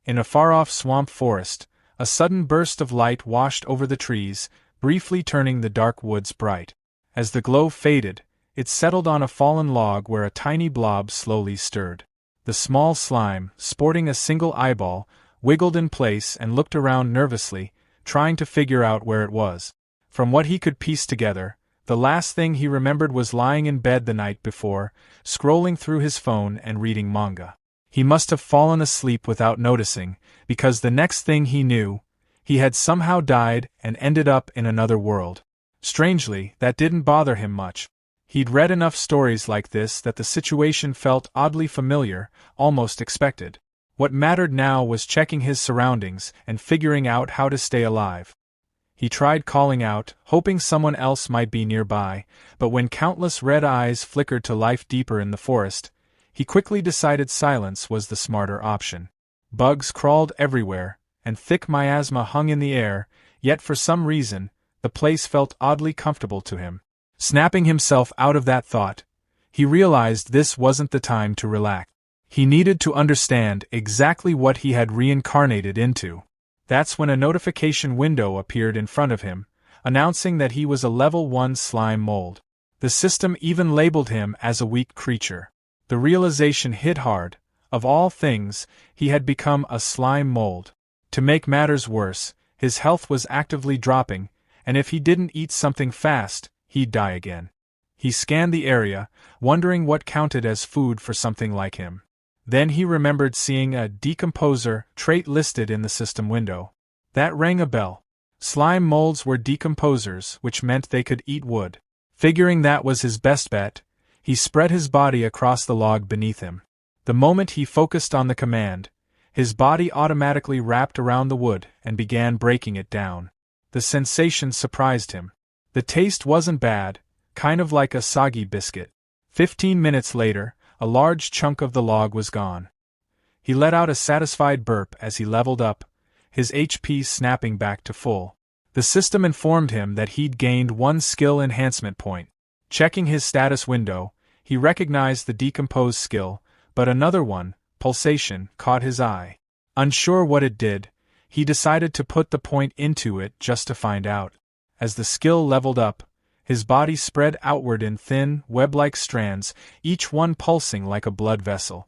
In a far-off swamp forest, a sudden burst of light washed over the trees, briefly turning the dark woods bright. As the glow faded, it settled on a fallen log where a tiny blob slowly stirred. The small slime, sporting a single eyeball, wiggled in place and looked around nervously, trying to figure out where it was. From what he could piece together, the last thing he remembered was lying in bed the night before, scrolling through his phone and reading manga. He must have fallen asleep without noticing, because the next thing he knew, he had somehow died and ended up in another world. Strangely, that didn't bother him much. He'd read enough stories like this that the situation felt oddly familiar, almost expected. What mattered now was checking his surroundings and figuring out how to stay alive. He tried calling out, hoping someone else might be nearby, but when countless red eyes flickered to life deeper in the forest, he quickly decided silence was the smarter option. Bugs crawled everywhere, and thick miasma hung in the air, yet for some reason, the place felt oddly comfortable to him. Snapping himself out of that thought, he realized this wasn't the time to relax. He needed to understand exactly what he had reincarnated into. That's when a notification window appeared in front of him, announcing that he was a level 1 slime mold. The system even labeled him as a weak creature. The realization hit hard. Of all things, he had become a slime mold. To make matters worse, his health was actively dropping, and if he didn't eat something fast, he'd die again. He scanned the area, wondering what counted as food for something like him. Then he remembered seeing a decomposer trait listed in the system window. That rang a bell. Slime molds were decomposers, which meant they could eat wood. Figuring that was his best bet, he spread his body across the log beneath him. The moment he focused on the command, his body automatically wrapped around the wood and began breaking it down. The sensation surprised him. The taste wasn't bad, kind of like a soggy biscuit. 15 minutes later, a large chunk of the log was gone. He let out a satisfied burp as he leveled up, his HP snapping back to full. The system informed him that he'd gained 1 skill enhancement point. Checking his status window, he recognized the decompose skill, but another one, pulsation, caught his eye. Unsure what it did, he decided to put the point into it just to find out. As the skill leveled up, his body spread outward in thin, web-like strands, each one pulsing like a blood vessel.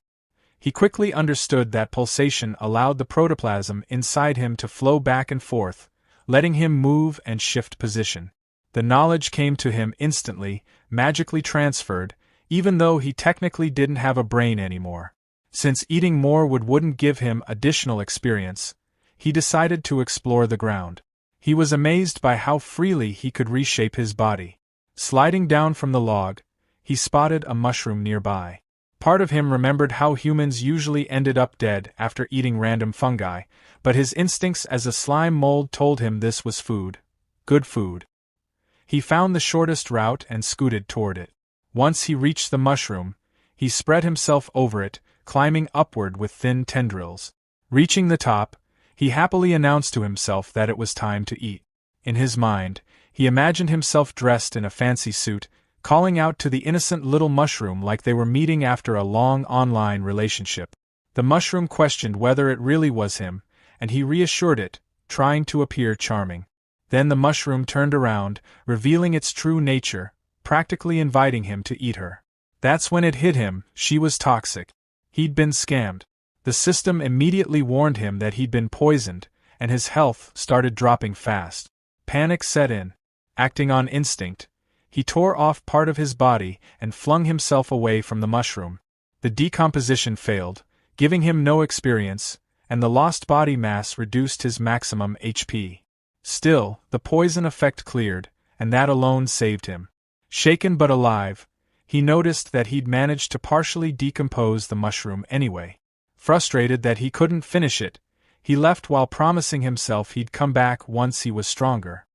He quickly understood that pulsation allowed the protoplasm inside him to flow back and forth, letting him move and shift position. The knowledge came to him instantly, magically transferred, even though he technically didn't have a brain anymore. Since eating more wood wouldn't give him additional experience, he decided to explore the ground. He was amazed by how freely he could reshape his body. Sliding down from the log, he spotted a mushroom nearby. Part of him remembered how humans usually ended up dead after eating random fungi, but his instincts as a slime mold told him this was food. Good food. He found the shortest route and scooted toward it. Once he reached the mushroom, he spread himself over it, climbing upward with thin tendrils. Reaching the top, he happily announced to himself that it was time to eat. In his mind, he imagined himself dressed in a fancy suit, calling out to the innocent little mushroom like they were meeting after a long online relationship. The mushroom questioned whether it really was him, and he reassured it, trying to appear charming. Then the mushroom turned around, revealing its true nature, practically inviting him to eat her. That's when it hit him, she was toxic. He'd been scammed. The system immediately warned him that he'd been poisoned, and his health started dropping fast. Panic set in. Acting on instinct, he tore off part of his body and flung himself away from the mushroom. The decomposition failed, giving him no experience, and the lost body mass reduced his maximum HP. Still, the poison effect cleared, and that alone saved him. Shaken but alive, he noticed that he'd managed to partially decompose the mushroom anyway. Frustrated that he couldn't finish it, he left while promising himself he'd come back once he was stronger.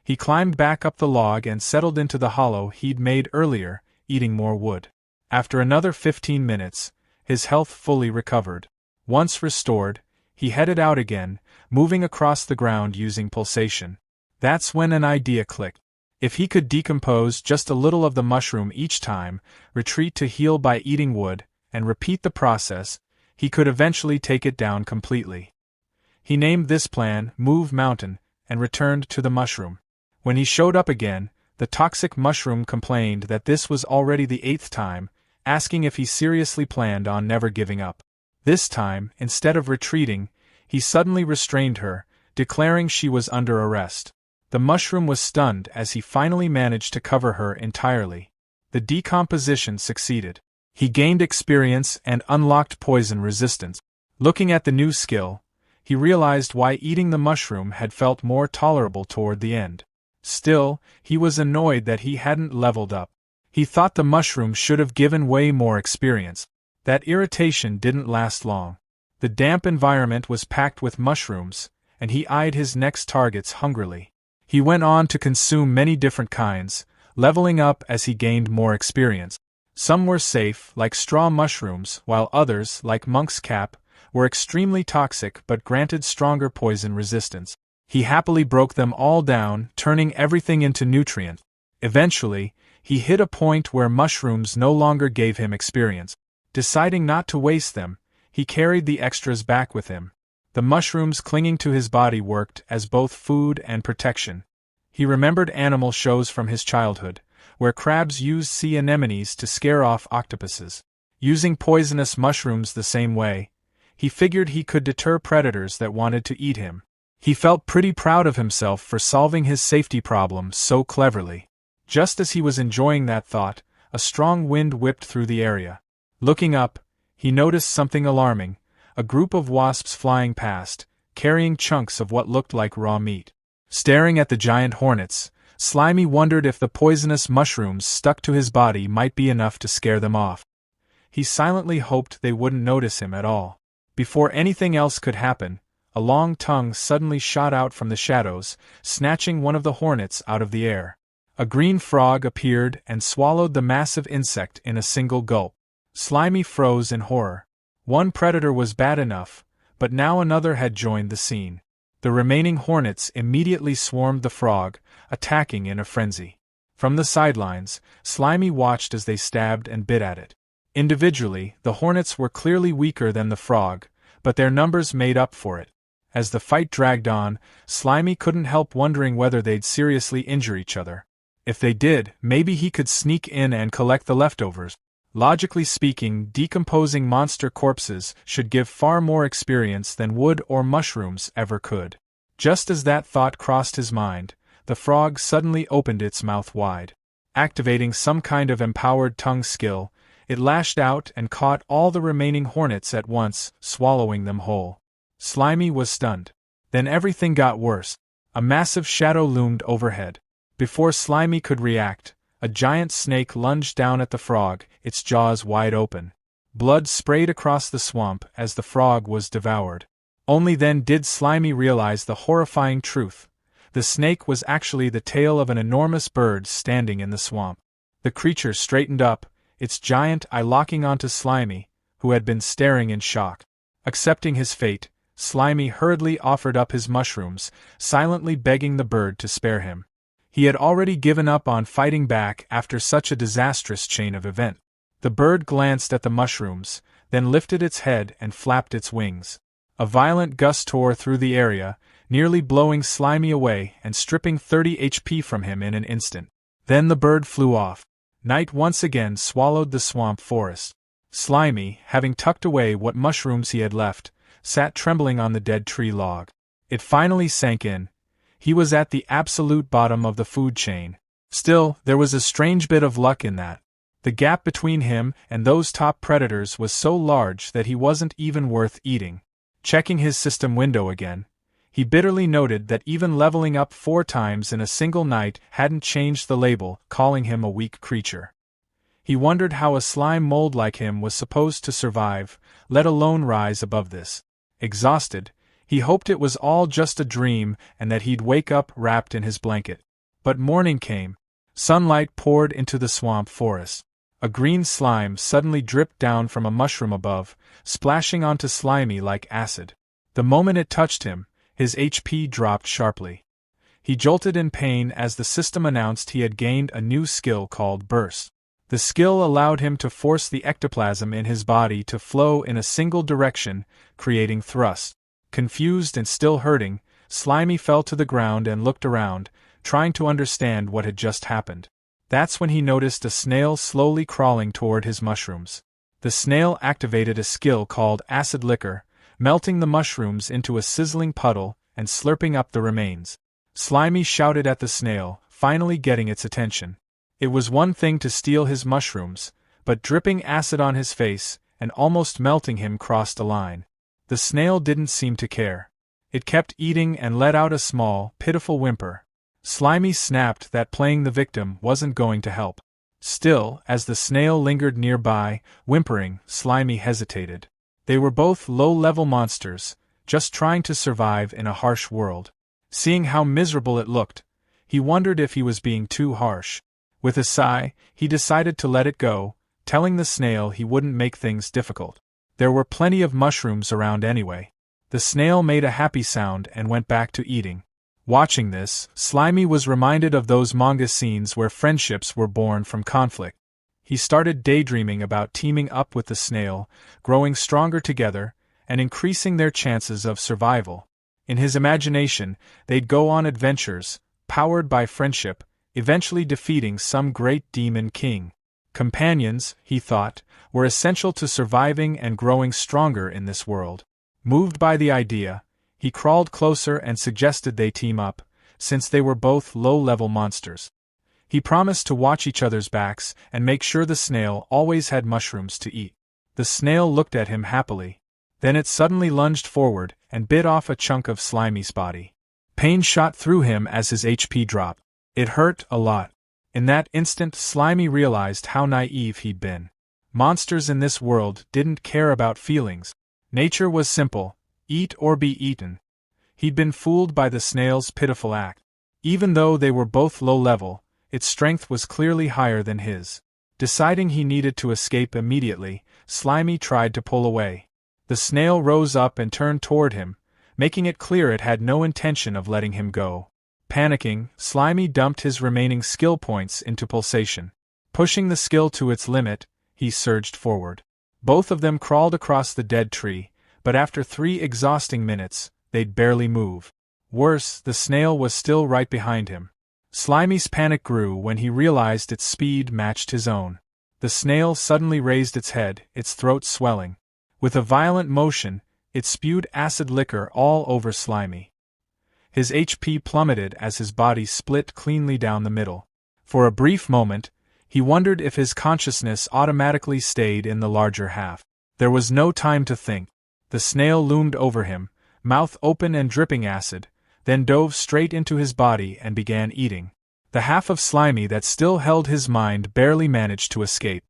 He climbed back up the log and settled into the hollow he'd made earlier, eating more wood. After another 15 minutes, his health fully recovered. Once restored, he headed out again, moving across the ground using pulsation. That's when an idea clicked. If he could decompose just a little of the mushroom each time, retreat to heal by eating wood, and repeat the process, he could eventually take it down completely. He named this plan Move Mountain and returned to the mushroom. When he showed up again, the toxic mushroom complained that this was already the 8th time, asking if he seriously planned on never giving up. This time, instead of retreating, he suddenly restrained her, declaring she was under arrest. The mushroom was stunned as he finally managed to cover her entirely. The decomposition succeeded. He gained experience and unlocked poison resistance. Looking at the new skill, he realized why eating the mushroom had felt more tolerable toward the end. Still, he was annoyed that he hadn't leveled up. He thought the mushroom should have given way more experience. That irritation didn't last long. The damp environment was packed with mushrooms, and he eyed his next targets hungrily. He went on to consume many different kinds, leveling up as he gained more experience. Some were safe, like straw mushrooms, while others, like monk's cap, were extremely toxic but granted stronger poison resistance. He happily broke them all down, turning everything into nutrients. Eventually, he hit a point where mushrooms no longer gave him experience. Deciding not to waste them, he carried the extras back with him. The mushrooms clinging to his body worked as both food and protection. He remembered animal shows from his childhood, where crabs used sea anemones to scare off octopuses. Using poisonous mushrooms the same way, he figured he could deter predators that wanted to eat him. He felt pretty proud of himself for solving his safety problem so cleverly. Just as he was enjoying that thought, a strong wind whipped through the area. Looking up, he noticed something alarming: a group of wasps flying past, carrying chunks of what looked like raw meat. Staring at the giant hornets, Slimy wondered if the poisonous mushrooms stuck to his body might be enough to scare them off. He silently hoped they wouldn't notice him at all. Before anything else could happen, a long tongue suddenly shot out from the shadows, snatching one of the hornets out of the air. A green frog appeared and swallowed the massive insect in a single gulp. Slimy froze in horror. One predator was bad enough, but now another had joined the scene. The remaining hornets immediately swarmed the frog, attacking in a frenzy. From the sidelines, Slimy watched as they stabbed and bit at it. Individually, the hornets were clearly weaker than the frog, but their numbers made up for it. As the fight dragged on, Slimy couldn't help wondering whether they'd seriously injure each other. If they did, maybe he could sneak in and collect the leftovers. Logically speaking, decomposing monster corpses should give far more experience than wood or mushrooms ever could. Just as that thought crossed his mind, the frog suddenly opened its mouth wide. Activating some kind of empowered tongue skill, it lashed out and caught all the remaining hornets at once, swallowing them whole. Slimy was stunned. Then everything got worse. A massive shadow loomed overhead. Before Slimy could react, a giant snake lunged down at the frog, its jaws wide open. Blood sprayed across the swamp as the frog was devoured. Only then did Slimy realize the horrifying truth. The snake was actually the tail of an enormous bird standing in the swamp. The creature straightened up, its giant eye locking onto Slimy, who had been staring in shock. Accepting his fate, Slimy hurriedly offered up his mushrooms, silently begging the bird to spare him. He had already given up on fighting back after such a disastrous chain of events. The bird glanced at the mushrooms, then lifted its head and flapped its wings. A violent gust tore through the area, nearly blowing Slimy away and stripping 30 HP from him in an instant. Then the bird flew off. Night once again swallowed the swamp forest. Slimy, having tucked away what mushrooms he had left, sat trembling on the dead tree log. It finally sank in. He was at the absolute bottom of the food chain. Still, there was a strange bit of luck in that. The gap between him and those top predators was so large that he wasn't even worth eating. Checking his system window again, he bitterly noted that even leveling up 4 times in a single night hadn't changed the label, calling him a weak creature. He wondered how a slime mold like him was supposed to survive, let alone rise above this. Exhausted, he hoped it was all just a dream and that he'd wake up wrapped in his blanket. But morning came. Sunlight poured into the swamp forest. A green slime suddenly dripped down from a mushroom above, splashing onto Slimy like acid. The moment it touched him, his HP dropped sharply. He jolted in pain as the system announced he had gained a new skill called Burst. The skill allowed him to force the ectoplasm in his body to flow in a single direction, creating thrust. Confused and still hurting, Slimy fell to the ground and looked around, trying to understand what had just happened. That's when he noticed a snail slowly crawling toward his mushrooms. The snail activated a skill called acid liquor, melting the mushrooms into a sizzling puddle and slurping up the remains. Slimy shouted at the snail, finally getting its attention. It was one thing to steal his mushrooms, but dripping acid on his face and almost melting him crossed a line. The snail didn't seem to care. It kept eating and let out a small, pitiful whimper. Slimy snapped that playing the victim wasn't going to help. Still, as the snail lingered nearby, whimpering, Slimy hesitated. They were both low-level monsters, just trying to survive in a harsh world. Seeing how miserable it looked, he wondered if he was being too harsh. With a sigh, he decided to let it go, telling the snail he wouldn't make things difficult. There were plenty of mushrooms around anyway. The snail made a happy sound and went back to eating. Watching this, Slimy was reminded of those manga scenes where friendships were born from conflict. He started daydreaming about teaming up with the snail, growing stronger together, and increasing their chances of survival. In his imagination, they'd go on adventures, powered by friendship, eventually defeating some great demon king. Companions, he thought, were essential to surviving and growing stronger in this world. Moved by the idea, he crawled closer and suggested they team up, since they were both low-level monsters. He promised to watch each other's backs and make sure the snail always had mushrooms to eat. The snail looked at him happily. Then it suddenly lunged forward and bit off a chunk of Slimy's body. Pain shot through him as his HP dropped. It hurt a lot. In that instant, Slimy realized how naive he'd been. Monsters in this world didn't care about feelings. Nature was simple: eat or be eaten. He'd been fooled by the snail's pitiful act. Even though they were both low-level, its strength was clearly higher than his. Deciding he needed to escape immediately, Slimy tried to pull away. The snail rose up and turned toward him, making it clear it had no intention of letting him go. Panicking, Slimy dumped his remaining skill points into pulsation. Pushing the skill to its limit, he surged forward. Both of them crawled across the dead tree, but after 3 exhausting minutes, they'd barely move. Worse, the snail was still right behind him. Slimy's panic grew when he realized its speed matched his own. The snail suddenly raised its head, its throat swelling. With a violent motion, it spewed acid liquor all over Slimy. His HP plummeted as his body split cleanly down the middle. For a brief moment, he wondered if his consciousness automatically stayed in the larger half. There was no time to think. The snail loomed over him, mouth open and dripping acid, then dove straight into his body and began eating. The half of Slimy that still held his mind barely managed to escape.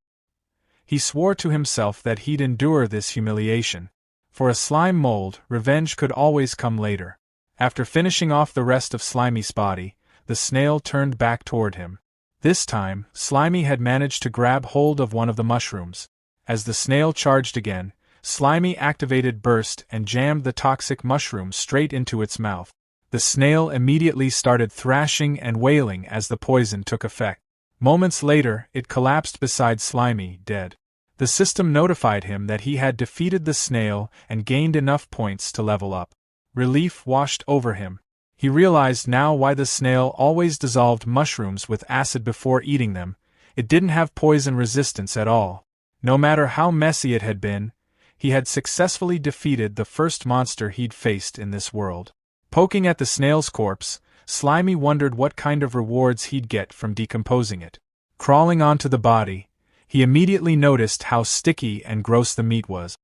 He swore to himself that he'd endure this humiliation. For a slime mold, revenge could always come later. After finishing off the rest of Slimy's body, the snail turned back toward him. This time, Slimy had managed to grab hold of one of the mushrooms. As the snail charged again, Slimy activated Burst and jammed the toxic mushroom straight into its mouth. The snail immediately started thrashing and wailing as the poison took effect. Moments later, it collapsed beside Slimy, dead. The system notified him that he had defeated the snail and gained enough points to level up. Relief washed over him. He realized now why the snail always dissolved mushrooms with acid before eating them. It didn't have poison resistance at all. No matter how messy it had been, he had successfully defeated the first monster he'd faced in this world. Poking at the snail's corpse, Slimy wondered what kind of rewards he'd get from decomposing it. Crawling onto the body, he immediately noticed how sticky and gross the meat was.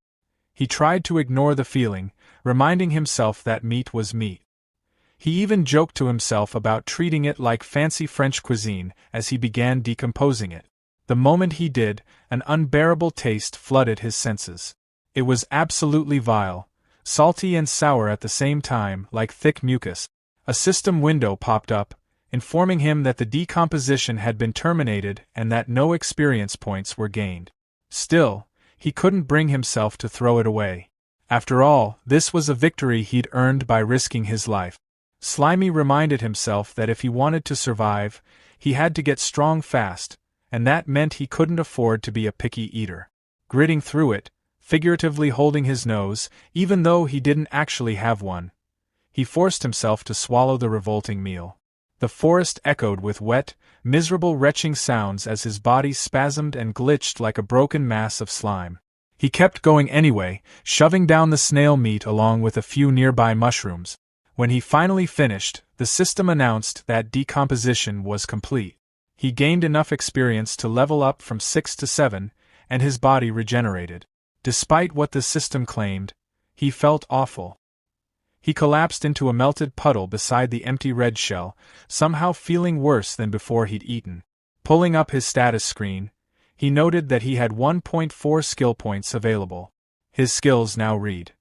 He tried to ignore the feeling, reminding himself that meat was meat. He even joked to himself about treating it like fancy French cuisine as he began decomposing it. The moment he did, an unbearable taste flooded his senses. It was absolutely vile, salty and sour at the same time, like thick mucus. A system window popped up, informing him that the decomposition had been terminated and that no experience points were gained. Still, he couldn't bring himself to throw it away. After all, this was a victory he'd earned by risking his life. Slimy reminded himself that if he wanted to survive, he had to get strong fast, and that meant he couldn't afford to be a picky eater. Gritting through it, figuratively holding his nose, even though he didn't actually have one, he forced himself to swallow the revolting meal. The forest echoed with wet, miserable retching sounds as his body spasmed and glitched like a broken mass of slime. He kept going anyway, shoving down the snail meat along with a few nearby mushrooms. When he finally finished, the system announced that decomposition was complete. He gained enough experience to level up from 6 to 7, and his body regenerated. Despite what the system claimed, he felt awful. He collapsed into a melted puddle beside the empty red shell, somehow feeling worse than before he'd eaten. Pulling up his status screen, he noted that he had 1.4 skill points available. His skills now read: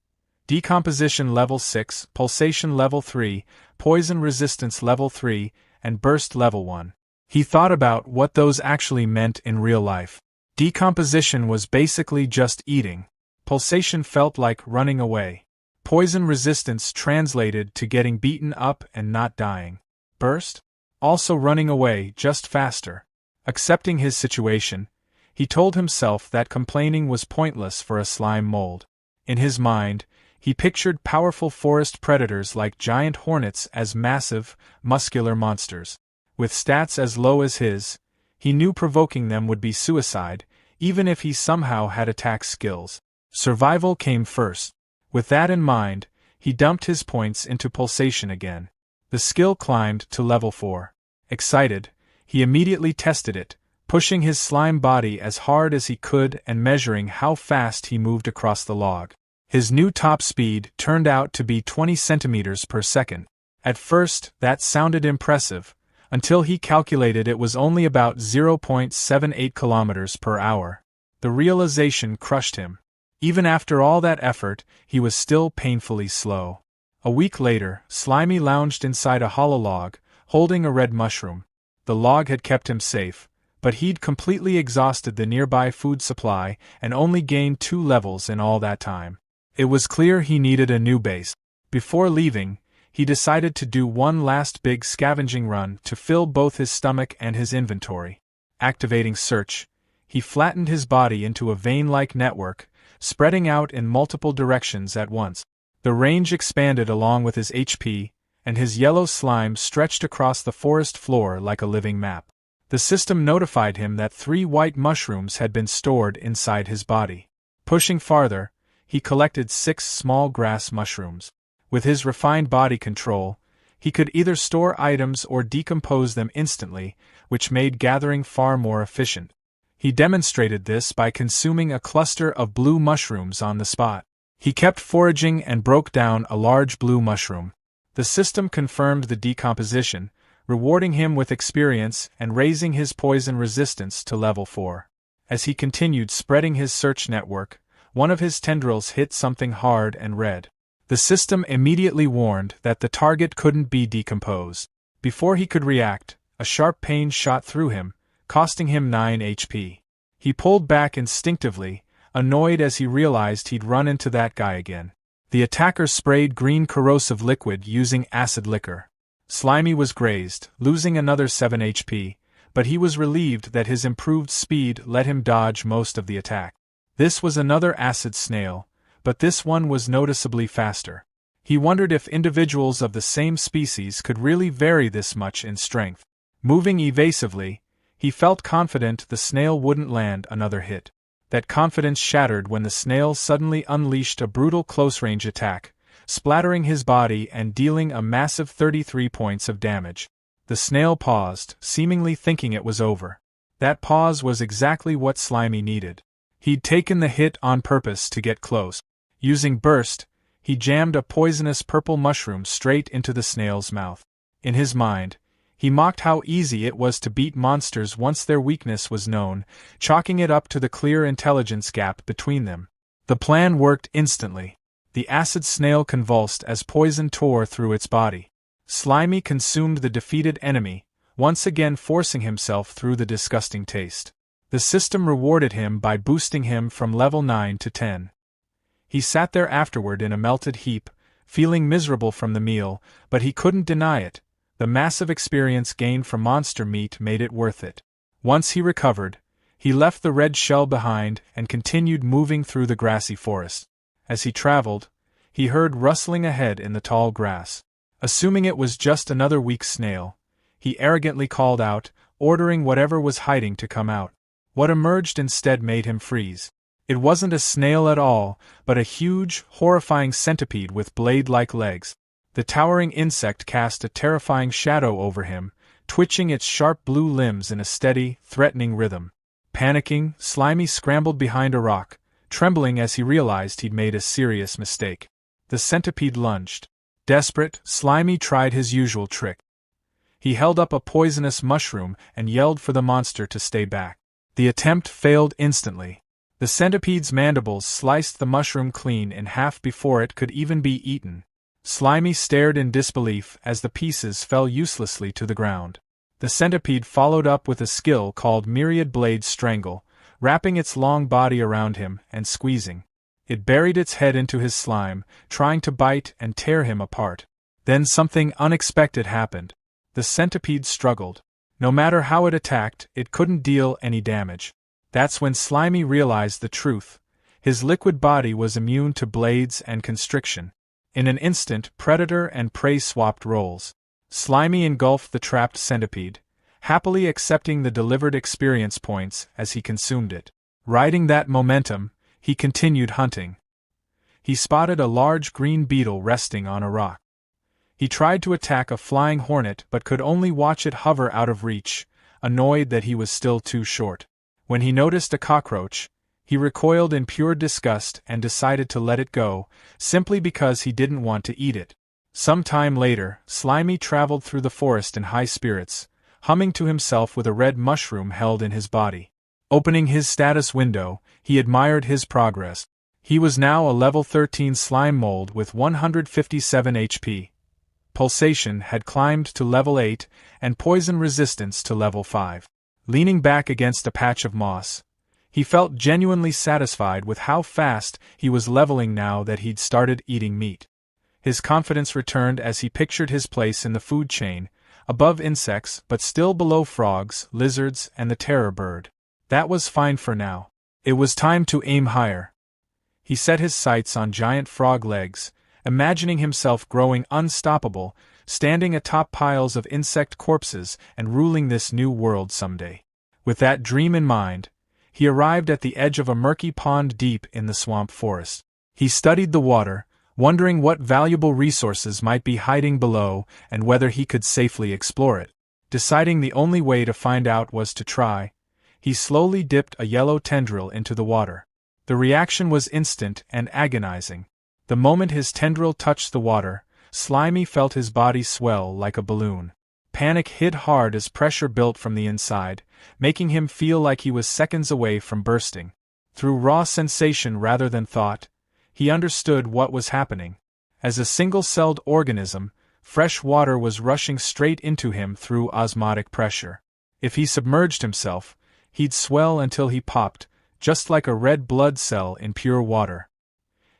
Decomposition Level 6, Pulsation Level 3, Poison Resistance Level 3, and Burst Level 1. He thought about what those actually meant in real life. Decomposition was basically just eating. Pulsation felt like running away. Poison resistance translated to getting beaten up and not dying. Burst? Also running away, just faster. Accepting his situation, he told himself that complaining was pointless for a slime mold. In his mind, he pictured powerful forest predators like giant hornets as massive, muscular monsters. With stats as low as his, he knew provoking them would be suicide, even if he somehow had attack skills. Survival came first. With that in mind, he dumped his points into pulsation again. The skill climbed to level 4. Excited, he immediately tested it, pushing his slime body as hard as he could and measuring how fast he moved across the log. His new top speed turned out to be 20 centimeters per second. At first, that sounded impressive, until he calculated it was only about 0.78 kilometers per hour. The realization crushed him. Even after all that effort, he was still painfully slow. A week later, Slimy lounged inside a hollow log, holding a red mushroom. The log had kept him safe, but he'd completely exhausted the nearby food supply and only gained 2 levels in all that time. It was clear he needed a new base. Before leaving, he decided to do one last big scavenging run to fill both his stomach and his inventory. Activating search, he flattened his body into a vein-like network, spreading out in multiple directions at once. The range expanded along with his HP, and his yellow slime stretched across the forest floor like a living map. The system notified him that 3 white mushrooms had been stored inside his body. Pushing farther, he collected 6 small grass mushrooms. With his refined body control, he could either store items or decompose them instantly, which made gathering far more efficient. He demonstrated this by consuming a cluster of blue mushrooms on the spot. He kept foraging and broke down a large blue mushroom. The system confirmed the decomposition, rewarding him with experience and raising his poison resistance to level 4. As he continued spreading his search network, one of his tendrils hit something hard and red. The system immediately warned that the target couldn't be decomposed. Before he could react, a sharp pain shot through him, costing him 9 HP. He pulled back instinctively, annoyed as he realized he'd run into that guy again. The attacker sprayed green corrosive liquid using acid liquor. Slimy was grazed, losing another 7 HP, but he was relieved that his improved speed let him dodge most of the attack. This was another acid snail, but this one was noticeably faster. He wondered if individuals of the same species could really vary this much in strength. Moving evasively, he felt confident the snail wouldn't land another hit. That confidence shattered when the snail suddenly unleashed a brutal close-range attack, splattering his body and dealing a massive 33 points of damage. The snail paused, seemingly thinking it was over. That pause was exactly what Slimy needed. He'd taken the hit on purpose to get close. Using Burst, he jammed a poisonous purple mushroom straight into the snail's mouth. In his mind, he mocked how easy it was to beat monsters once their weakness was known, chalking it up to the clear intelligence gap between them. The plan worked instantly. The acid snail convulsed as poison tore through its body. Slimy consumed the defeated enemy, once again forcing himself through the disgusting taste. The system rewarded him by boosting him from level 9 to 10. He sat there afterward in a melted heap, feeling miserable from the meal, but he couldn't deny it. The massive experience gained from monster meat made it worth it. Once he recovered, he left the red shell behind and continued moving through the grassy forest. As he traveled, he heard rustling ahead in the tall grass. Assuming it was just another weak snail, he arrogantly called out, ordering whatever was hiding to come out. What emerged instead made him freeze. It wasn't a snail at all, but a huge, horrifying centipede with blade-like legs. The towering insect cast a terrifying shadow over him, twitching its sharp blue limbs in a steady, threatening rhythm. Panicking, Slimy scrambled behind a rock, trembling as he realized he'd made a serious mistake. The centipede lunged. Desperate, Slimy tried his usual trick. He held up a poisonous mushroom and yelled for the monster to stay back. The attempt failed instantly. The centipede's mandibles sliced the mushroom clean in half before it could even be eaten. Slimy stared in disbelief as the pieces fell uselessly to the ground. The centipede followed up with a skill called Myriad Blade Strangle, wrapping its long body around him and squeezing. It buried its head into his slime, trying to bite and tear him apart. Then something unexpected happened. The centipede struggled. No matter how it attacked, it couldn't deal any damage. That's when Slimy realized the truth. His liquid body was immune to blades and constriction. In an instant, predator and prey swapped roles. Slimy engulfed the trapped centipede, happily accepting the delivered experience points as he consumed it. Riding that momentum, he continued hunting. He spotted a large green beetle resting on a rock. He tried to attack a flying hornet but could only watch it hover out of reach, annoyed that he was still too short. When he noticed a cockroach, he recoiled in pure disgust and decided to let it go, simply because he didn't want to eat it. Some time later, Slimy traveled through the forest in high spirits, humming to himself with a red mushroom held in his body. Opening his status window, he admired his progress. He was now a level 13 slime mold with 157 HP. Pulsation had climbed to level 8, and poison resistance to level 5. Leaning back against a patch of moss, he felt genuinely satisfied with how fast he was leveling now that he'd started eating meat. His confidence returned as he pictured his place in the food chain, above insects but still below frogs, lizards, and the terror bird. That was fine for now. It was time to aim higher. He set his sights on giant frog legs, imagining himself growing unstoppable, standing atop piles of insect corpses and ruling this new world someday. With that dream in mind, he arrived at the edge of a murky pond deep in the swamp forest. He studied the water, wondering what valuable resources might be hiding below and whether he could safely explore it. Deciding the only way to find out was to try, he slowly dipped a yellow tendril into the water. The reaction was instant and agonizing. The moment his tendril touched the water, Slimy felt his body swell like a balloon. Panic hit hard as pressure built from the inside, making him feel like he was seconds away from bursting. Through raw sensation rather than thought, he understood what was happening. As a single-celled organism, fresh water was rushing straight into him through osmotic pressure. If he submerged himself, he'd swell until he popped, just like a red blood cell in pure water.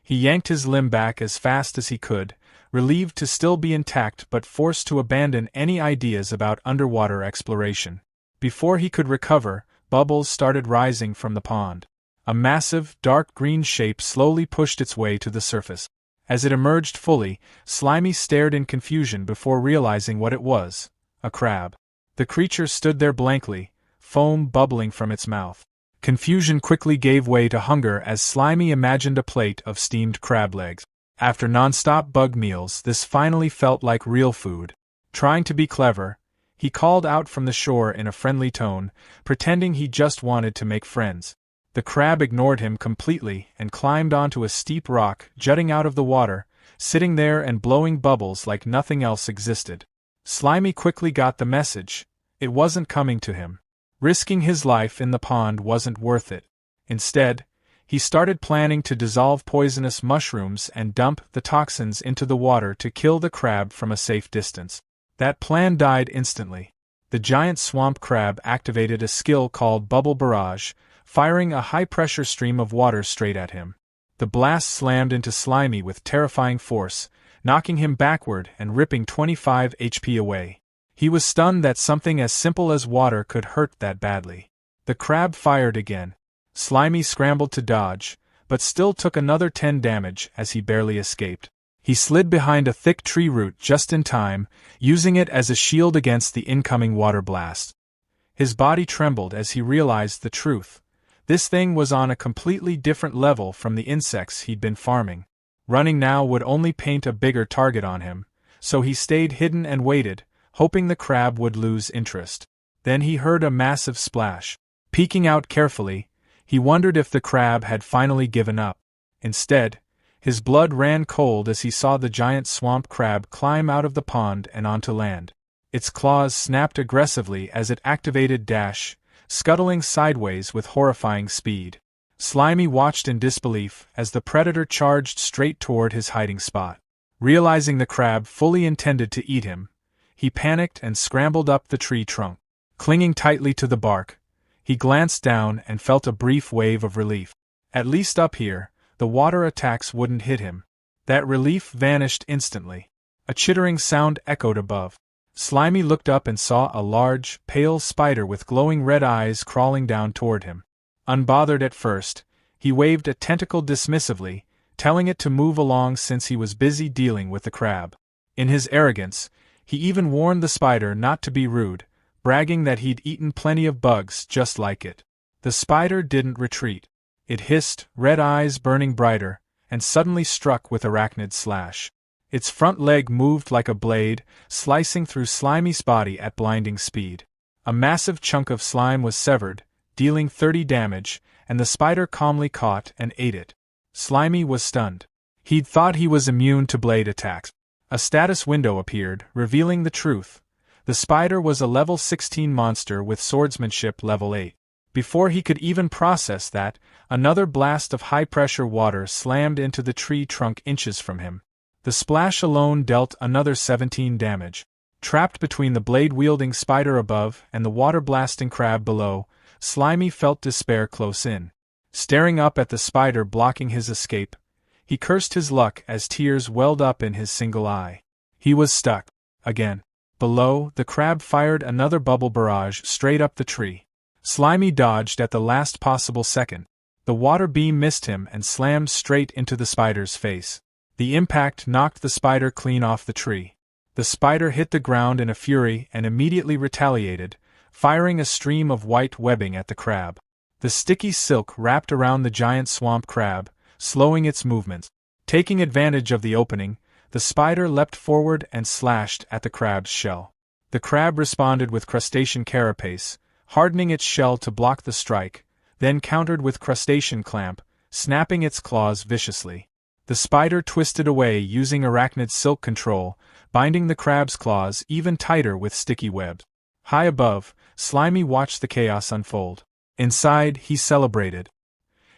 He yanked his limb back as fast as he could, relieved to still be intact but forced to abandon any ideas about underwater exploration. Before he could recover, bubbles started rising from the pond. A massive, dark green shape slowly pushed its way to the surface. As it emerged fully, Slimy stared in confusion before realizing what it was: a crab. The creature stood there blankly, foam bubbling from its mouth. Confusion quickly gave way to hunger as Slimy imagined a plate of steamed crab legs. After non-stop bug meals, this finally felt like real food. Trying to be clever, he called out from the shore in a friendly tone, pretending he just wanted to make friends. The crab ignored him completely and climbed onto a steep rock jutting out of the water, sitting there and blowing bubbles like nothing else existed. Slimy quickly got the message. It wasn't coming to him. Risking his life in the pond wasn't worth it. Instead, he started planning to dissolve poisonous mushrooms and dump the toxins into the water to kill the crab from a safe distance. That plan died instantly. The giant swamp crab activated a skill called Bubble Barrage, firing a high-pressure stream of water straight at him. The blast slammed into Slimy with terrifying force, knocking him backward and ripping 25 HP away. He was stunned that something as simple as water could hurt that badly. The crab fired again. Slimy scrambled to dodge, but still took another 10 damage as he barely escaped. He slid behind a thick tree root just in time, using it as a shield against the incoming water blast. His body trembled as he realized the truth. This thing was on a completely different level from the insects he'd been farming. Running now would only paint a bigger target on him, so he stayed hidden and waited, hoping the crab would lose interest. Then he heard a massive splash. Peeking out carefully, he wondered if the crab had finally given up. Instead, his blood ran cold as he saw the giant swamp crab climb out of the pond and onto land. Its claws snapped aggressively as it activated dash, scuttling sideways with horrifying speed. Slimy watched in disbelief as the predator charged straight toward his hiding spot. Realizing the crab fully intended to eat him, he panicked and scrambled up the tree trunk. Clinging tightly to the bark, he glanced down and felt a brief wave of relief. At least up here, the water attacks wouldn't hit him. That relief vanished instantly. A chittering sound echoed above. Slimy looked up and saw a large, pale spider with glowing red eyes crawling down toward him. Unbothered at first, he waved a tentacle dismissively, telling it to move along since he was busy dealing with the crab. In his arrogance, he even warned the spider not to be rude, bragging that he'd eaten plenty of bugs just like it. The spider didn't retreat. It hissed, red eyes burning brighter, and suddenly struck with arachnid slash. Its front leg moved like a blade, slicing through Slimy's body at blinding speed. A massive chunk of slime was severed, dealing 30 damage, and the spider calmly caught and ate it. Slimy was stunned. He'd thought he was immune to blade attacks. A status window appeared, revealing the truth. The spider was a level 16 monster with swordsmanship level 8. Before he could even process that, another blast of high-pressure water slammed into the tree trunk inches from him. The splash alone dealt another 17 damage. Trapped between the blade-wielding spider above and the water-blasting crab below, Slimy felt despair close in. Staring up at the spider blocking his escape, he cursed his luck as tears welled up in his single eye. He was stuck. Again. Below, the crab fired another bubble barrage straight up the tree. Slimy dodged at the last possible second. The water beam missed him and slammed straight into the spider's face. The impact knocked the spider clean off the tree. The spider hit the ground in a fury and immediately retaliated, firing a stream of white webbing at the crab. The sticky silk wrapped around the giant swamp crab, slowing its movements. Taking advantage of the opening, the spider leapt forward and slashed at the crab's shell. The crab responded with crustacean carapace, hardening its shell to block the strike, then countered with crustacean clamp, snapping its claws viciously. The spider twisted away using arachnid silk control, binding the crab's claws even tighter with sticky webs. High above, Slimy watched the chaos unfold. Inside, he celebrated.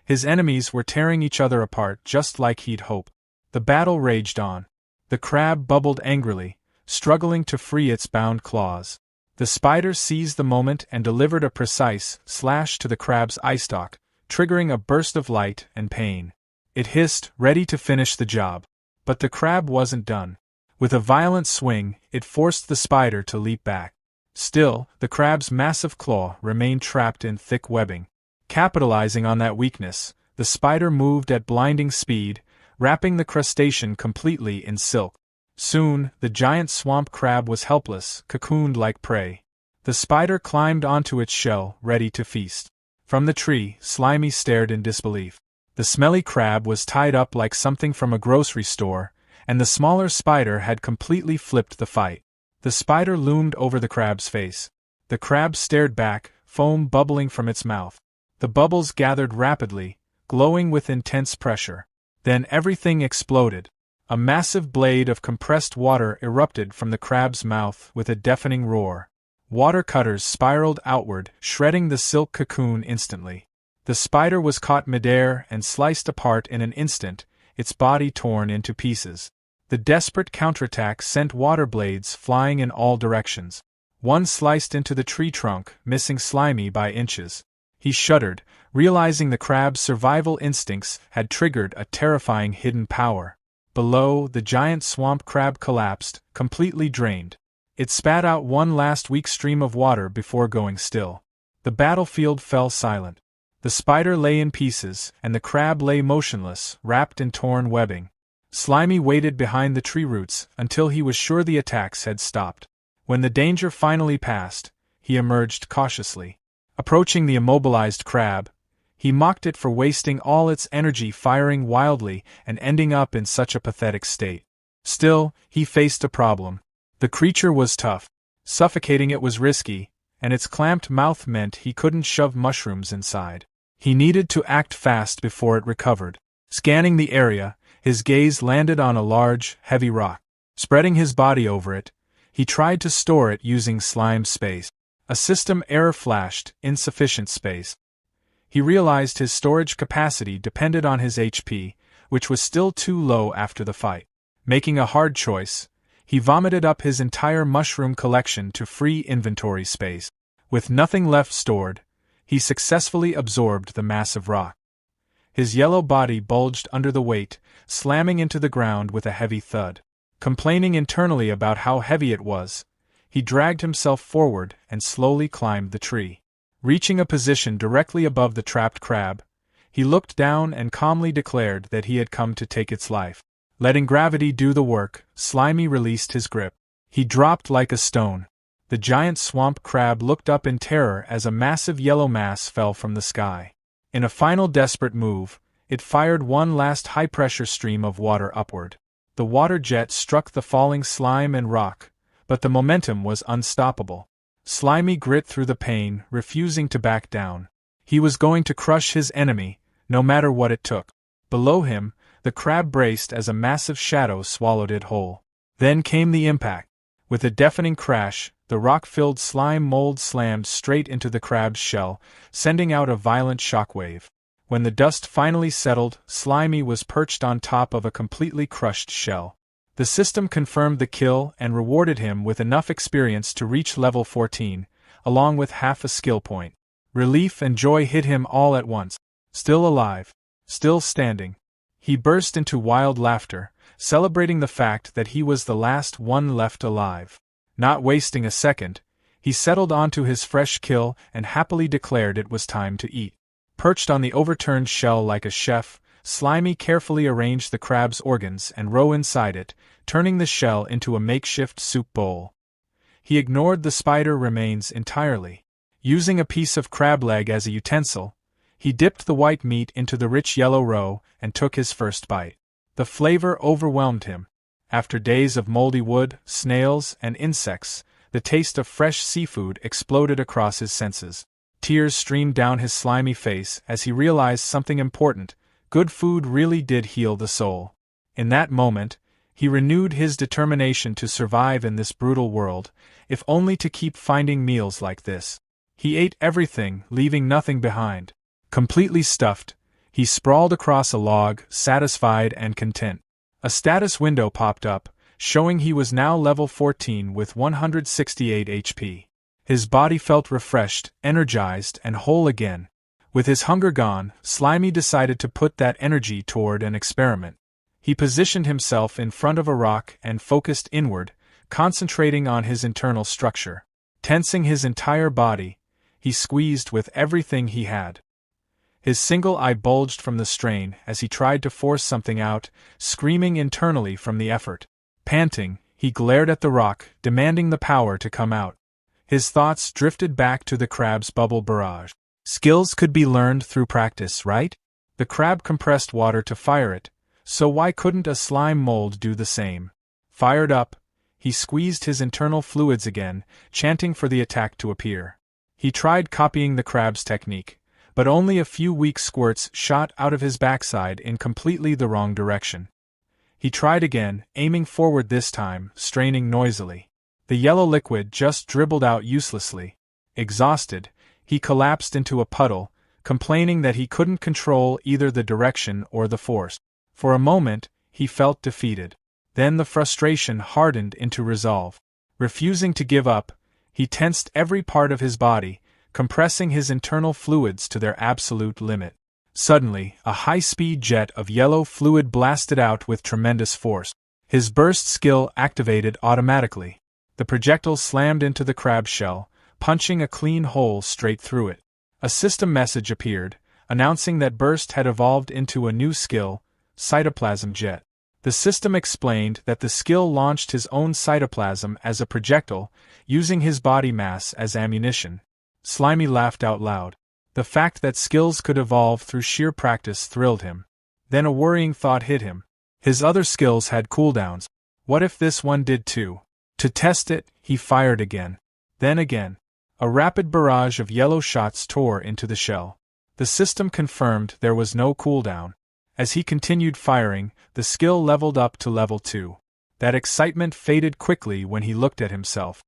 His enemies were tearing each other apart just like he'd hoped. The battle raged on. The crab bubbled angrily, struggling to free its bound claws. The spider seized the moment and delivered a precise slash to the crab's eye stalk, triggering a burst of light and pain. It hissed, ready to finish the job. But the crab wasn't done. With a violent swing, it forced the spider to leap back. Still, the crab's massive claw remained trapped in thick webbing. Capitalizing on that weakness, the spider moved at blinding speed, wrapping the crustacean completely in silk. Soon, the giant swamp crab was helpless, cocooned like prey. The spider climbed onto its shell, ready to feast. From the tree, Slimy stared in disbelief. The smelly crab was tied up like something from a grocery store, and the smaller spider had completely flipped the fight. The spider loomed over the crab's face. The crab stared back, foam bubbling from its mouth. The bubbles gathered rapidly, glowing with intense pressure. Then everything exploded. A massive blade of compressed water erupted from the crab's mouth with a deafening roar. Water cutters spiraled outward, shredding the silk cocoon instantly. The spider was caught midair and sliced apart in an instant, its body torn into pieces. The desperate counterattack sent water blades flying in all directions. One sliced into the tree trunk, missing Slimy by inches. He shuddered, realizing the crab's survival instincts had triggered a terrifying hidden power. Below, the giant swamp crab collapsed, completely drained. It spat out one last weak stream of water before going still. The battlefield fell silent. The spider lay in pieces, and the crab lay motionless, wrapped in torn webbing. Slimy waited behind the tree roots until he was sure the attacks had stopped. When the danger finally passed, he emerged cautiously. Approaching the immobilized crab, he mocked it for wasting all its energy firing wildly and ending up in such a pathetic state. Still, he faced a problem. The creature was tough. Suffocating it was risky, and its clamped mouth meant he couldn't shove mushrooms inside. He needed to act fast before it recovered. Scanning the area, his gaze landed on a large, heavy rock. Spreading his body over it, he tried to store it using slime space. A system error flashed, insufficient space. He realized his storage capacity depended on his HP, which was still too low after the fight. Making a hard choice, he vomited up his entire mushroom collection to free inventory space. With nothing left stored, he successfully absorbed the massive rock. His yellow body bulged under the weight, slamming into the ground with a heavy thud. Complaining internally about how heavy it was, he dragged himself forward and slowly climbed the tree. Reaching a position directly above the trapped crab, he looked down and calmly declared that he had come to take its life. Letting gravity do the work, Slimy released his grip. He dropped like a stone. The giant swamp crab looked up in terror as a massive yellow mass fell from the sky. In a final desperate move, it fired one last high-pressure stream of water upward. The water jet struck the falling slime and rock, but the momentum was unstoppable. Slimy grit through the pain, refusing to back down. He was going to crush his enemy, no matter what it took. Below him, the crab braced as a massive shadow swallowed it whole. Then came the impact. With a deafening crash, the rock-filled slime mold slammed straight into the crab's shell, sending out a violent shockwave. When the dust finally settled, Slimy was perched on top of a completely crushed shell. The system confirmed the kill and rewarded him with enough experience to reach level 14, along with half a skill point. Relief and joy hit him all at once. Still alive. Still standing. He burst into wild laughter, celebrating the fact that he was the last one left alive. Not wasting a second, he settled onto his fresh kill and happily declared it was time to eat. Perched on the overturned shell like a chef, Slimy carefully arranged the crab's organs and roe inside it, turning the shell into a makeshift soup bowl. He ignored the spider remains entirely. Using a piece of crab leg as a utensil, he dipped the white meat into the rich yellow roe and took his first bite. The flavor overwhelmed him. After days of moldy wood, snails, and insects, the taste of fresh seafood exploded across his senses. Tears streamed down his slimy face as he realized something important. Good food really did heal the soul. In that moment, he renewed his determination to survive in this brutal world, if only to keep finding meals like this. He ate everything, leaving nothing behind. Completely stuffed, he sprawled across a log, satisfied and content. A status window popped up, showing he was now level 14 with 168 HP. His body felt refreshed, energized, and whole again. With his hunger gone, Slimy decided to put that energy toward an experiment. He positioned himself in front of a rock and focused inward, concentrating on his internal structure. Tensing his entire body, he squeezed with everything he had. His single eye bulged from the strain as he tried to force something out, screaming internally from the effort. Panting, he glared at the rock, demanding the power to come out. His thoughts drifted back to the crab's bubble barrage. Skills could be learned through practice, right? The crab compressed water to fire it, so why couldn't a slime mold do the same? Fired up, he squeezed his internal fluids again, chanting for the attack to appear. He tried copying the crab's technique, but only a few weak squirts shot out of his backside in completely the wrong direction. He tried again, aiming forward this time, straining noisily. The yellow liquid just dribbled out uselessly. Exhausted, he collapsed into a puddle, complaining that he couldn't control either the direction or the force. For a moment, he felt defeated. Then the frustration hardened into resolve. Refusing to give up, he tensed every part of his body, compressing his internal fluids to their absolute limit. Suddenly, a high-speed jet of yellow fluid blasted out with tremendous force. His burst skill activated automatically. The projectile slammed into the crab shell, punching a clean hole straight through it. A system message appeared, announcing that Burst had evolved into a new skill, Cytoplasm Jet. The system explained that the skill launched his own cytoplasm as a projectile, using his body mass as ammunition. Slimy laughed out loud. The fact that skills could evolve through sheer practice thrilled him. Then a worrying thought hit him. His other skills had cooldowns. What if this one did too? To test it, he fired again. Then again. A rapid barrage of yellow shots tore into the shell. The system confirmed there was no cooldown. As he continued firing, the skill leveled up to level 2. That excitement faded quickly when he looked at himself.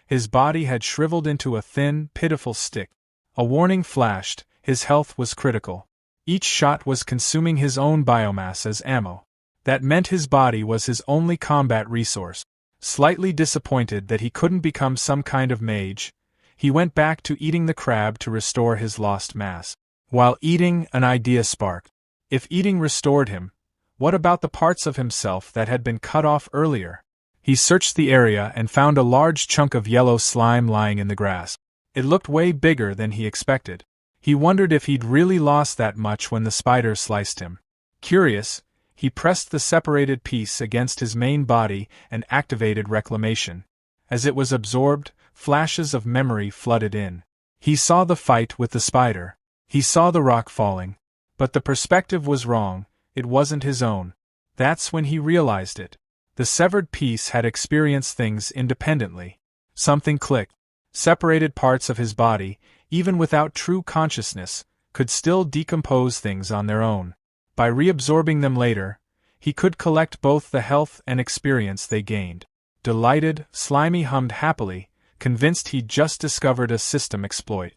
His body had shriveled into a thin, pitiful stick. A warning flashed, his health was critical. Each shot was consuming his own biomass as ammo. That meant his body was his only combat resource. Slightly disappointed that he couldn't become some kind of mage, he went back to eating the crab to restore his lost mass. While eating, an idea sparked. If eating restored him, what about the parts of himself that had been cut off earlier? He searched the area and found a large chunk of yellow slime lying in the grass. It looked way bigger than he expected. He wondered if he'd really lost that much when the spider sliced him. Curious, he pressed the separated piece against his main body and activated reclamation. As it was absorbed, flashes of memory flooded in. He saw the fight with the spider. He saw the rock falling. But the perspective was wrong, it wasn't his own. That's when he realized it. The severed piece had experienced things independently. Something clicked. Separated parts of his body, even without true consciousness, could still decompose things on their own. By reabsorbing them later, he could collect both the health and experience they gained. Delighted, Slimy hummed happily, convinced he'd just discovered a system exploit.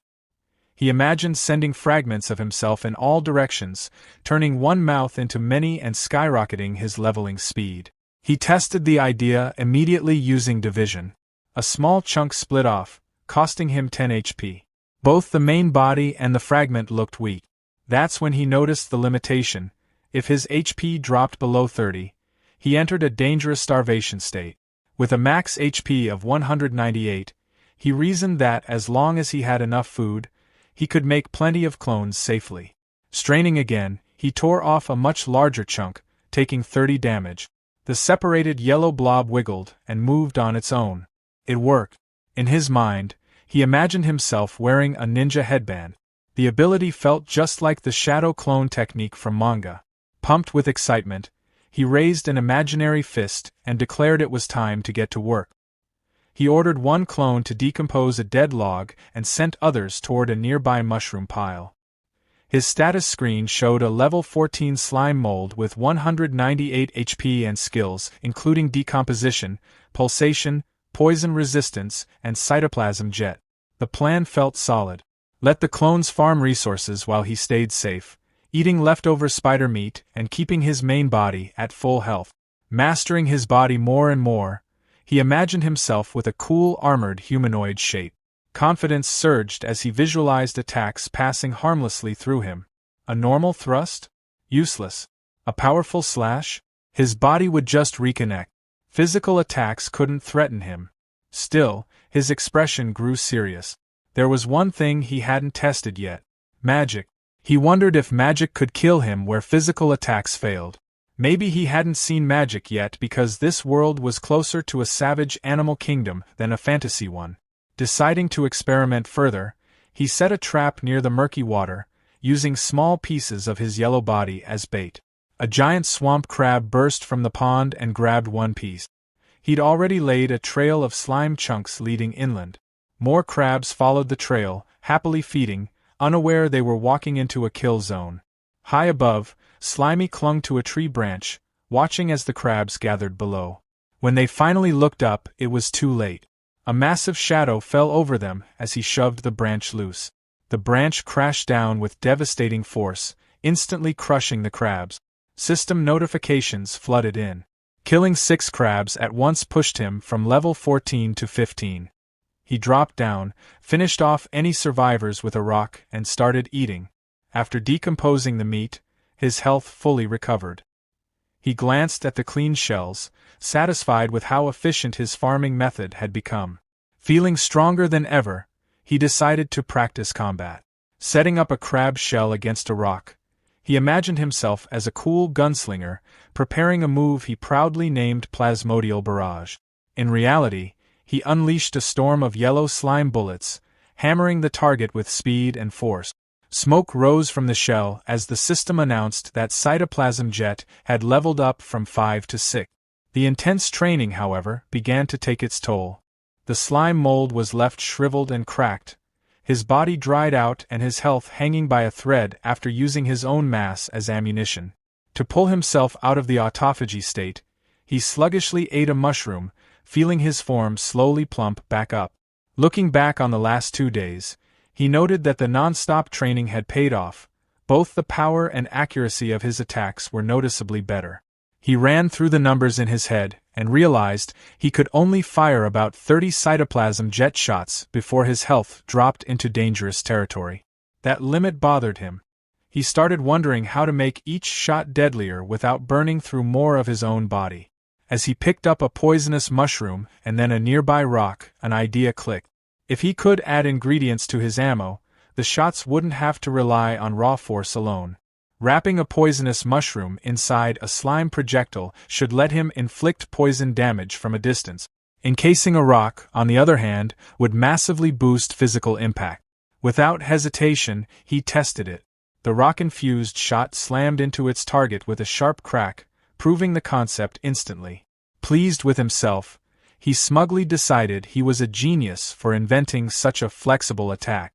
He imagined sending fragments of himself in all directions, turning one mouth into many and skyrocketing his leveling speed. He tested the idea immediately using division. A small chunk split off, costing him 10 HP. Both the main body and the fragment looked weak. That's when he noticed the limitation. If his HP dropped below 30, he entered a dangerous starvation state. With a max HP of 198, he reasoned that as long as he had enough food, he could make plenty of clones safely. Straining again, he tore off a much larger chunk, taking 30 damage. The separated yellow blob wiggled and moved on its own. It worked. In his mind, he imagined himself wearing a ninja headband. The ability felt just like the shadow clone technique from Manga. Pumped with excitement, he raised an imaginary fist and declared it was time to get to work. He ordered one clone to decompose a dead log and sent others toward a nearby mushroom pile. His status screen showed a level 14 slime mold with 198 HP and skills, including decomposition, pulsation, poison resistance, and cytoplasm jet. The plan felt solid. Let the clones farm resources while he stayed safe, eating leftover spider meat and keeping his main body at full health. Mastering his body more and more, he imagined himself with a cool armored humanoid shape. Confidence surged as he visualized attacks passing harmlessly through him. A normal thrust? Useless. A powerful slash? His body would just reconnect. Physical attacks couldn't threaten him. Still, his expression grew serious. There was one thing he hadn't tested yet. Magic. He wondered if magic could kill him where physical attacks failed. Maybe he hadn't seen magic yet because this world was closer to a savage animal kingdom than a fantasy one. Deciding to experiment further, he set a trap near the murky water, using small pieces of his yellow body as bait. A giant swamp crab burst from the pond and grabbed one piece. He'd already laid a trail of slime chunks leading inland. More crabs followed the trail, happily feeding, unaware they were walking into a kill zone. High above, Slimy clung to a tree branch, watching as the crabs gathered below. When they finally looked up, it was too late. A massive shadow fell over them as he shoved the branch loose. The branch crashed down with devastating force, instantly crushing the crabs. System notifications flooded in. Killing 6 crabs at once pushed him from level 14 to 15. He dropped down, finished off any survivors with a rock, and started eating. After decomposing the meat, his health fully recovered. He glanced at the clean shells, satisfied with how efficient his farming method had become. Feeling stronger than ever, he decided to practice combat. Setting up a crab shell against a rock, he imagined himself as a cool gunslinger, preparing a move he proudly named Plasmodial Barrage. In reality, he unleashed a storm of yellow slime bullets, hammering the target with speed and force. Smoke rose from the shell as the system announced that cytoplasm jet had leveled up from 5 to 6. The intense training, however, began to take its toll. The slime mold was left shriveled and cracked, his body dried out and his health hanging by a thread after using his own mass as ammunition. To pull himself out of the autophagy state, he sluggishly ate a mushroom, feeling his form slowly plump back up. Looking back on the last 2 days, he noted that the non-stop training had paid off. Both the power and accuracy of his attacks were noticeably better. He ran through the numbers in his head and realized he could only fire about 30 cytoplasm jet shots before his health dropped into dangerous territory. That limit bothered him. He started wondering how to make each shot deadlier without burning through more of his own body. As he picked up a poisonous mushroom and then a nearby rock, an idea clicked. If he could add ingredients to his ammo, the shots wouldn't have to rely on raw force alone. Wrapping a poisonous mushroom inside a slime projectile should let him inflict poison damage from a distance. Encasing a rock, on the other hand, would massively boost physical impact. Without hesitation, he tested it. The rock-infused shot slammed into its target with a sharp crack, proving the concept instantly. Pleased with himself, he smugly decided he was a genius for inventing such a flexible attack.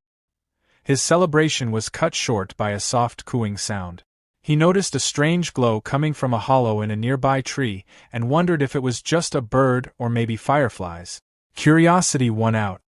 His celebration was cut short by a soft cooing sound. He noticed a strange glow coming from a hollow in a nearby tree and wondered if it was just a bird or maybe fireflies. Curiosity won out.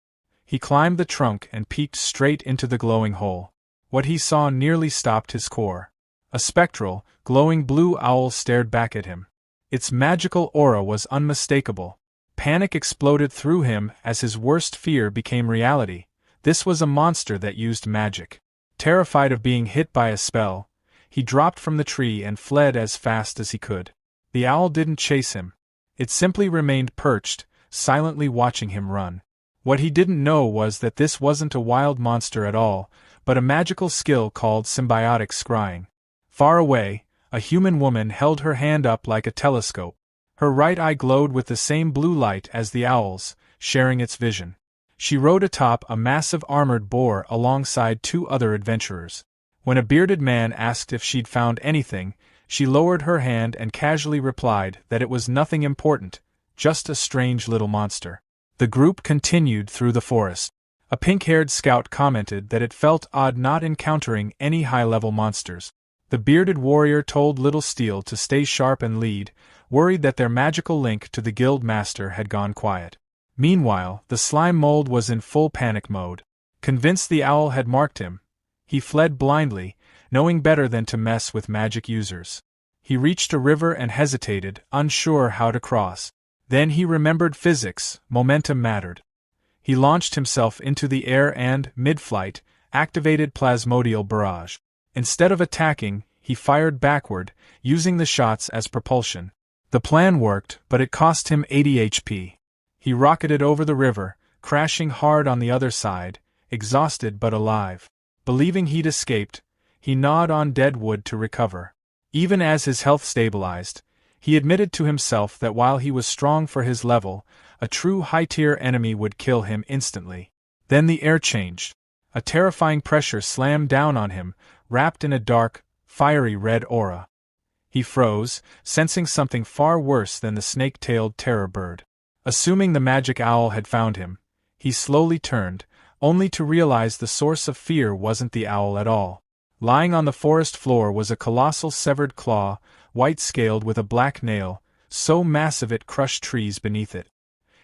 He climbed the trunk and peeked straight into the glowing hole. What he saw nearly stopped his core. A spectral, glowing blue owl stared back at him. Its magical aura was unmistakable. Panic exploded through him as his worst fear became reality. This was a monster that used magic. Terrified of being hit by a spell, he dropped from the tree and fled as fast as he could. The owl didn't chase him. It simply remained perched, silently watching him run. What he didn't know was that this wasn't a wild monster at all, but a magical skill called symbiotic scrying. Far away, a human woman held her hand up like a telescope. Her right eye glowed with the same blue light as the owl's, sharing its vision. She rode atop a massive armored boar alongside 2 other adventurers. When a bearded man asked if she'd found anything, she lowered her hand and casually replied that it was nothing important, just a strange little monster. The group continued through the forest. A pink-haired scout commented that it felt odd not encountering any high-level monsters. The bearded warrior told Little Steel to stay sharp and lead, worried that their magical link to the guild master had gone quiet. Meanwhile, the slime mold was in full panic mode. Convinced the owl had marked him, he fled blindly, knowing better than to mess with magic users. He reached a river and hesitated, unsure how to cross. Then he remembered physics, momentum mattered. He launched himself into the air and, mid-flight, activated Plasmodial Barrage. Instead of attacking, he fired backward, using the shots as propulsion. The plan worked, but it cost him 80 HP. He rocketed over the river, crashing hard on the other side, exhausted but alive. Believing he'd escaped, he gnawed on dead wood to recover. Even as his health stabilized, he admitted to himself that while he was strong for his level, a true high-tier enemy would kill him instantly. Then the air changed. A terrifying pressure slammed down on him, wrapped in a dark, fiery red aura. He froze, sensing something far worse than the snake-tailed terror bird. Assuming the magic owl had found him, he slowly turned, only to realize the source of fear wasn't the owl at all. Lying on the forest floor was a colossal severed claw, white-scaled with a black nail, so massive it crushed trees beneath it.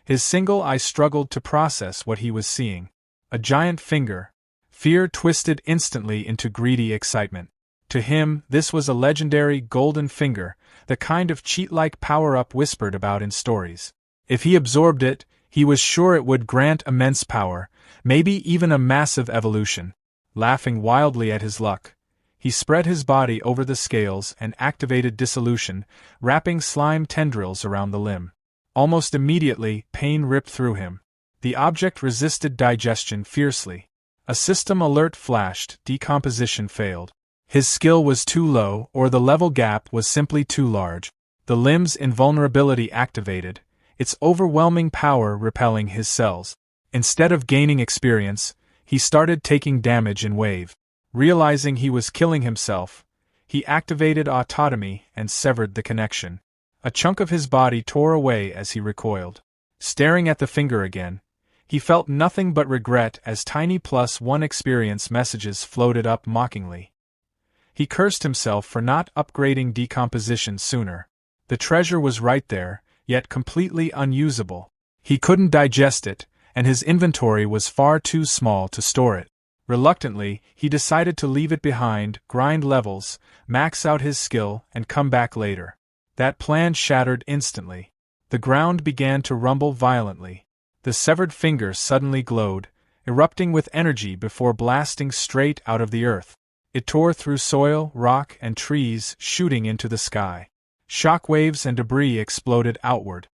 His single eye struggled to process what he was seeing. A giant finger. Fear twisted instantly into greedy excitement. To him, this was a legendary golden finger, the kind of cheat-like power-up whispered about in stories. If he absorbed it, he was sure it would grant immense power, maybe even a massive evolution. Laughing wildly at his luck, He spread his body over the scales and activated dissolution, wrapping slime tendrils around the limb. Almost immediately, pain ripped through him. The object resisted digestion fiercely. A system alert flashed, decomposition failed. His skill was too low, or the level gap was simply too large. The limb's invulnerability activated, its overwhelming power repelling his cells. Instead of gaining experience, he started taking damage in wave. Realizing he was killing himself, he activated autotomy and severed the connection. A chunk of his body tore away as he recoiled. Staring at the finger again, he felt nothing but regret as tiny +1 experience messages floated up mockingly. He cursed himself for not upgrading decomposition sooner. The treasure was right there, yet completely unusable. He couldn't digest it, and his inventory was far too small to store it. Reluctantly, he decided to leave it behind, grind levels, max out his skill, and come back later. That plan shattered instantly. The ground began to rumble violently. The severed finger suddenly glowed, erupting with energy before blasting straight out of the earth. It tore through soil, rock, and trees, shooting into the sky. Shock waves and debris exploded outward.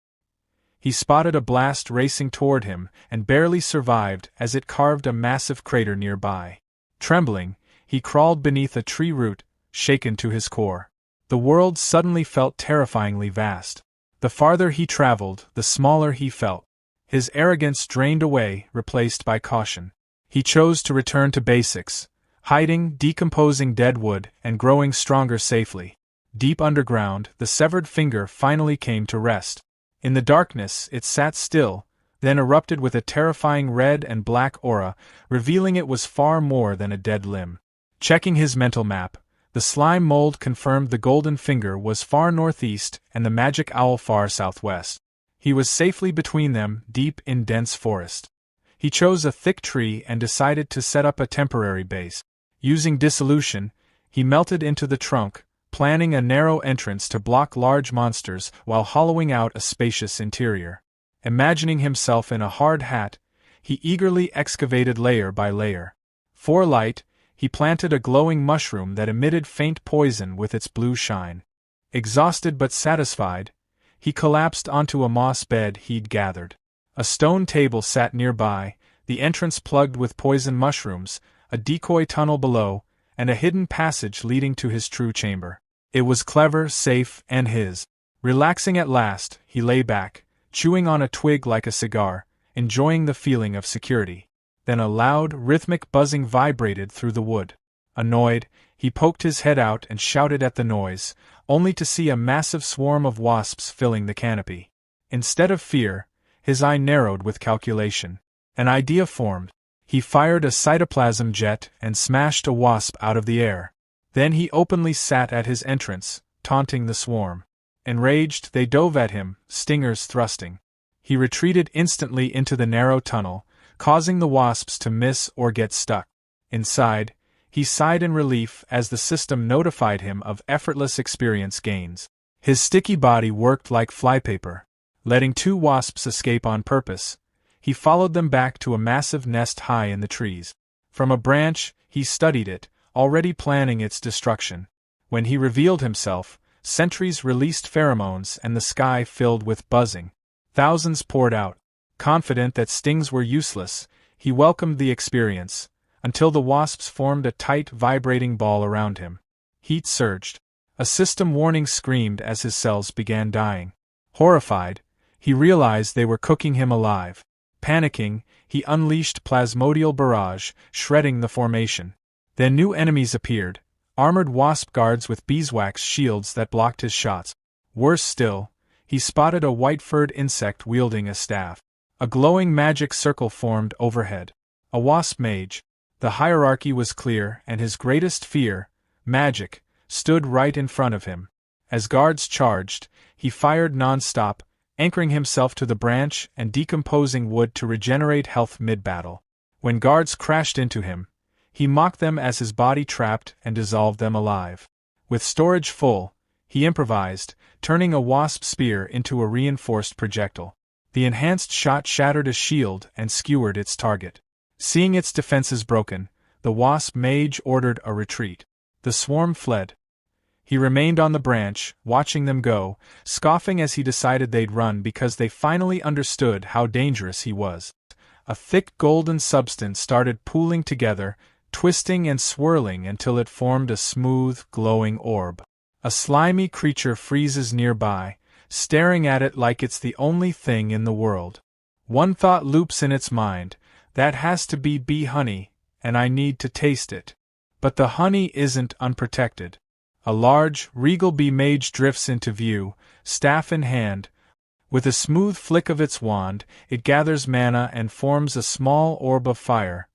He spotted a blast racing toward him, and barely survived as it carved a massive crater nearby. Trembling, he crawled beneath a tree root, shaken to his core. The world suddenly felt terrifyingly vast. The farther he traveled, the smaller he felt. His arrogance drained away, replaced by caution. He chose to return to basics, hiding, decomposing dead wood, and growing stronger safely. Deep underground, the severed finger finally came to rest. In the darkness, it sat still, then erupted with a terrifying red and black aura, revealing it was far more than a dead limb. Checking his mental map, the slime mold confirmed the golden finger was far northeast and the magic owl far southwest. He was safely between them, deep in dense forest. He chose a thick tree and decided to set up a temporary base. Using dissolution, he melted into the trunk, planning a narrow entrance to block large monsters while hollowing out a spacious interior. Imagining himself in a hard hat, he eagerly excavated layer by layer. For light, he planted a glowing mushroom that emitted faint poison with its blue shine. Exhausted but satisfied, he collapsed onto a moss bed he'd gathered. A stone table sat nearby, the entrance plugged with poison mushrooms, a decoy tunnel below, and a hidden passage leading to his true chamber. It was clever, safe, and his. Relaxing at last, he lay back, chewing on a twig like a cigar, enjoying the feeling of security. Then a loud, rhythmic buzzing vibrated through the wood. Annoyed, he poked his head out and shouted at the noise, only to see a massive swarm of wasps filling the canopy. Instead of fear, his eye narrowed with calculation. An idea formed. He fired a cytoplasm jet and smashed a wasp out of the air. Then he openly sat at his entrance, taunting the swarm. Enraged, they dove at him, stingers thrusting. He retreated instantly into the narrow tunnel, causing the wasps to miss or get stuck. Inside, he sighed in relief as the system notified him of effortless experience gains. His sticky body worked like flypaper. Letting 2 wasps escape on purpose, he followed them back to a massive nest high in the trees. From a branch, he studied it, already planning its destruction. When he revealed himself, sentries released pheromones and the sky filled with buzzing. Thousands poured out. Confident that stings were useless, he welcomed the experience, until the wasps formed a tight, vibrating ball around him. Heat surged. A system warning screamed as his cells began dying. Horrified, he realized they were cooking him alive. Panicking, he unleashed plasmodial barrage, shredding the formation. Then new enemies appeared, armored wasp guards with beeswax shields that blocked his shots. Worse still, he spotted a white-furred insect wielding a staff. A glowing magic circle formed overhead. A wasp mage. The hierarchy was clear, and his greatest fear, magic, stood right in front of him. As guards charged, he fired non-stop, anchoring himself to the branch and decomposing wood to regenerate health mid-battle. When guards crashed into him, he mocked them as his body trapped and dissolved them alive. With storage full, he improvised, turning a wasp spear into a reinforced projectile. The enhanced shot shattered a shield and skewered its target. Seeing its defenses broken, the wasp mage ordered a retreat. The swarm fled. He remained on the branch, watching them go, scoffing as he decided they'd run because they finally understood how dangerous he was. A thick golden substance started pooling together, twisting and swirling until it formed a smooth, glowing orb. A slimy creature freezes nearby, staring at it like it's the only thing in the world. One thought loops in its mind: that has to be bee honey, and I need to taste it. But the honey isn't unprotected. A large, regal bee mage drifts into view, staff in hand. With a smooth flick of its wand, it gathers mana and forms a small orb of fire.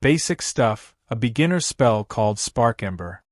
Basic stuff, a beginner spell called Spark Ember.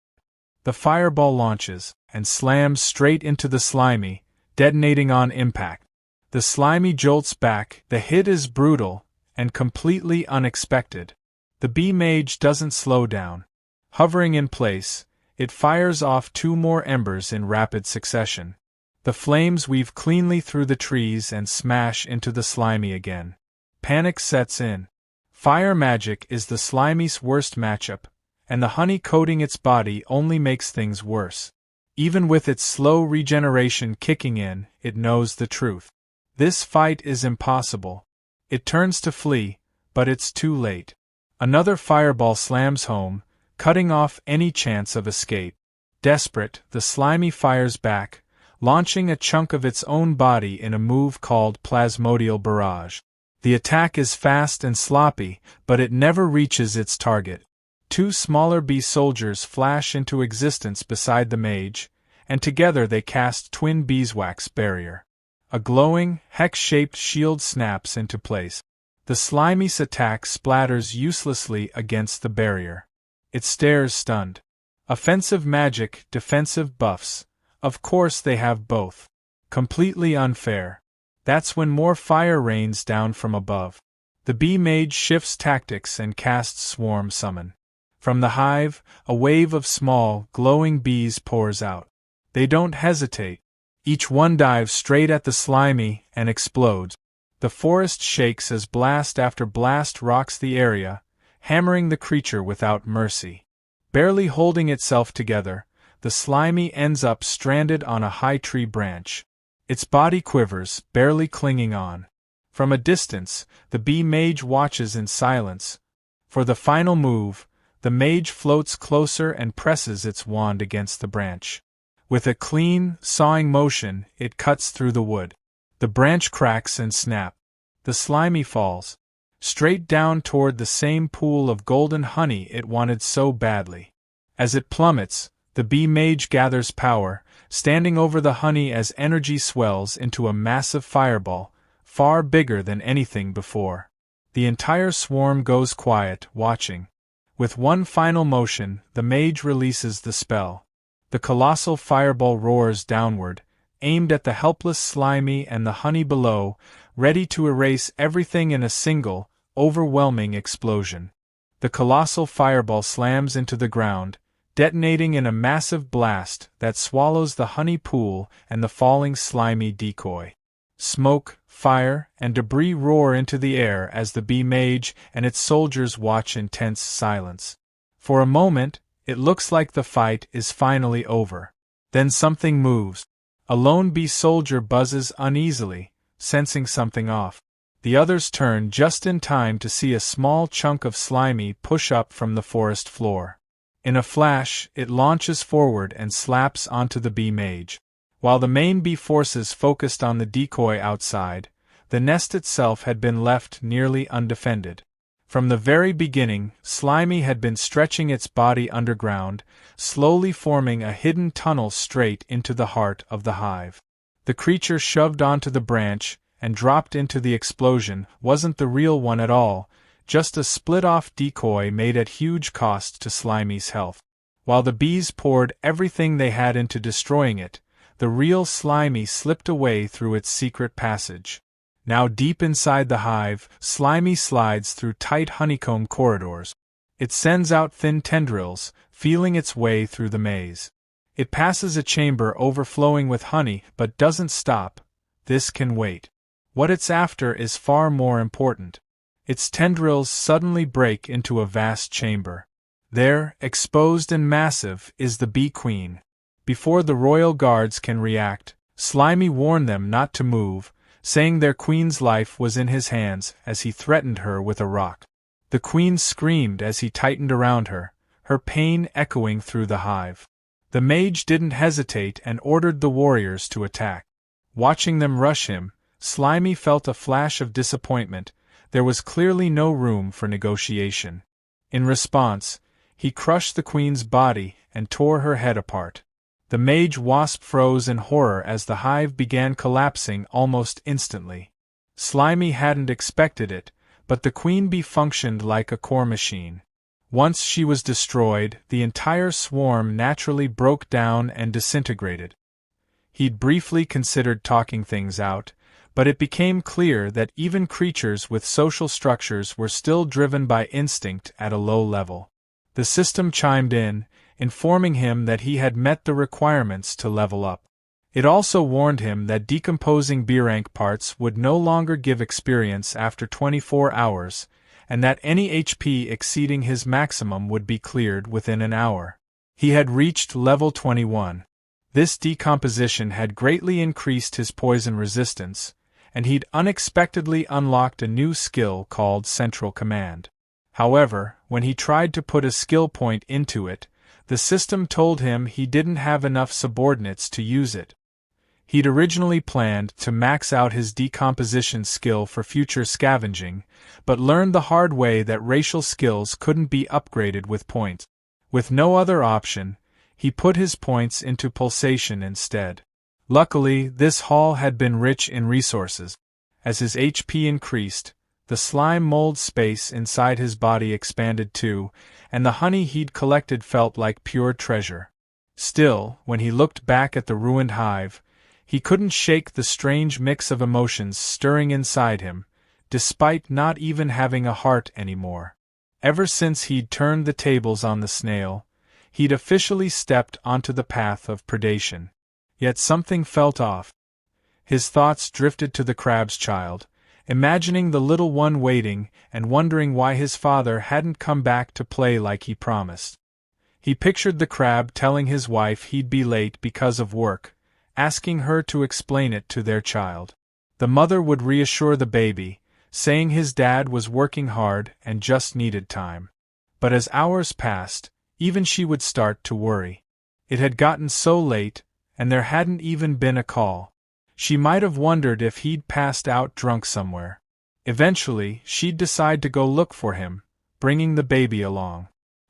The fireball launches, and slams straight into the slimy, detonating on impact. The slimy jolts back. The hit is brutal, and completely unexpected. The bee mage doesn't slow down. Hovering in place, it fires off 2 more embers in rapid succession. The flames weave cleanly through the trees and smash into the slimy again. Panic sets in. Fire magic is the slimy's worst matchup, and the honey coating its body only makes things worse. Even with its slow regeneration kicking in, it knows the truth. This fight is impossible. It turns to flee, but it's too late. Another fireball slams home, cutting off any chance of escape. Desperate, the slimy fires back, launching a chunk of its own body in a move called Plasmodial Barrage. The attack is fast and sloppy, but it never reaches its target. 2 smaller bee soldiers flash into existence beside the mage, and together they cast twin beeswax barrier. A glowing, hex-shaped shield snaps into place. The slimy's attack splatters uselessly against the barrier. It stares stunned. Offensive magic, defensive buffs. Of course they have both. Completely unfair. That's when more fire rains down from above. The bee mage shifts tactics and casts Swarm Summon. From the hive, a wave of small, glowing bees pours out. They don't hesitate. Each one dives straight at the slimy and explodes. The forest shakes as blast after blast rocks the area, hammering the creature without mercy. Barely holding itself together, the slimy ends up stranded on a high tree branch. Its body quivers, barely clinging on. From a distance, the bee mage watches in silence. For the final move, the mage floats closer and presses its wand against the branch. With a clean, sawing motion, it cuts through the wood. The branch cracks and snaps. The slimy falls straight down toward the same pool of golden honey it wanted so badly. As it plummets, the bee mage gathers power, standing over the honey as energy swells into a massive fireball, far bigger than anything before. The entire swarm goes quiet, watching. With one final motion, the mage releases the spell. The colossal fireball roars downward, aimed at the helpless slimy and the honey below, ready to erase everything in a single, overwhelming explosion. The colossal fireball slams into the ground, detonating in a massive blast that swallows the honey pool and the falling slimy decoy. Smoke, fire, and debris roar into the air as the bee mage and its soldiers watch in tense silence. For a moment, it looks like the fight is finally over. Then something moves. A lone bee soldier buzzes uneasily, sensing something off. The others turn just in time to see a small chunk of slimy push up from the forest floor. In a flash, it launches forward and slaps onto the bee mage. While the main bee forces focused on the decoy outside, the nest itself had been left nearly undefended. From the very beginning, Slimy had been stretching its body underground, slowly forming a hidden tunnel straight into the heart of the hive. The creature shoved onto the branch and dropped into the explosion wasn't the real one at all, just a split-off decoy made at huge cost to Slimy's health. While the bees poured everything they had into destroying it, the real Slimy slipped away through its secret passage. Now deep inside the hive, Slimy slides through tight honeycomb corridors. It sends out thin tendrils, feeling its way through the maze. It passes a chamber overflowing with honey, but doesn't stop. This can wait. What it's after is far more important. Its tendrils suddenly break into a vast chamber. There, exposed and massive, is the Bee Queen. Before the royal guards can react, Slimy warned them not to move, saying their queen's life was in his hands as he threatened her with a rock. The queen screamed as he tightened around her, her pain echoing through the hive. The mage didn't hesitate and ordered the warriors to attack. Watching them rush him, Slimy felt a flash of disappointment. There was clearly no room for negotiation. In response, he crushed the queen's body and tore her head apart. The mage wasp froze in horror as the hive began collapsing almost instantly. Slimy hadn't expected it, but the queen bee functioned like a core machine. Once she was destroyed, the entire swarm naturally broke down and disintegrated. He'd briefly considered talking things out, but it became clear that even creatures with social structures were still driven by instinct at a low level. The system chimed in, informing him that he had met the requirements to level up. It also warned him that decomposing B-rank parts would no longer give experience after 24 hours, and that any HP exceeding his maximum would be cleared within an hour. He had reached level 21. This decomposition had greatly increased his poison resistance, and he'd unexpectedly unlocked a new skill called Central Command. However, when he tried to put a skill point into it, the system told him he didn't have enough subordinates to use it. He'd originally planned to max out his decomposition skill for future scavenging, but learned the hard way that racial skills couldn't be upgraded with points. With no other option, he put his points into pulsation instead. Luckily, this haul had been rich in resources. As his HP increased, the slime mold space inside his body expanded too, and the honey he'd collected felt like pure treasure. Still, when he looked back at the ruined hive, he couldn't shake the strange mix of emotions stirring inside him, despite not even having a heart anymore. Ever since he'd turned the tables on the snail, he'd officially stepped onto the path of predation. Yet something felt off. His thoughts drifted to the crab's child, imagining the little one waiting and wondering why his father hadn't come back to play like he promised. He pictured the crab telling his wife he'd be late because of work, asking her to explain it to their child. The mother would reassure the baby, saying his dad was working hard and just needed time. But as hours passed, even she would start to worry. It had gotten so late, and there hadn't even been a call. She might have wondered if he'd passed out drunk somewhere. Eventually, she'd decide to go look for him, bringing the baby along.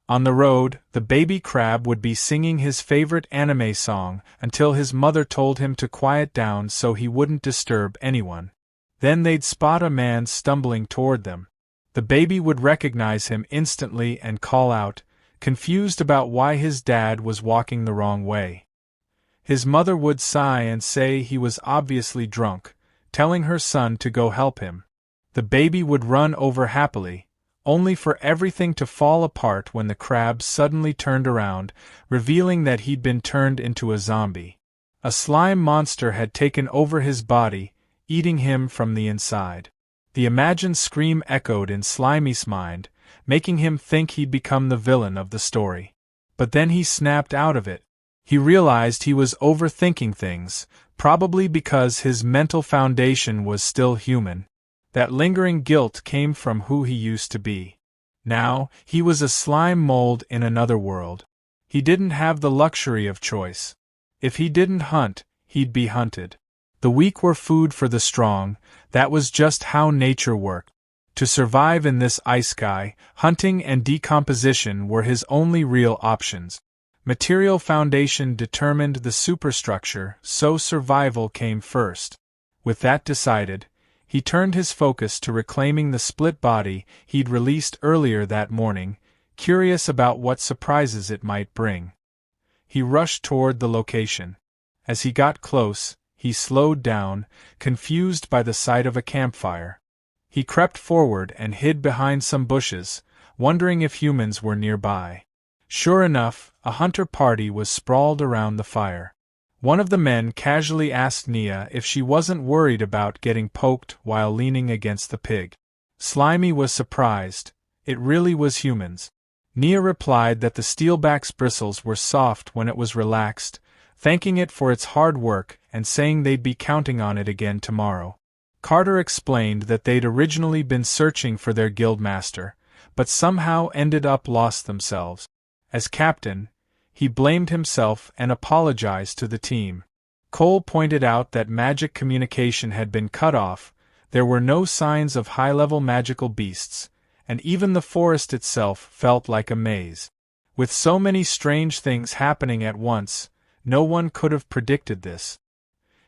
On the road, the baby crab would be singing his favorite anime song until his mother told him to quiet down so he wouldn't disturb anyone. Then they'd spot a man stumbling toward them. The baby would recognize him instantly and call out, confused about why his dad was walking the wrong way. His mother would sigh and say he was obviously drunk, telling her son to go help him. The baby would run over happily, only for everything to fall apart when the crab suddenly turned around, revealing that he'd been turned into a zombie. A slime monster had taken over his body, eating him from the inside. The imagined scream echoed in Slimy's mind, making him think he'd become the villain of the story. But then he snapped out of it. He realized he was overthinking things, probably because his mental foundation was still human. That lingering guilt came from who he used to be. Now, he was a slime mold in another world. He didn't have the luxury of choice. If he didn't hunt, he'd be hunted. The weak were food for the strong, that was just how nature worked. To survive in this ice sky, hunting and decomposition were his only real options. Material foundation determined the superstructure, so survival came first. With that decided, he turned his focus to reclaiming the split body he'd released earlier that morning, curious about what surprises it might bring. He rushed toward the location. As he got close, he slowed down, confused by the sight of a campfire. He crept forward and hid behind some bushes, wondering if humans were nearby. Sure enough, a hunter party was sprawled around the fire. One of the men casually asked Nia if she wasn't worried about getting poked while leaning against the pig. Slimy was surprised. It really was humans. Nia replied that the steelback's bristles were soft when it was relaxed, thanking it for its hard work and saying they'd be counting on it again tomorrow. Carter explained that they'd originally been searching for their guildmaster, but somehow ended up lost themselves. As captain, he blamed himself and apologized to the team. Cole pointed out that magic communication had been cut off, there were no signs of high-level magical beasts, and even the forest itself felt like a maze. With so many strange things happening at once, no one could have predicted this.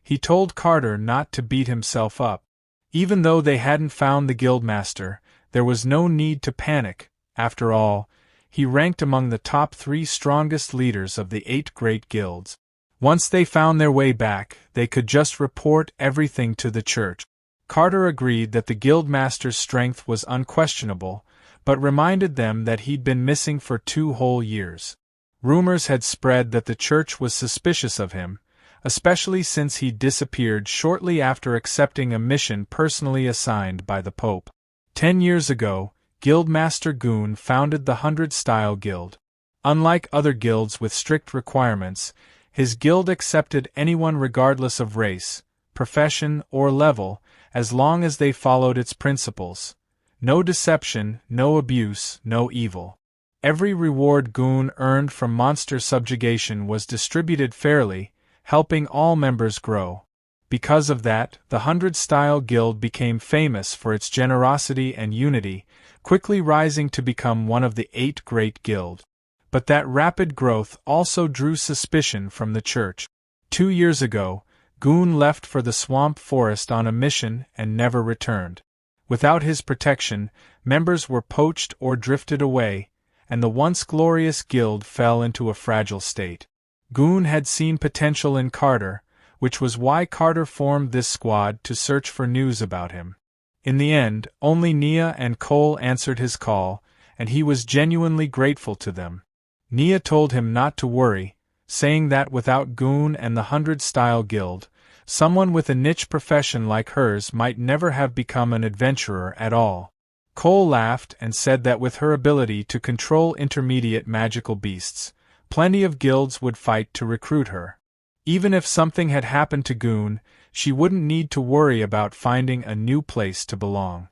He told Carter not to beat himself up. Even though they hadn't found the guildmaster, there was no need to panic. After all, he ranked among the top 3 strongest leaders of the 8 great guilds. Once they found their way back, they could just report everything to the church. Carter agreed that the guildmaster's strength was unquestionable, but reminded them that he'd been missing for 2 whole years. Rumors had spread that the church was suspicious of him, especially since he'd disappeared shortly after accepting a mission personally assigned by the Pope. 10 years ago, Guildmaster Goon founded the 100-Style Guild. Unlike other guilds with strict requirements, his guild accepted anyone regardless of race, profession, or level, as long as they followed its principles. No deception, no abuse, no evil. Every reward Goon earned from monster subjugation was distributed fairly, helping all members grow. Because of that, the 100-Style Guild became famous for its generosity and unity, quickly rising to become one of the 8 great guilds. But that rapid growth also drew suspicion from the church. 2 years ago, Goon left for the swamp forest on a mission and never returned. Without his protection, members were poached or drifted away, and the once glorious guild fell into a fragile state. Goon had seen potential in Carter, which was why Carter formed this squad to search for news about him. In the end, only Nia and Cole answered his call, and he was genuinely grateful to them. Nia told him not to worry, saying that without Goon and the 100-Style Guild, someone with a niche profession like hers might never have become an adventurer at all. Cole laughed and said that with her ability to control intermediate magical beasts, plenty of guilds would fight to recruit her. Even if something had happened to Goon, she wouldn't need to worry about finding a new place to belong.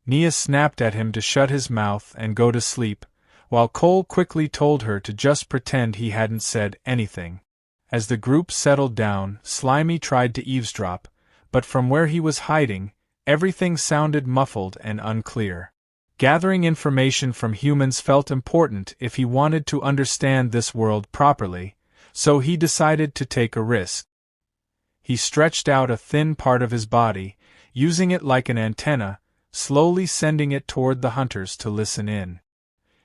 Nia snapped at him to shut his mouth and go to sleep, while Cole quickly told her to just pretend he hadn't said anything. As the group settled down, Slimy tried to eavesdrop, but from where he was hiding, everything sounded muffled and unclear. Gathering information from humans felt important if he wanted to understand this world properly, so he decided to take a risk. He stretched out a thin part of his body, using it like an antenna, slowly sending it toward the hunters to listen in.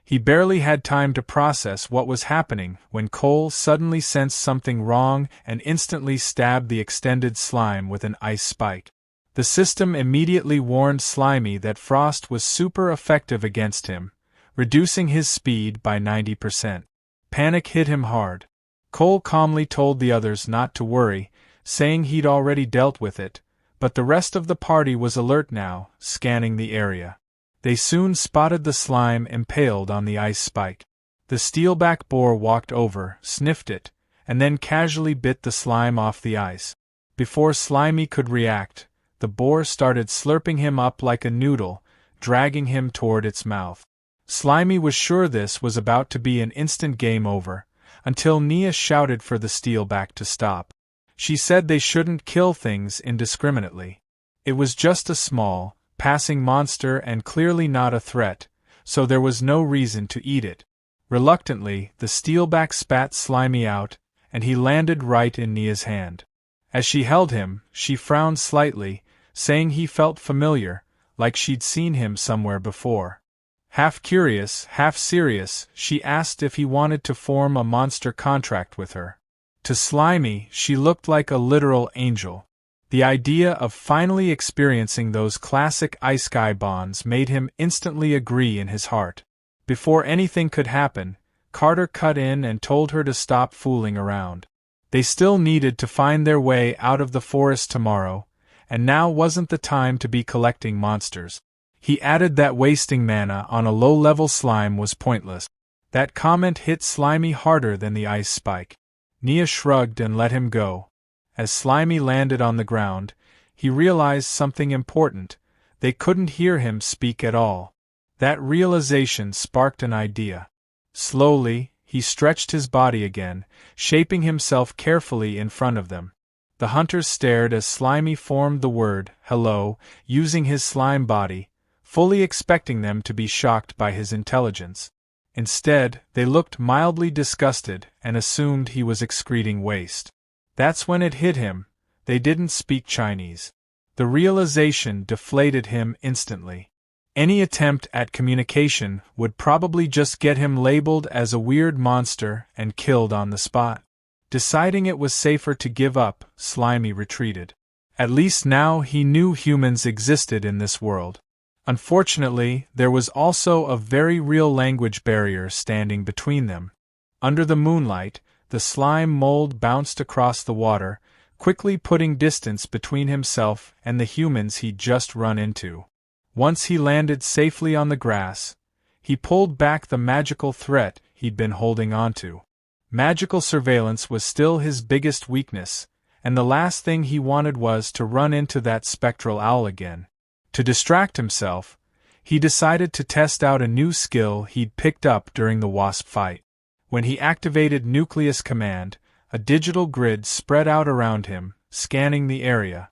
He barely had time to process what was happening when Cole suddenly sensed something wrong and instantly stabbed the extended slime with an ice spike. The system immediately warned Slimy that Frost was super effective against him, reducing his speed by 90%. Panic hit him hard. Cole calmly told the others not to worry, saying he'd already dealt with it, but the rest of the party was alert now, scanning the area. They soon spotted the slime impaled on the ice spike. The steelback boar walked over, sniffed it, and then casually bit the slime off the ice. Before Slimy could react, the boar started slurping him up like a noodle, dragging him toward its mouth. Slimy was sure this was about to be an instant game over, until Nia shouted for the steelback to stop. She said they shouldn't kill things indiscriminately. It was just a small, passing monster and clearly not a threat, so there was no reason to eat it. Reluctantly, the steelback spat Slimy out, and he landed right in Nia's hand. As she held him, she frowned slightly, saying he felt familiar, like she'd seen him somewhere before. Half curious, half serious, she asked if he wanted to form a monster contract with her. To Slimy, she looked like a literal angel. The idea of finally experiencing those classic ice-sky bonds made him instantly agree in his heart. Before anything could happen, Carter cut in and told her to stop fooling around. They still needed to find their way out of the forest tomorrow, and now wasn't the time to be collecting monsters. He added that wasting mana on a low-level slime was pointless. That comment hit Slimy harder than the ice spike. Nia shrugged and let him go. As Slimy landed on the ground, he realized something important. They couldn't hear him speak at all. That realization sparked an idea. Slowly, he stretched his body again, shaping himself carefully in front of them. The hunters stared as Slimy formed the word, hello, using his slime body, fully expecting them to be shocked by his intelligence. Instead, they looked mildly disgusted and assumed he was excreting waste. That's when it hit him. They didn't speak Chinese. The realization deflated him instantly. Any attempt at communication would probably just get him labeled as a weird monster and killed on the spot. Deciding it was safer to give up, Slimy retreated. At least now he knew humans existed in this world. Unfortunately, there was also a very real language barrier standing between them. Under the moonlight, the slime mold bounced across the water, quickly putting distance between himself and the humans he'd just run into. Once he landed safely on the grass, he pulled back the magical threat he'd been holding onto. Magical surveillance was still his biggest weakness, and the last thing he wanted was to run into that spectral owl again. To distract himself, he decided to test out a new skill he'd picked up during the wasp fight. When he activated Nucleus Command, a digital grid spread out around him, scanning the area.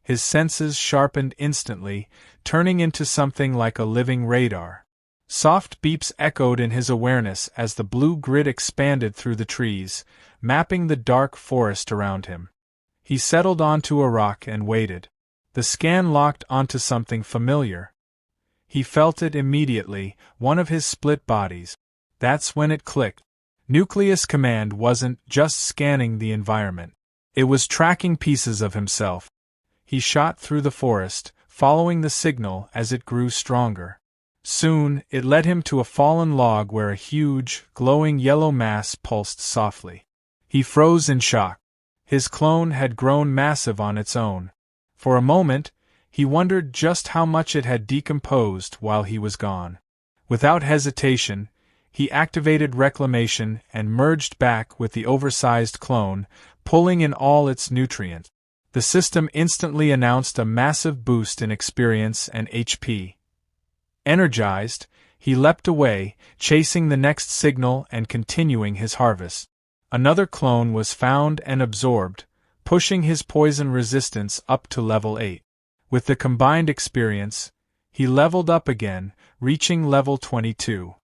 His senses sharpened instantly, turning into something like a living radar. Soft beeps echoed in his awareness as the blue grid expanded through the trees, mapping the dark forest around him. He settled onto a rock and waited. The scan locked onto something familiar. He felt it immediately, one of his split bodies. That's when it clicked. Nucleus Command wasn't just scanning the environment. It was tracking pieces of himself. He shot through the forest, following the signal as it grew stronger. Soon, it led him to a fallen log where a huge, glowing yellow mass pulsed softly. He froze in shock. His clone had grown massive on its own. For a moment, he wondered just how much it had decomposed while he was gone. Without hesitation, he activated reclamation and merged back with the oversized clone, pulling in all its nutrients. The system instantly announced a massive boost in experience and HP. Energized, he leapt away, chasing the next signal and continuing his harvest. Another clone was found and absorbed, pushing his poison resistance up to level 8. With the combined experience, he leveled up again, reaching level 22.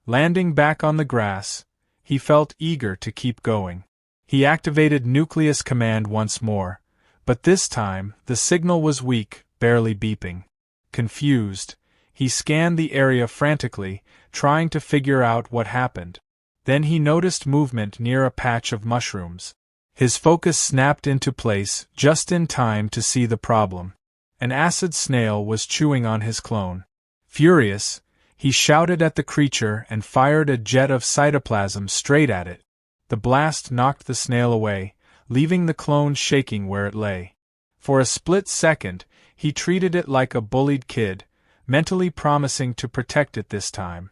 Landing back on the grass, he felt eager to keep going. He activated Nucleus Command once more, but this time the signal was weak, barely beeping. Confused, he scanned the area frantically, trying to figure out what happened. Then he noticed movement near a patch of mushrooms. His focus snapped into place just in time to see the problem. An acid snail was chewing on his clone. Furious, he shouted at the creature and fired a jet of cytoplasm straight at it. The blast knocked the snail away, leaving the clone shaking where it lay. For a split second, he treated it like a bullied kid, mentally promising to protect it this time.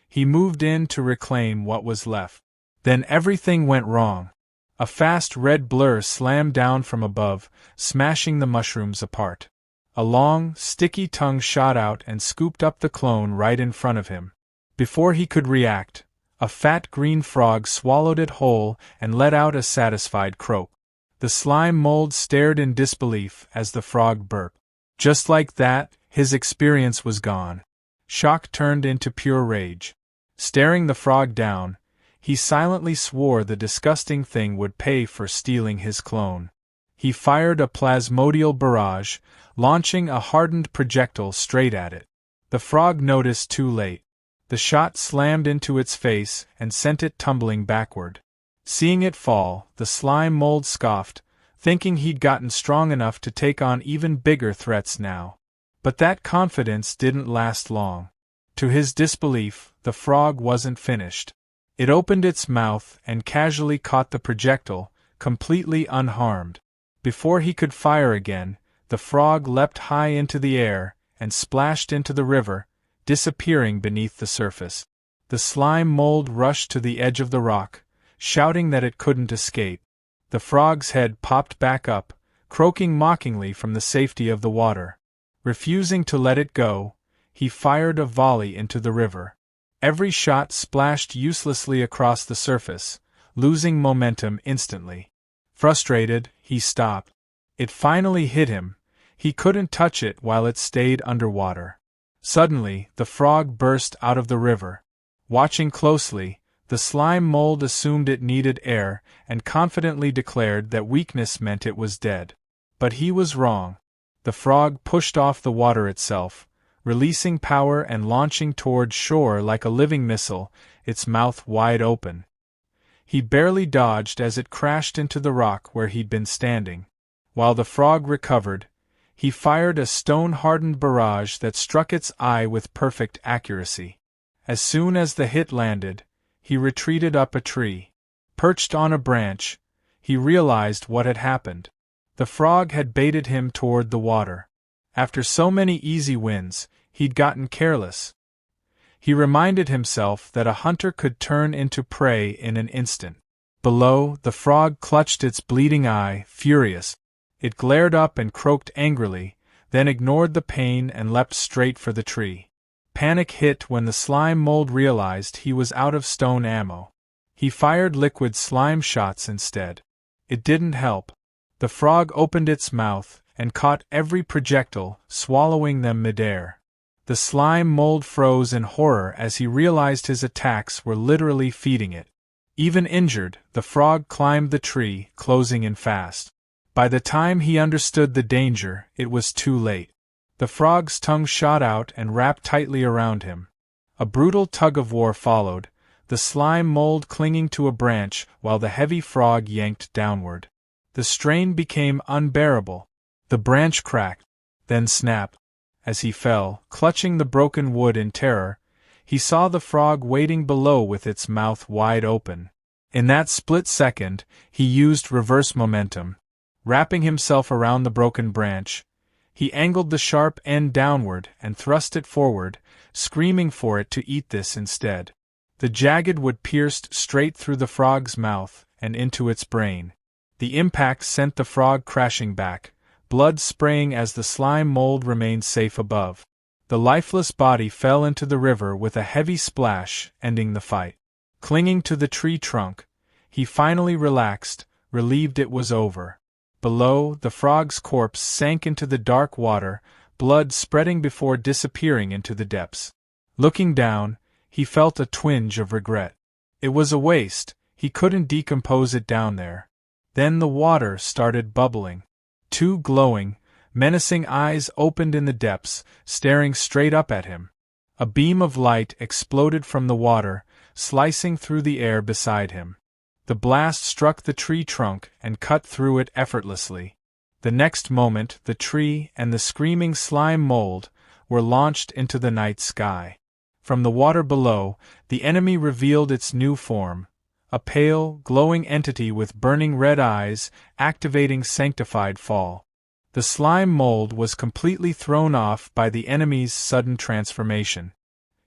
He moved in to reclaim what was left. Then everything went wrong. A fast red blur slammed down from above, smashing the mushrooms apart. A long, sticky tongue shot out and scooped up the clone right in front of him. Before he could react, a fat green frog swallowed it whole and let out a satisfied croak. The slime mold stared in disbelief as the frog burped. Just like that, his experience was gone. Shock turned into pure rage. Staring the frog down, he silently swore the disgusting thing would pay for stealing his clone. He fired a plasmodial barrage, launching a hardened projectile straight at it. The frog noticed too late. The shot slammed into its face and sent it tumbling backward. Seeing it fall, the slime mold scoffed, thinking he'd gotten strong enough to take on even bigger threats now. But that confidence didn't last long. To his disbelief, the frog wasn't finished. It opened its mouth and casually caught the projectile, completely unharmed. Before he could fire again, the frog leapt high into the air and splashed into the river, disappearing beneath the surface. The The slime mold rushed to the edge of the rock, shouting that it couldn't escape. The frog's head popped back up, croaking mockingly from the safety of the water. Refusing to let it go, he fired a volley into the river. Every shot splashed uselessly across the surface, losing momentum instantly. Frustrated, he stopped. It finally hit him. He couldn't touch it while it stayed underwater. Suddenly, the frog burst out of the river. Watching closely, the slime mold assumed it needed air and confidently declared that weakness meant it was dead. But he was wrong. The frog pushed off the water itself, releasing power and launching toward shore like a living missile, its mouth wide open. He barely dodged as it crashed into the rock where he'd been standing. While the frog recovered, he fired a stone-hardened barrage that struck its eye with perfect accuracy. As soon as the hit landed, he retreated up a tree. Perched on a branch, he realized what had happened. The frog had baited him toward the water. After so many easy wins, he'd gotten careless. He reminded himself that a hunter could turn into prey in an instant. Below, the frog clutched its bleeding eye, furious. It glared up and croaked angrily, then ignored the pain and leapt straight for the tree. Panic hit when the slime mold realized he was out of stone ammo. He fired liquid slime shots instead. It didn't help. The frog opened its mouth and caught every projectile, swallowing them midair. The slime mold froze in horror as he realized his attacks were literally feeding it. Even injured, the frog climbed the tree, closing in fast. By the time he understood the danger, it was too late. The frog's tongue shot out and wrapped tightly around him. A brutal tug-of-war followed, the slime mold clinging to a branch while the heavy frog yanked downward. The strain became unbearable. The branch cracked, then snapped. As he fell, clutching the broken wood in terror, he saw the frog waiting below with its mouth wide open. In that split second, he used reverse momentum. Wrapping himself around the broken branch, he angled the sharp end downward and thrust it forward, screaming for it to eat this instead. The jagged wood pierced straight through the frog's mouth and into its brain. The impact sent the frog crashing back, blood spraying as the slime mold remained safe above. The lifeless body fell into the river with a heavy splash, ending the fight. Clinging to the tree trunk, he finally relaxed, relieved it was over. Below, the frog's corpse sank into the dark water, blood spreading before disappearing into the depths. Looking down, he felt a twinge of regret. It was a waste, he couldn't decompose it down there. Then the water started bubbling. Two glowing, menacing eyes opened in the depths, staring straight up at him. A beam of light exploded from the water, slicing through the air beside him. The blast struck the tree trunk and cut through it effortlessly. The next moment, the tree and the screaming slime mold were launched into the night sky. From the water below, the enemy revealed its new form, a pale, glowing entity with burning red eyes, activating sanctified fall. The slime mold was completely thrown off by the enemy's sudden transformation.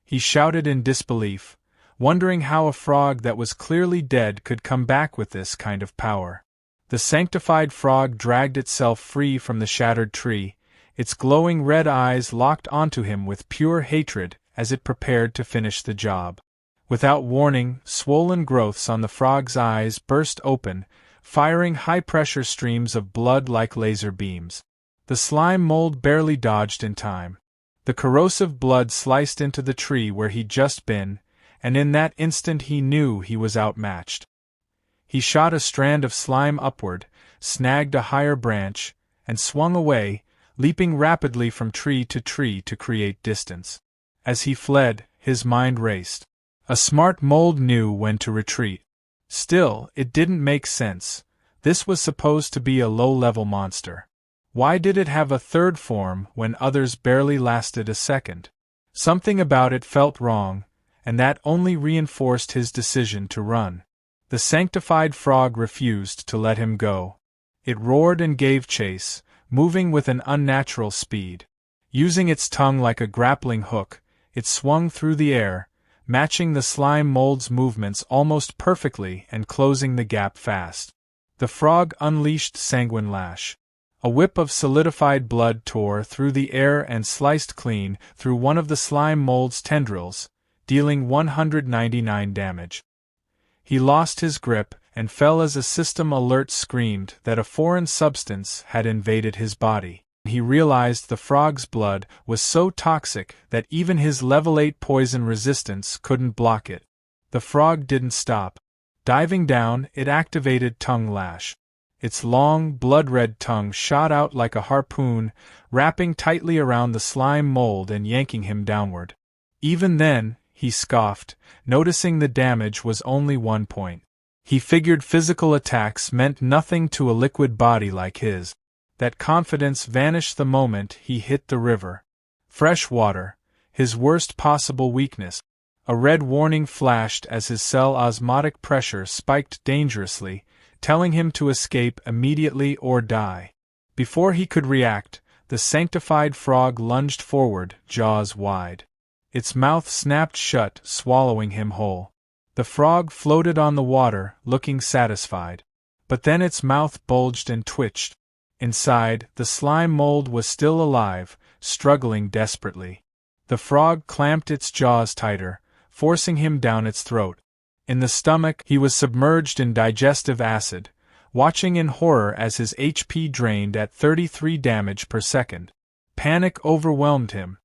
He shouted in disbelief, wondering how a frog that was clearly dead could come back with this kind of power. The sanctified frog dragged itself free from the shattered tree, its glowing red eyes locked onto him with pure hatred as it prepared to finish the job. Without warning, swollen growths on the frog's eyes burst open, firing high-pressure streams of blood like laser beams. The slime mold barely dodged in time. The corrosive blood sliced into the tree where he'd just been, and in that instant he knew he was outmatched. He shot a strand of slime upward, snagged a higher branch, and swung away, leaping rapidly from tree to create distance. As he fled, his mind raced. A smart mold knew when to retreat. Still, it didn't make sense. This was supposed to be a low-level monster. Why did it have a third form when others barely lasted a second? Something about it felt wrong, and that only reinforced his decision to run. The sanctified frog refused to let him go. It roared and gave chase, moving with an unnatural speed. Using its tongue like a grappling hook, it swung through the air, matching the slime mold's movements almost perfectly and closing the gap fast. The frog unleashed sanguine lash. A whip of solidified blood tore through the air and sliced clean through one of the slime mold's tendrils, dealing 199 damage. He lost his grip and fell as a system alert screamed that a foreign substance had invaded his body. He realized the frog's blood was so toxic that even his level 8 poison resistance couldn't block it. The frog didn't stop. Diving down, it activated Tongue Lash. Its long, blood-red tongue shot out like a harpoon, wrapping tightly around the slime mold and yanking him downward. Even then, he scoffed, noticing the damage was only 1 point. He figured physical attacks meant nothing to a liquid body like his. That confidence vanished the moment he hit the river. Fresh water, his worst possible weakness. A red warning flashed as his cell osmotic pressure spiked dangerously, telling him to escape immediately or die. Before he could react, the sanctified frog lunged forward, jaws wide. Its mouth snapped shut, swallowing him whole. The frog floated on the water, looking satisfied. But then its mouth bulged and twitched. Inside, the slime mold was still alive, struggling desperately. The frog clamped its jaws tighter, forcing him down its throat. In the stomach, he was submerged in digestive acid, watching in horror as his HP drained at 33 damage per second. Panic overwhelmed him.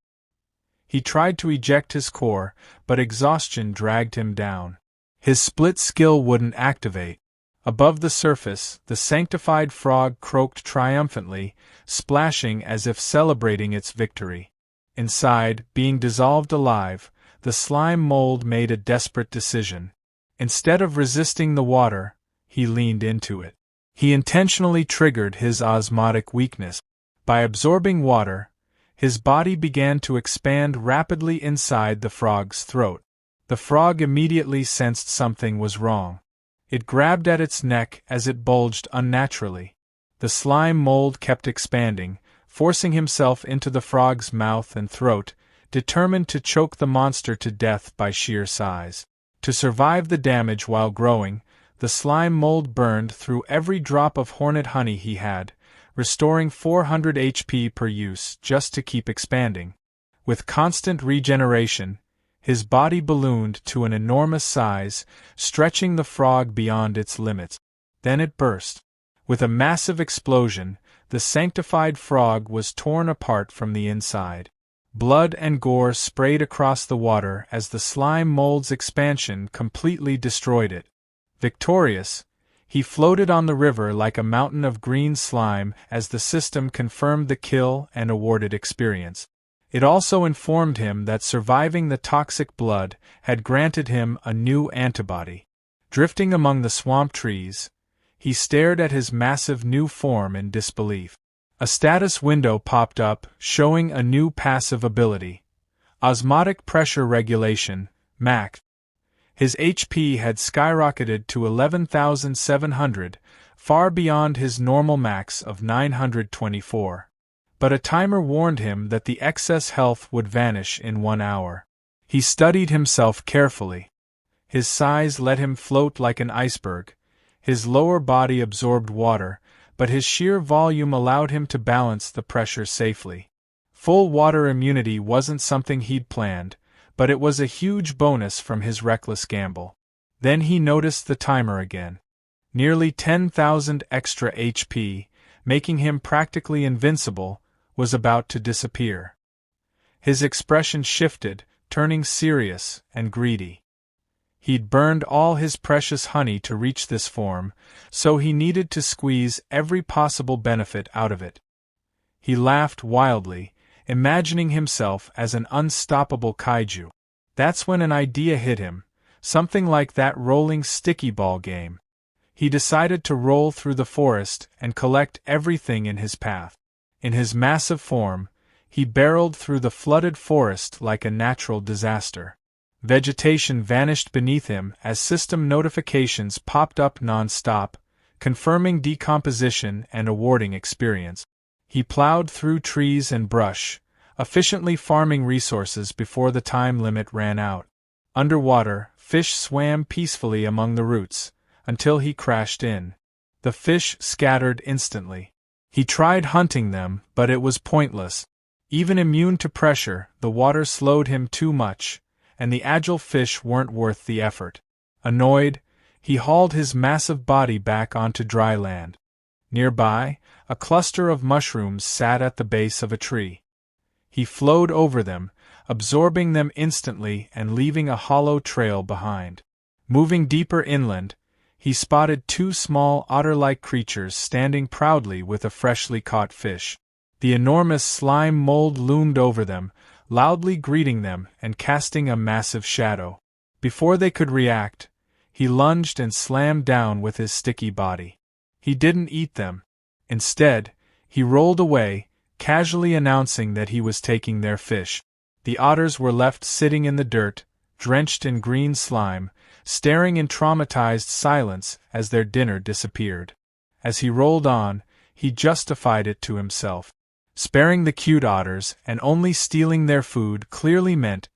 He tried to eject his core, but exhaustion dragged him down. His split skill wouldn't activate. Above the surface, the sanctified frog croaked triumphantly, splashing as if celebrating its victory. Inside, being dissolved alive, the slime mold made a desperate decision. Instead of resisting the water, he leaned into it. He intentionally triggered his osmotic weakness. By absorbing water, his body began to expand rapidly inside the frog's throat. The frog immediately sensed something was wrong. It grabbed at its neck as it bulged unnaturally. The slime mold kept expanding, forcing himself into the frog's mouth and throat, determined to choke the monster to death by sheer size. To survive the damage while growing, the slime mold burned through every drop of hornet honey he had, restoring 400 HP per use just to keep expanding. With constant regeneration, his body ballooned to an enormous size, stretching the frog beyond its limits. Then it burst. With a massive explosion, the sanctified frog was torn apart from the inside. Blood and gore sprayed across the water as the slime mold's expansion completely destroyed it. Victorious, he floated on the river like a mountain of green slime as the system confirmed the kill and awarded experience. It also informed him that surviving the toxic blood had granted him a new antibody. Drifting among the swamp trees, he stared at his massive new form in disbelief. A status window popped up, showing a new passive ability. Osmotic Pressure Regulation, MAC. His HP had skyrocketed to 11,700, far beyond his normal max of 924. But a timer warned him that the excess health would vanish in 1 hour. He studied himself carefully. His size let him float like an iceberg. His lower body absorbed water, but his sheer volume allowed him to balance the pressure safely. Full water immunity wasn't something he'd planned, but it was a huge bonus from his reckless gamble. Then he noticed the timer again. Nearly 10,000 extra HP, making him practically invincible, was about to disappear. His expression shifted, turning serious and greedy. He'd burned all his precious honey to reach this form, so he needed to squeeze every possible benefit out of it. He laughed wildly, imagining himself as an unstoppable kaiju. That's when an idea hit him, something like that rolling sticky ball game. He decided to roll through the forest and collect everything in his path. In his massive form, he barreled through the flooded forest like a natural disaster. Vegetation vanished beneath him as system notifications popped up non-stop, confirming decomposition and awarding experience. He plowed through trees and brush, efficiently farming resources before the time limit ran out. Underwater, fish swam peacefully among the roots, until he crashed in. The fish scattered instantly. He tried hunting them, but it was pointless. Even immune to pressure, the water slowed him too much, and the agile fish weren't worth the effort. Annoyed, he hauled his massive body back onto dry land. Nearby, a cluster of mushrooms sat at the base of a tree. He flowed over them, absorbing them instantly and leaving a hollow trail behind. Moving deeper inland, he spotted two small otter-like creatures standing proudly with a freshly caught fish. The enormous slime mold loomed over them, loudly greeting them and casting a massive shadow. Before they could react, he lunged and slammed down with his sticky body. He didn't eat them. Instead, he rolled away, casually announcing that he was taking their fish. The otters were left sitting in the dirt, drenched in green slime, staring in traumatized silence as their dinner disappeared. As he rolled on, he justified it to himself. Sparing the cute otters and only stealing their food clearly meant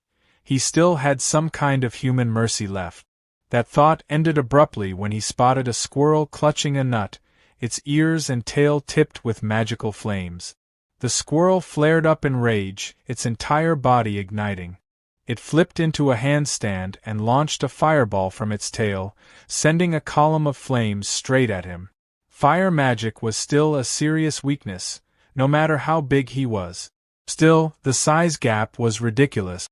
he still had some kind of human mercy left. That thought ended abruptly when he spotted a squirrel clutching a nut, its ears and tail tipped with magical flames. The squirrel flared up in rage, its entire body igniting. It flipped into a handstand and launched a fireball from its tail, sending a column of flames straight at him. Fire magic was still a serious weakness, no matter how big he was. Still, the size gap was ridiculous.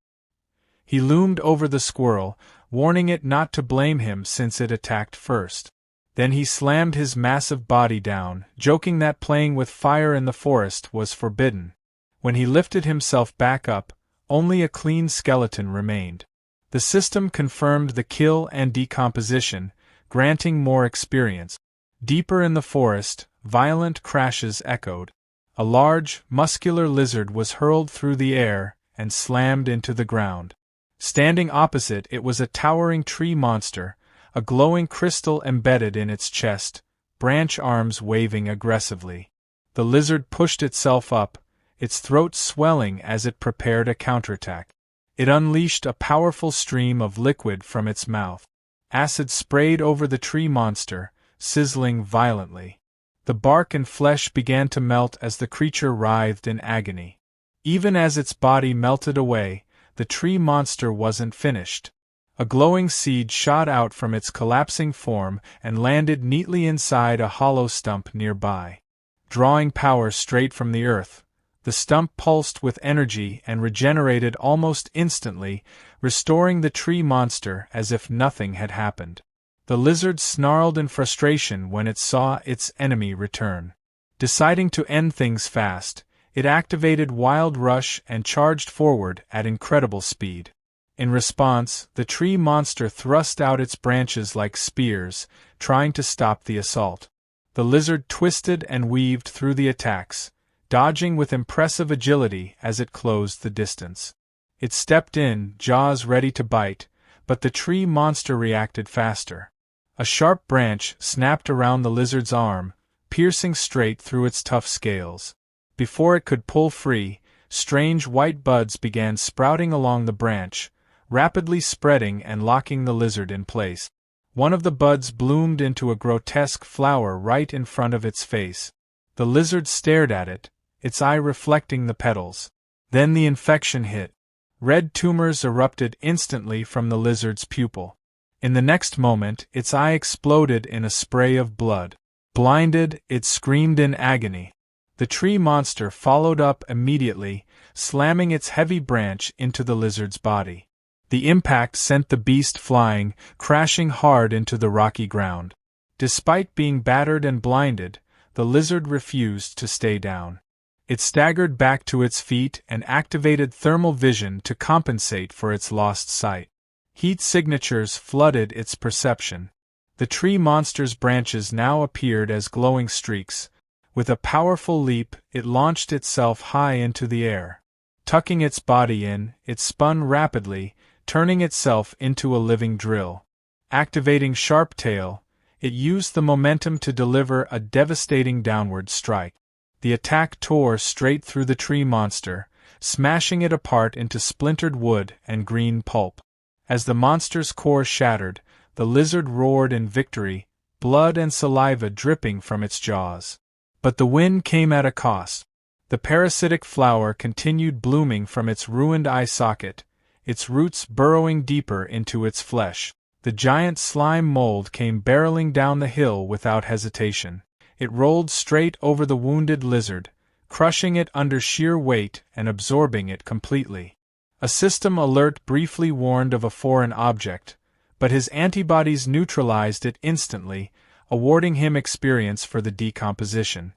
He loomed over the squirrel, warning it not to blame him since it attacked first. Then he slammed his massive body down, joking that playing with fire in the forest was forbidden. When he lifted himself back up, only a clean skeleton remained. The system confirmed the kill and decomposition, granting more experience. Deeper in the forest, violent crashes echoed. A large, muscular lizard was hurled through the air and slammed into the ground. Standing opposite it was a towering tree monster, a glowing crystal embedded in its chest, branch arms waving aggressively. The lizard pushed itself up, its throat swelling as it prepared a counterattack. It unleashed a powerful stream of liquid from its mouth. Acid sprayed over the tree monster, sizzling violently. The bark and flesh began to melt as the creature writhed in agony. Even as its body melted away, the tree monster wasn't finished. A glowing seed shot out from its collapsing form and landed neatly inside a hollow stump nearby. Drawing power straight from the earth, the stump pulsed with energy and regenerated almost instantly, restoring the tree monster as if nothing had happened. The lizard snarled in frustration when it saw its enemy return. Deciding to end things fast, it activated Wild Rush and charged forward at incredible speed. In response, the tree monster thrust out its branches like spears, trying to stop the assault. The lizard twisted and weaved through the attacks, dodging with impressive agility as it closed the distance. It stepped in, jaws ready to bite, but the tree monster reacted faster. A sharp branch snapped around the lizard's arm, piercing straight through its tough scales. Before it could pull free, strange white buds began sprouting along the branch, rapidly spreading and locking the lizard in place. One of the buds bloomed into a grotesque flower right in front of its face. The lizard stared at it, its eye reflecting the petals. Then the infection hit. Red tumors erupted instantly from the lizard's pupil. In the next moment, its eye exploded in a spray of blood. Blinded, it screamed in agony. The tree monster followed up immediately, slamming its heavy branch into the lizard's body. The impact sent the beast flying, crashing hard into the rocky ground. Despite being battered and blinded, the lizard refused to stay down. It staggered back to its feet and activated thermal vision to compensate for its lost sight. Heat signatures flooded its perception. The tree monster's branches now appeared as glowing streaks. With a powerful leap, it launched itself high into the air. Tucking its body in, it spun rapidly, turning itself into a living drill. Activating Sharp Tail, it used the momentum to deliver a devastating downward strike. The attack tore straight through the tree monster, smashing it apart into splintered wood and green pulp. As the monster's core shattered, the lizard roared in victory, blood and saliva dripping from its jaws. But the win came at a cost. The parasitic flower continued blooming from its ruined eye socket, its roots burrowing deeper into its flesh. The giant slime mold came barreling down the hill without hesitation. It rolled straight over the wounded lizard, crushing it under sheer weight and absorbing it completely. A system alert briefly warned of a foreign object, but his antibodies neutralized it instantly, awarding him experience for the decomposition.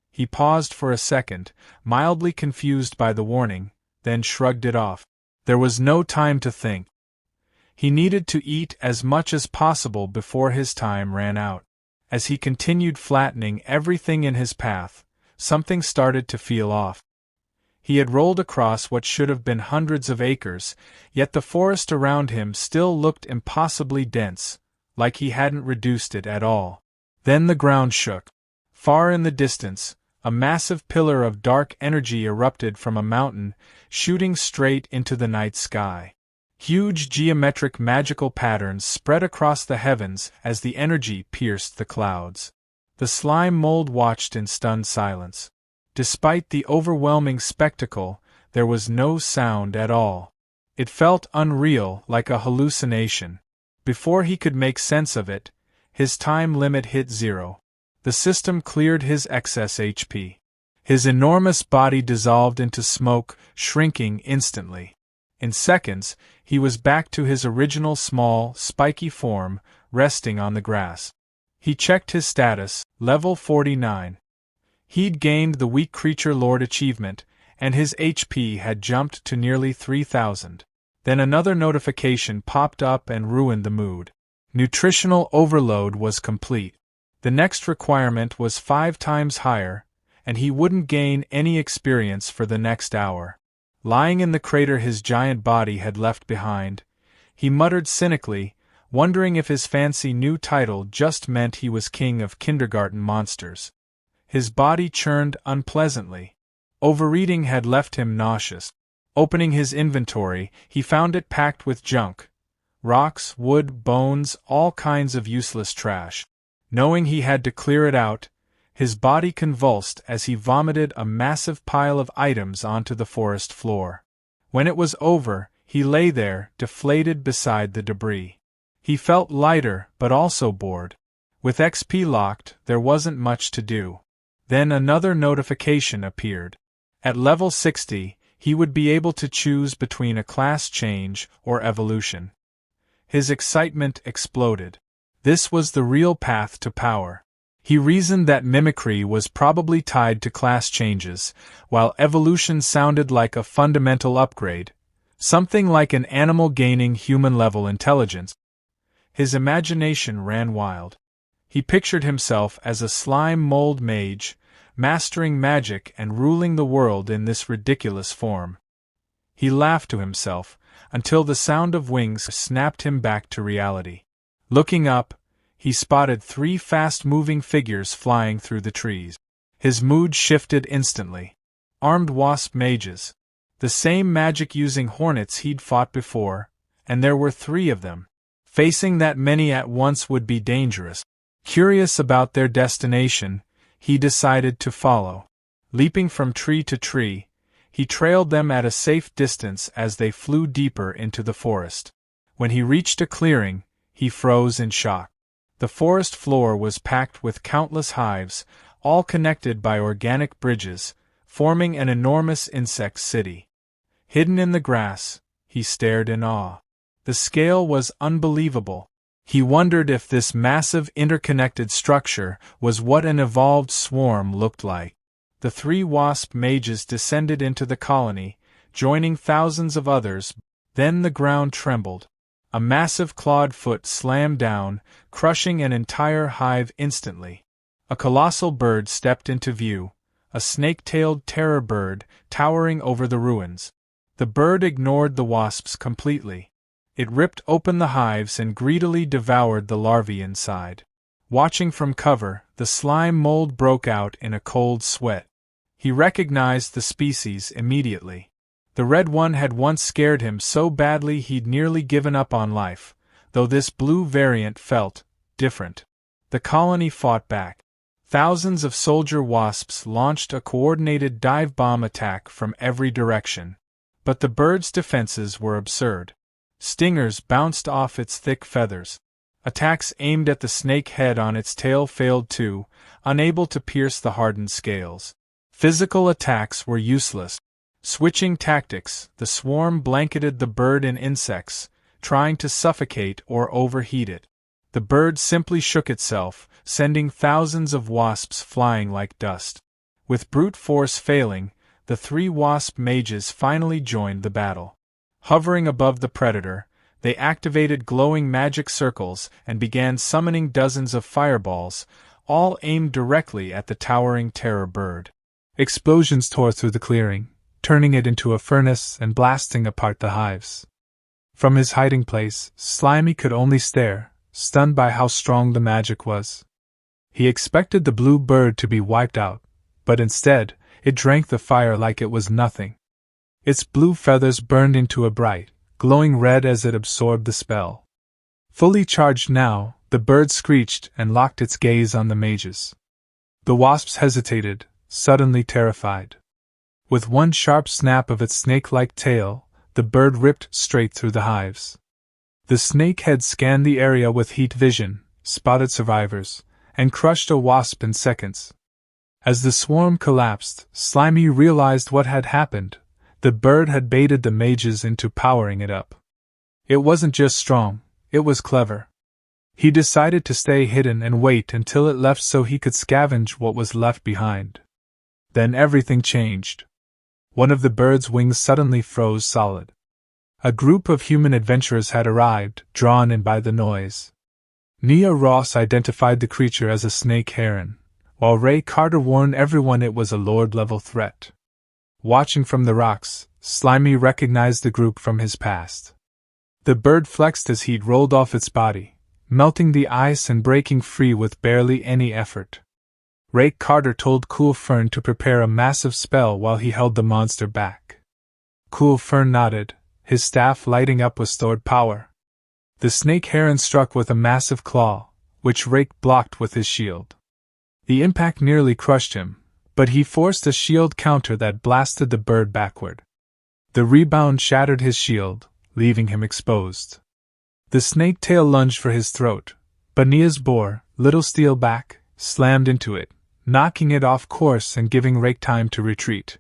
He paused for a second, mildly confused by the warning, then shrugged it off. There was no time to think. He needed to eat as much as possible before his time ran out. As he continued flattening everything in his path, something started to feel off. He had rolled across what should have been hundreds of acres, yet the forest around him still looked impossibly dense, like he hadn't reduced it at all. Then the ground shook. Far in the distance, a massive pillar of dark energy erupted from a mountain, shooting straight into the night sky. Huge geometric magical patterns spread across the heavens as the energy pierced the clouds. The slime mold watched in stunned silence. Despite the overwhelming spectacle, there was no sound at all. It felt unreal, like a hallucination. Before he could make sense of it, his time limit hit 0. The system cleared his excess HP. His enormous body dissolved into smoke, shrinking instantly. In seconds, he was back to his original small, spiky form, resting on the grass. He checked his status, level 49. He'd gained the Weak Creature Lord achievement, and his HP had jumped to nearly 3,000. Then another notification popped up and ruined the mood. Nutritional overload was complete. The next requirement was 5 times higher, and he wouldn't gain any experience for the next hour. Lying in the crater his giant body had left behind, he muttered cynically, wondering if his fancy new title just meant he was king of kindergarten monsters. His body churned unpleasantly. Overeating had left him nauseous. Opening his inventory, he found it packed with junk. Rocks, wood, bones, all kinds of useless trash. Knowing he had to clear it out, his body convulsed as he vomited a massive pile of items onto the forest floor. When it was over, he lay there, deflated beside the debris. He felt lighter, but also bored. With XP locked, there wasn't much to do. Then another notification appeared. At level 60, he would be able to choose between a class change or evolution. His excitement exploded. This was the real path to power. He reasoned that mimicry was probably tied to class changes, while evolution sounded like a fundamental upgrade, something like an animal gaining human-level intelligence. His imagination ran wild. He pictured himself as a slime mold mage, mastering magic and ruling the world in this ridiculous form. He laughed to himself, until the sound of wings snapped him back to reality. Looking up, he spotted 3 fast-moving figures flying through the trees. His mood shifted instantly. Armed wasp mages. The same magic-using hornets he'd fought before, and there were 3 of them. Facing that many at once would be dangerous. Curious about their destination, he decided to follow. Leaping from tree to tree, he trailed them at a safe distance as they flew deeper into the forest. When he reached a clearing, he froze in shock. The forest floor was packed with countless hives, all connected by organic bridges, forming an enormous insect city. Hidden in the grass, he stared in awe. The scale was unbelievable. He wondered if this massive interconnected structure was what an evolved swarm looked like. The 3 wasp mages descended into the colony, joining thousands of others. Then the ground trembled. A massive clawed foot slammed down, crushing an entire hive instantly. A colossal bird stepped into view, a snake-tailed terror bird towering over the ruins. The bird ignored the wasps completely. It ripped open the hives and greedily devoured the larvae inside. Watching from cover, the slime mold broke out in a cold sweat. He recognized the species immediately. The red one had once scared him so badly he'd nearly given up on life, though this blue variant felt different. The colony fought back. Thousands of soldier wasps launched a coordinated dive bomb attack from every direction. But the bird's defenses were absurd. Stingers bounced off its thick feathers. Attacks aimed at the snake head on its tail failed too, unable to pierce the hardened scales. Physical attacks were useless. Switching tactics, the swarm blanketed the bird in insects, trying to suffocate or overheat it. The bird simply shook itself, sending thousands of wasps flying like dust. With brute force failing, the 3 wasp mages finally joined the battle. Hovering above the predator, they activated glowing magic circles and began summoning dozens of fireballs, all aimed directly at the towering terror bird. Explosions tore through the clearing, turning it into a furnace and blasting apart the hives. From his hiding place, Slimy could only stare, stunned by how strong the magic was. He expected the blue bird to be wiped out, but instead, it drank the fire like it was nothing. Its blue feathers burned into a bright, glowing red as it absorbed the spell. Fully charged now, the bird screeched and locked its gaze on the mages. The wasps hesitated, suddenly terrified. With one sharp snap of its snake-like tail, the bird ripped straight through the hives. The snake head scanned the area with heat vision, spotted survivors, and crushed a wasp in seconds. As the swarm collapsed, Slimy realized what had happened. The bird had baited the mages into powering it up. It wasn't just strong, it was clever. He decided to stay hidden and wait until it left so he could scavenge what was left behind. Then everything changed. One of the bird's wings suddenly froze solid. A group of human adventurers had arrived, drawn in by the noise. Nia Ross identified the creature as a snake heron, while Ray Carter warned everyone it was a Lord-level threat. Watching from the rocks, Slimy recognized the group from his past. The bird flexed as heat rolled off its body, melting the ice and breaking free with barely any effort. Ray Carter told Cool Fern to prepare a massive spell while he held the monster back. Cool Fern nodded, his staff lighting up with stored power. The snake heron struck with a massive claw, which Rake blocked with his shield. The impact nearly crushed him, but he forced a shield counter that blasted the bird backward. The rebound shattered his shield, leaving him exposed. The snake tail lunged for his throat, but Nia's boar, Little Steel Back, slammed into it, knocking it off course and giving Rake time to retreat.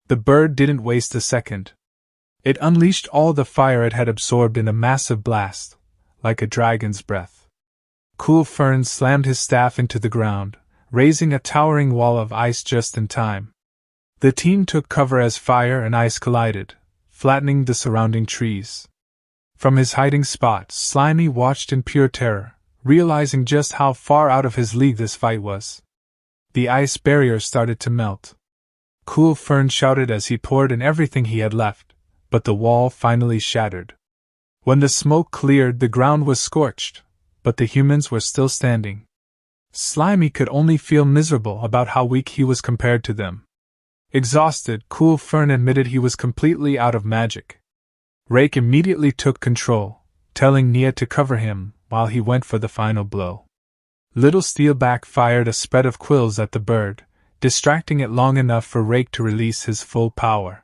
The bird didn't waste a second. It unleashed all the fire it had absorbed in a massive blast, like a dragon's breath. Cool Fern slammed his staff into the ground, raising a towering wall of ice just in time. The team took cover as fire and ice collided, flattening the surrounding trees. From his hiding spot, Slimy watched in pure terror, realizing just how far out of his league this fight was. The ice barrier started to melt. Cool Fern shouted as he poured in everything he had left, but the wall finally shattered. When the smoke cleared, the ground was scorched, but the humans were still standing. Slimy could only feel miserable about how weak he was compared to them. Exhausted, Cool Fern admitted he was completely out of magic. Rake immediately took control, telling Nia to cover him while he went for the final blow. Little Steelback fired a spread of quills at the bird, distracting it long enough for Rake to release his full power.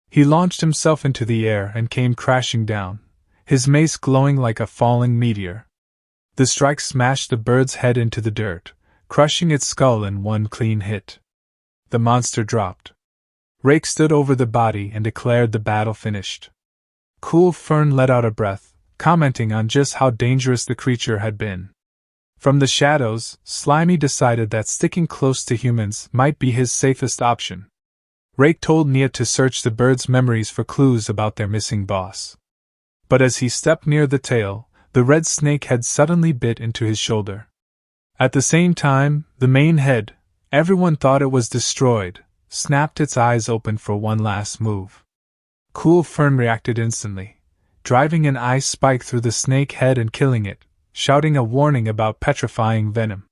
He launched himself into the air and came crashing down, his mace glowing like a falling meteor. The strike smashed the bird's head into the dirt, crushing its skull in one clean hit. The monster dropped. Rake stood over the body and declared the battle finished. Cool Fern let out a breath, commenting on just how dangerous the creature had been. From the shadows, Slimy decided that sticking close to humans might be his safest option. Rake told Nia to search the bird's memories for clues about their missing boss. But as he stepped near the tail, the red snake head suddenly bit into his shoulder. At the same time, the main head, everyone thought it was destroyed, snapped its eyes open for one last move. Cool Fern reacted instantly, driving an ice spike through the snake head and killing it, shouting a warning about petrifying venom.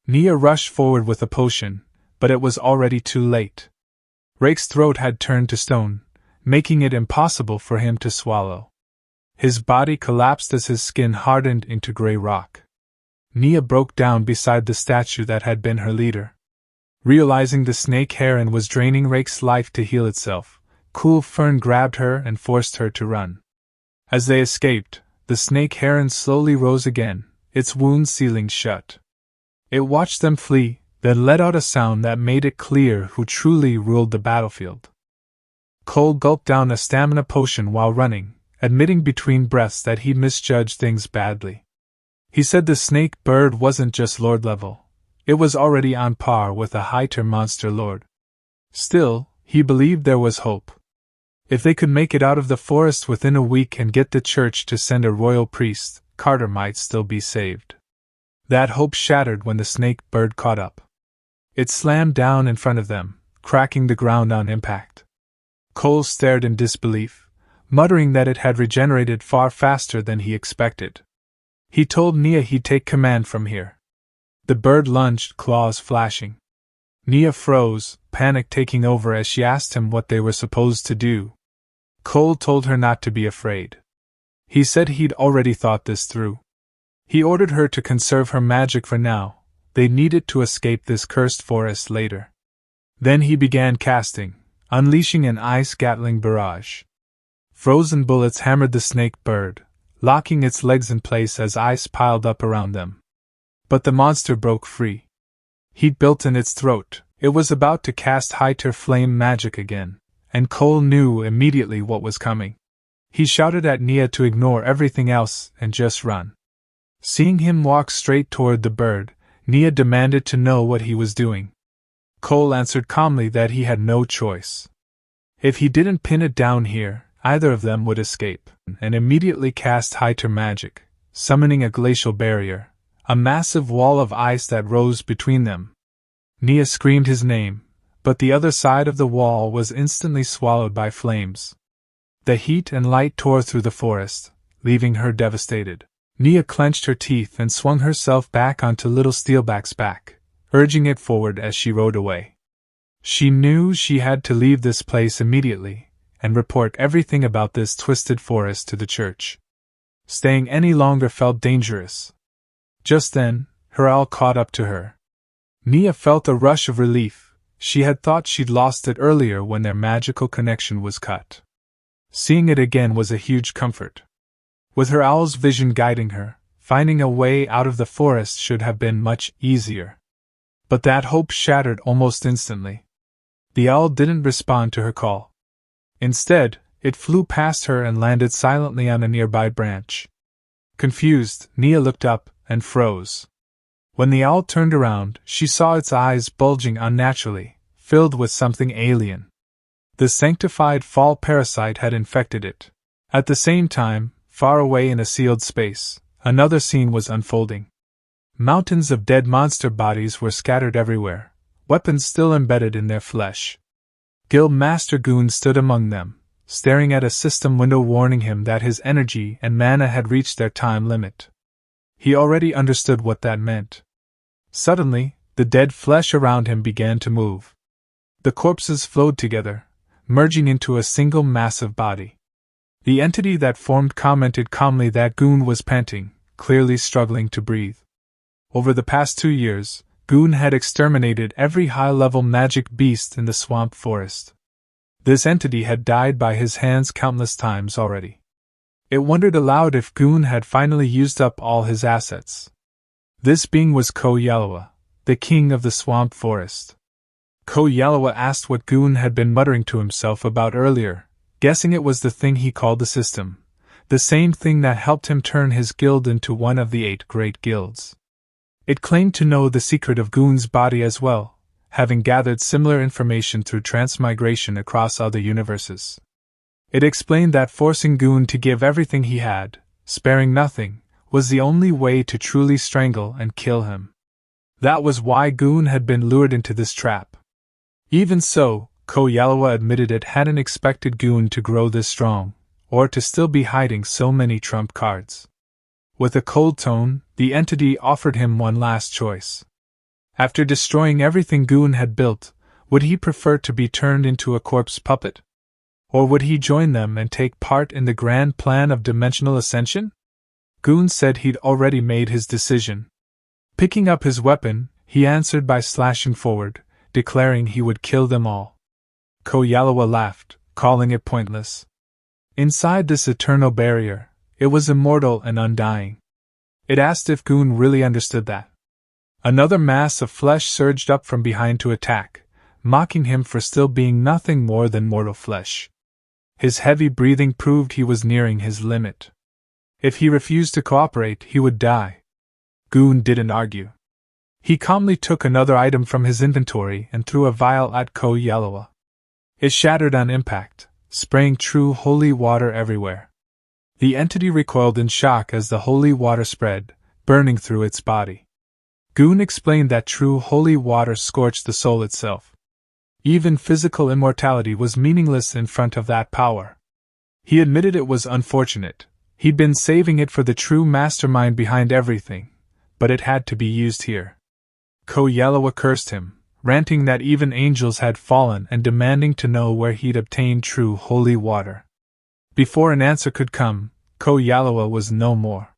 Nia rushed forward with a potion, but it was already too late. Rake's throat had turned to stone, making it impossible for him to swallow. His body collapsed as his skin hardened into gray rock. Nia broke down beside the statue that had been her leader. Realizing the snake heron was draining Rake's life to heal itself, Cool Fern grabbed her and forced her to run. As they escaped, the snake heron slowly rose again, its wounds sealing shut. It watched them flee, then let out a sound that made it clear who truly ruled the battlefield. Cole gulped down a stamina potion while running, admitting between breaths that he'd misjudged things badly. He said the snake bird wasn't just lord level, it was already on par with a high-tier monster lord. Still, he believed there was hope. If they could make it out of the forest within a week and get the church to send a royal priest, Carter might still be saved. That hope shattered when the snake bird caught up. It slammed down in front of them, cracking the ground on impact. Cole stared in disbelief, muttering that it had regenerated far faster than he expected. He told Nia he'd take command from here. The bird lunged, claws flashing. Nia froze, panic taking over as she asked him what they were supposed to do. Cole told her not to be afraid. He said he'd already thought this through. He ordered her to conserve her magic for now, they needed to escape this cursed forest later. Then he began casting, unleashing an ice-gatling barrage. Frozen bullets hammered the snake bird, locking its legs in place as ice piled up around them. But the monster broke free. Heat built in its throat, it was about to cast high-tier flame magic again, and Cole knew immediately what was coming. He shouted at Nia to ignore everything else and just run. Seeing him walk straight toward the bird, Nia demanded to know what he was doing. Cole answered calmly that he had no choice. If he didn't pin it down here, either of them would escape, and immediately cast high-tier magic, summoning a glacial barrier, a massive wall of ice that rose between them. Nia screamed his name, but the other side of the wall was instantly swallowed by flames. The heat and light tore through the forest, leaving her devastated. Nia clenched her teeth and swung herself back onto Little Steelback's back, urging it forward as she rode away. She knew she had to leave this place immediately, and report everything about this twisted forest to the church. Staying any longer felt dangerous. Just then, her owl caught up to her. Nia felt a rush of relief. She had thought she'd lost it earlier when their magical connection was cut. Seeing it again was a huge comfort. With her owl's vision guiding her, finding a way out of the forest should have been much easier. But that hope shattered almost instantly. The owl didn't respond to her call. Instead, it flew past her and landed silently on a nearby branch. Confused, Nia looked up and froze. When the owl turned around, she saw its eyes bulging unnaturally, filled with something alien. The sanctified fall parasite had infected it. At the same time, far away in a sealed space, another scene was unfolding. Mountains of dead monster bodies were scattered everywhere, weapons still embedded in their flesh. Guild Master Goon stood among them, staring at a system window warning him that his energy and mana had reached their time limit. He already understood what that meant. Suddenly, the dead flesh around him began to move. The corpses flowed together, merging into a single massive body. The entity that formed commented calmly that Goon was panting, clearly struggling to breathe. Over the past 2 years, Goon had exterminated every high-level magic beast in the swamp forest. This entity had died by his hands countless times already. It wondered aloud if Goon had finally used up all his assets. This being was Ko Yalawa, the king of the swamp forest. Ko Yalawa asked what Goon had been muttering to himself about earlier, guessing it was the thing he called the system, the same thing that helped him turn his guild into one of the 8 great guilds. It claimed to know the secret of Goon's body as well, having gathered similar information through transmigration across other universes. It explained that forcing Goon to give everything he had, sparing nothing, was the only way to truly strangle and kill him. That was why Goon had been lured into this trap. Even so, Ko Yalawa admitted it hadn't expected Goon to grow this strong, or to still be hiding so many trump cards. With a cold tone, the entity offered him one last choice. After destroying everything Goon had built, would he prefer to be turned into a corpse puppet? Or would he join them and take part in the grand plan of dimensional ascension? Goon said he'd already made his decision. Picking up his weapon, he answered by slashing forward, declaring he would kill them all. Koyalawa laughed, calling it pointless. Inside this eternal barrier, it was immortal and undying. It asked if Goon really understood that. Another mass of flesh surged up from behind to attack, mocking him for still being nothing more than mortal flesh. His heavy breathing proved he was nearing his limit. If he refused to cooperate, he would die. Goon didn't argue. He calmly took another item from his inventory and threw a vial at Koyalawa. It shattered on impact, spraying true holy water everywhere. The entity recoiled in shock as the holy water spread, burning through its body. Goon explained that true holy water scorched the soul itself. Even physical immortality was meaningless in front of that power. He admitted it was unfortunate. He'd been saving it for the true mastermind behind everything, but it had to be used here. Koyalawa cursed him, ranting that even angels had fallen and demanding to know where he'd obtained true holy water. Before an answer could come, Koyalawa was no more.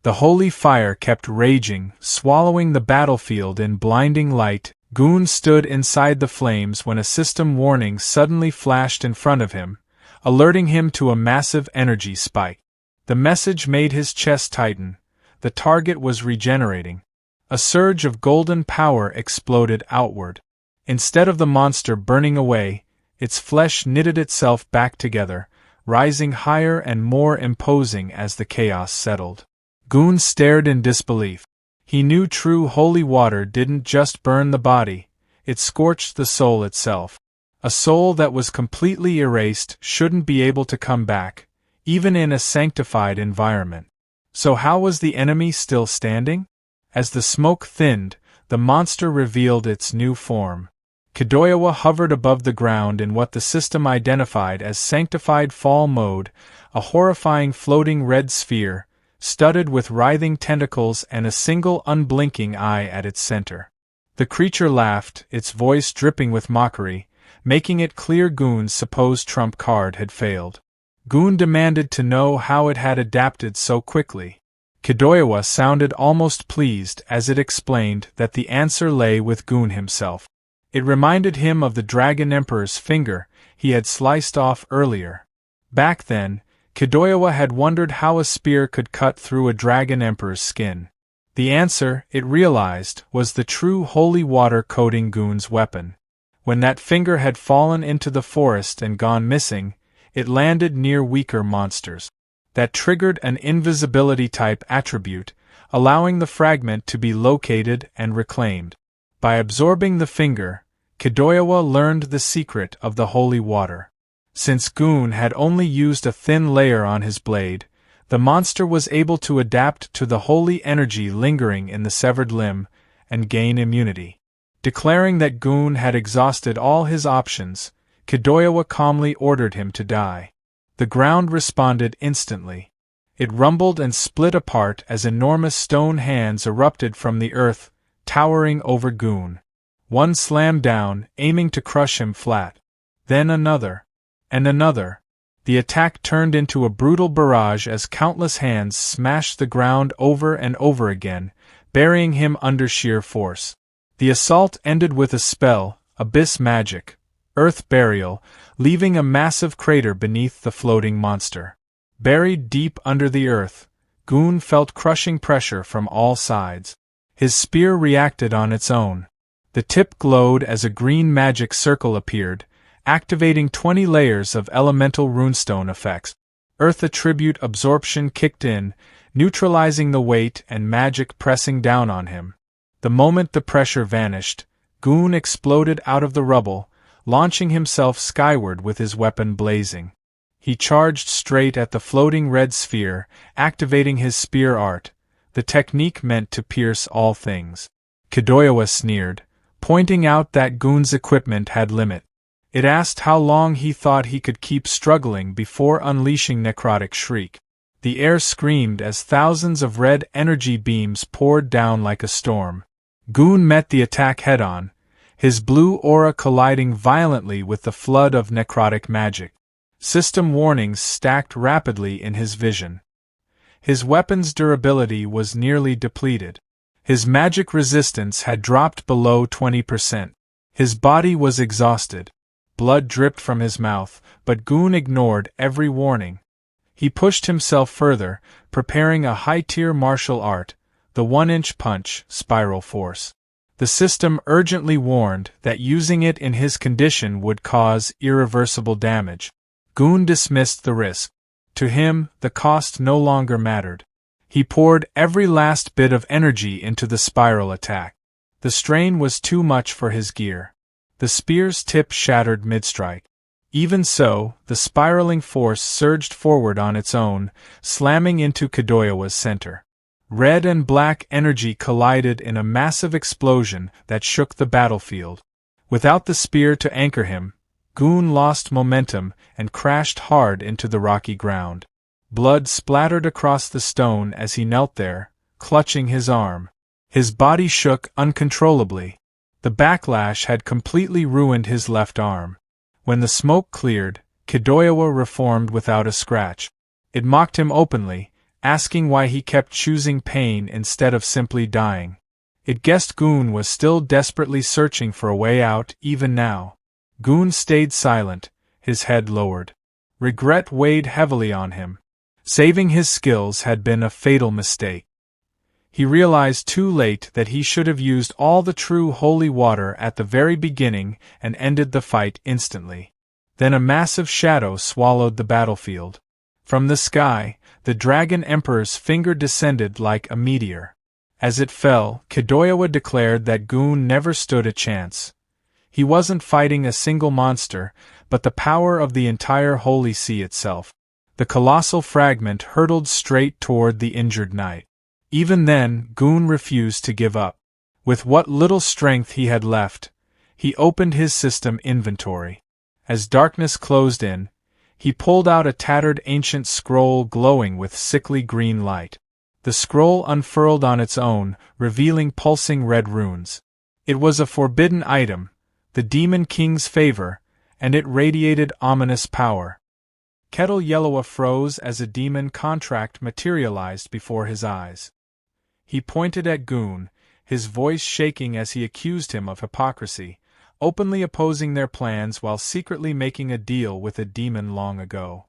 The holy fire kept raging, swallowing the battlefield in blinding light. Goon stood inside the flames when a system warning suddenly flashed in front of him, alerting him to a massive energy spike. The message made his chest tighten. The target was regenerating. A surge of golden power exploded outward. Instead of the monster burning away, its flesh knitted itself back together, rising higher and more imposing as the chaos settled. Goon stared in disbelief. He knew true holy water didn't just burn the body, it scorched the soul itself. A soul that was completely erased shouldn't be able to come back, even in a sanctified environment. So how was the enemy still standing? As the smoke thinned, the monster revealed its new form. Kidoyawa hovered above the ground in what the system identified as sanctified fall mode, a horrifying floating red sphere, studded with writhing tentacles and a single unblinking eye at its center. The creature laughed, its voice dripping with mockery, making it clear Goon's supposed trump card had failed. Goon demanded to know how it had adapted so quickly. Kidoyawa sounded almost pleased as it explained that the answer lay with Goon himself. It reminded him of the Dragon Emperor's finger he had sliced off earlier. Back then, Kidoyawa had wondered how a spear could cut through a Dragon Emperor's skin. The answer, it realized, was the true holy water coating Goon's weapon. When that finger had fallen into the forest and gone missing, it landed near weaker monsters. That triggered an invisibility-type attribute, allowing the fragment to be located and reclaimed. By absorbing the finger, Kidoyawa learned the secret of the holy water. Since Goon had only used a thin layer on his blade, the monster was able to adapt to the holy energy lingering in the severed limb and gain immunity. Declaring that Goon had exhausted all his options, Kidoyawa calmly ordered him to die. The ground responded instantly. It rumbled and split apart as enormous stone hands erupted from the earth, towering over Goon. One slammed down, aiming to crush him flat. Then another. And another. The attack turned into a brutal barrage as countless hands smashed the ground over and over again, burying him under sheer force. The assault ended with a spell, abyss magic, earth burial, leaving a massive crater beneath the floating monster. Buried deep under the earth, Goon felt crushing pressure from all sides. His spear reacted on its own. The tip glowed as a green magic circle appeared, activating 20 layers of elemental runestone effects. Earth attribute absorption kicked in, neutralizing the weight and magic pressing down on him. The moment the pressure vanished, Goon exploded out of the rubble, launching himself skyward with his weapon blazing. He charged straight at the floating red sphere, activating his spear art, the technique meant to pierce all things. Kidoyawa sneered, pointing out that Goon's equipment had limit. It asked how long he thought he could keep struggling before unleashing necrotic shriek. The air screamed as thousands of red energy beams poured down like a storm. Goon met the attack head-on, his blue aura colliding violently with the flood of necrotic magic. System warnings stacked rapidly in his vision. His weapon's durability was nearly depleted. His magic resistance had dropped below 20%. His body was exhausted. Blood dripped from his mouth, but Goon ignored every warning. He pushed himself further, preparing a high-tier martial art, the 1-inch punch, Spiral Force. The system urgently warned that using it in his condition would cause irreversible damage. Goon dismissed the risk. To him, the cost no longer mattered. He poured every last bit of energy into the spiral attack. The strain was too much for his gear. The spear's tip shattered mid-strike. Even so, the spiraling force surged forward on its own, slamming into Kadoyawa's center. Red and black energy collided in a massive explosion that shook the battlefield. Without the spear to anchor him, Goon lost momentum and crashed hard into the rocky ground. Blood splattered across the stone as he knelt there, clutching his arm. His body shook uncontrollably. The backlash had completely ruined his left arm. When the smoke cleared, Kadoyawa reformed without a scratch. It mocked him openly, asking why he kept choosing pain instead of simply dying. It guessed Goon was still desperately searching for a way out even now. Goon stayed silent, his head lowered. Regret weighed heavily on him. Saving his skills had been a fatal mistake. He realized too late that he should have used all the true holy water at the very beginning and ended the fight instantly. Then a massive shadow swallowed the battlefield. From the sky, the Dragon Emperor's finger descended like a meteor. As it fell, Kadoyawa declared that Goon never stood a chance. He wasn't fighting a single monster, but the power of the entire Holy Sea itself. The colossal fragment hurtled straight toward the injured knight. Even then, Goon refused to give up. With what little strength he had left, he opened his system inventory. As darkness closed in, he pulled out a tattered ancient scroll glowing with sickly green light. The scroll unfurled on its own, revealing pulsing red runes. It was a forbidden item, the Demon King's favor, and it radiated ominous power. Kettle Yellowa froze as a demon contract materialized before his eyes. He pointed at Goon, his voice shaking as he accused him of hypocrisy, openly opposing their plans while secretly making a deal with a demon long ago.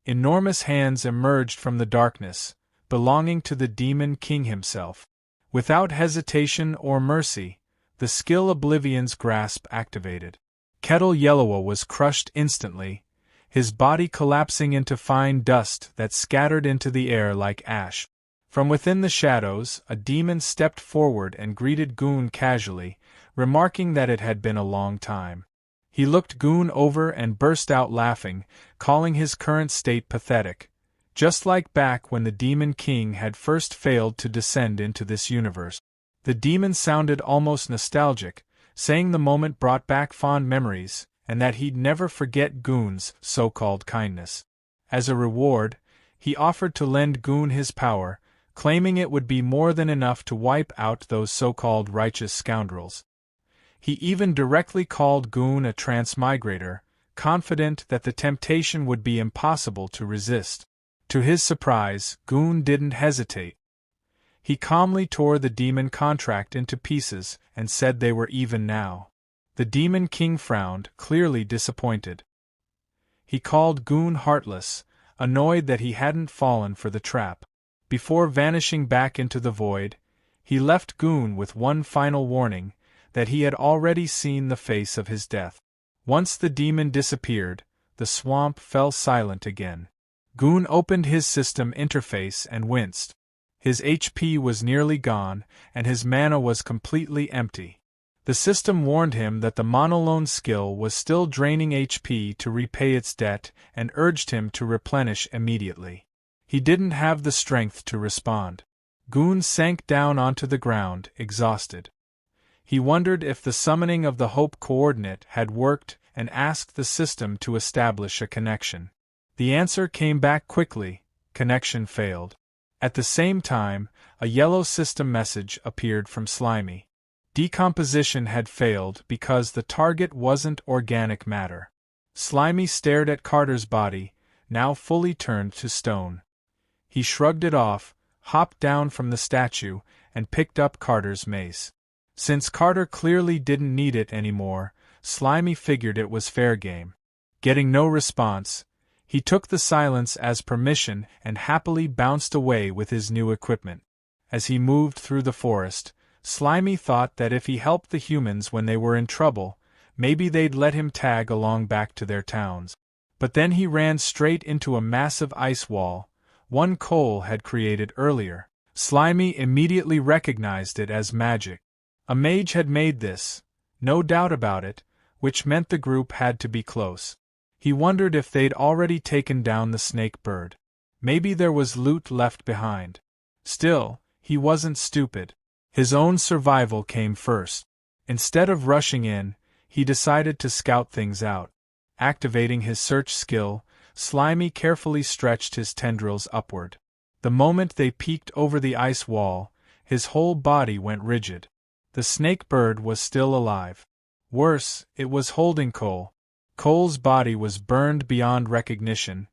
Enormous hands emerged from the darkness, belonging to the Demon King himself. Without hesitation or mercy, the skill Oblivion's grasp activated. Kettle Yellowa was crushed instantly, his body collapsing into fine dust that scattered into the air like ash. From within the shadows, a demon stepped forward and greeted Goon casually, remarking that it had been a long time. He looked Goon over and burst out laughing, calling his current state pathetic, just like back when the Demon King had first failed to descend into this universe. The demon sounded almost nostalgic, saying the moment brought back fond memories, and that he'd never forget Goon's so-called kindness. As a reward, he offered to lend Goon his power, claiming it would be more than enough to wipe out those so-called righteous scoundrels. He even directly called Goon a transmigrator, confident that the temptation would be impossible to resist. To his surprise, Goon didn't hesitate. He calmly tore the demon contract into pieces and said they were even now. The Demon King frowned, clearly disappointed. He called Goon heartless, annoyed that he hadn't fallen for the trap. Before vanishing back into the void, he left Goon with one final warning, that he had already seen the face of his death. Once the demon disappeared, the swamp fell silent again. Goon opened his system interface and winced. His HP was nearly gone, and his mana was completely empty. The system warned him that the monolone skill was still draining HP to repay its debt and urged him to replenish immediately. He didn't have the strength to respond. Goon sank down onto the ground, exhausted. He wondered if the summoning of the Hope coordinate had worked and asked the system to establish a connection. The answer came back quickly: connection failed. At the same time, a yellow system message appeared from Slimy. Decomposition had failed because the target wasn't organic matter. Slimy stared at Carter's body, now fully turned to stone. He shrugged it off, hopped down from the statue, and picked up Carter's mace. Since Carter clearly didn't need it anymore, Slimy figured it was fair game. Getting no response, he took the silence as permission and happily bounced away with his new equipment. As he moved through the forest, Slimy thought that if he helped the humans when they were in trouble, maybe they'd let him tag along back to their towns. But then he ran straight into a massive ice wall, one Cole had created earlier. Slimy immediately recognized it as magic. A mage had made this, no doubt about it, which meant the group had to be close. He wondered if they'd already taken down the snake bird. Maybe there was loot left behind. Still, he wasn't stupid. His own survival came first. Instead of rushing in, he decided to scout things out. Activating his search skill, Slimy carefully stretched his tendrils upward. The moment they peeked over the ice wall, his whole body went rigid. The snake bird was still alive. Worse, it was holding Cole. Cole's body was burned beyond recognition,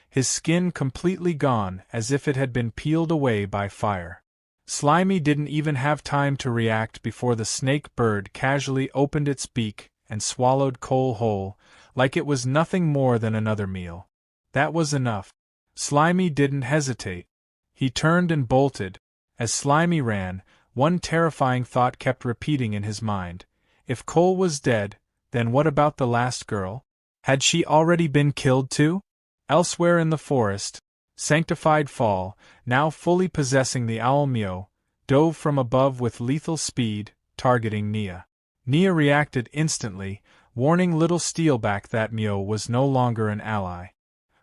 his skin completely gone as if it had been peeled away by fire. Slimy didn't even have time to react before the snake bird casually opened its beak and swallowed Cole whole, like it was nothing more than another meal. That was enough. Slimy didn't hesitate. He turned and bolted. As Slimy ran, one terrifying thought kept repeating in his mind. If Cole was dead, then what about the last girl? Had she already been killed too? Elsewhere in the forest, Sanctified Fall, now fully possessing the owl Myo, dove from above with lethal speed, targeting Nia. Nia reacted instantly, warning little Steelback that Myo was no longer an ally.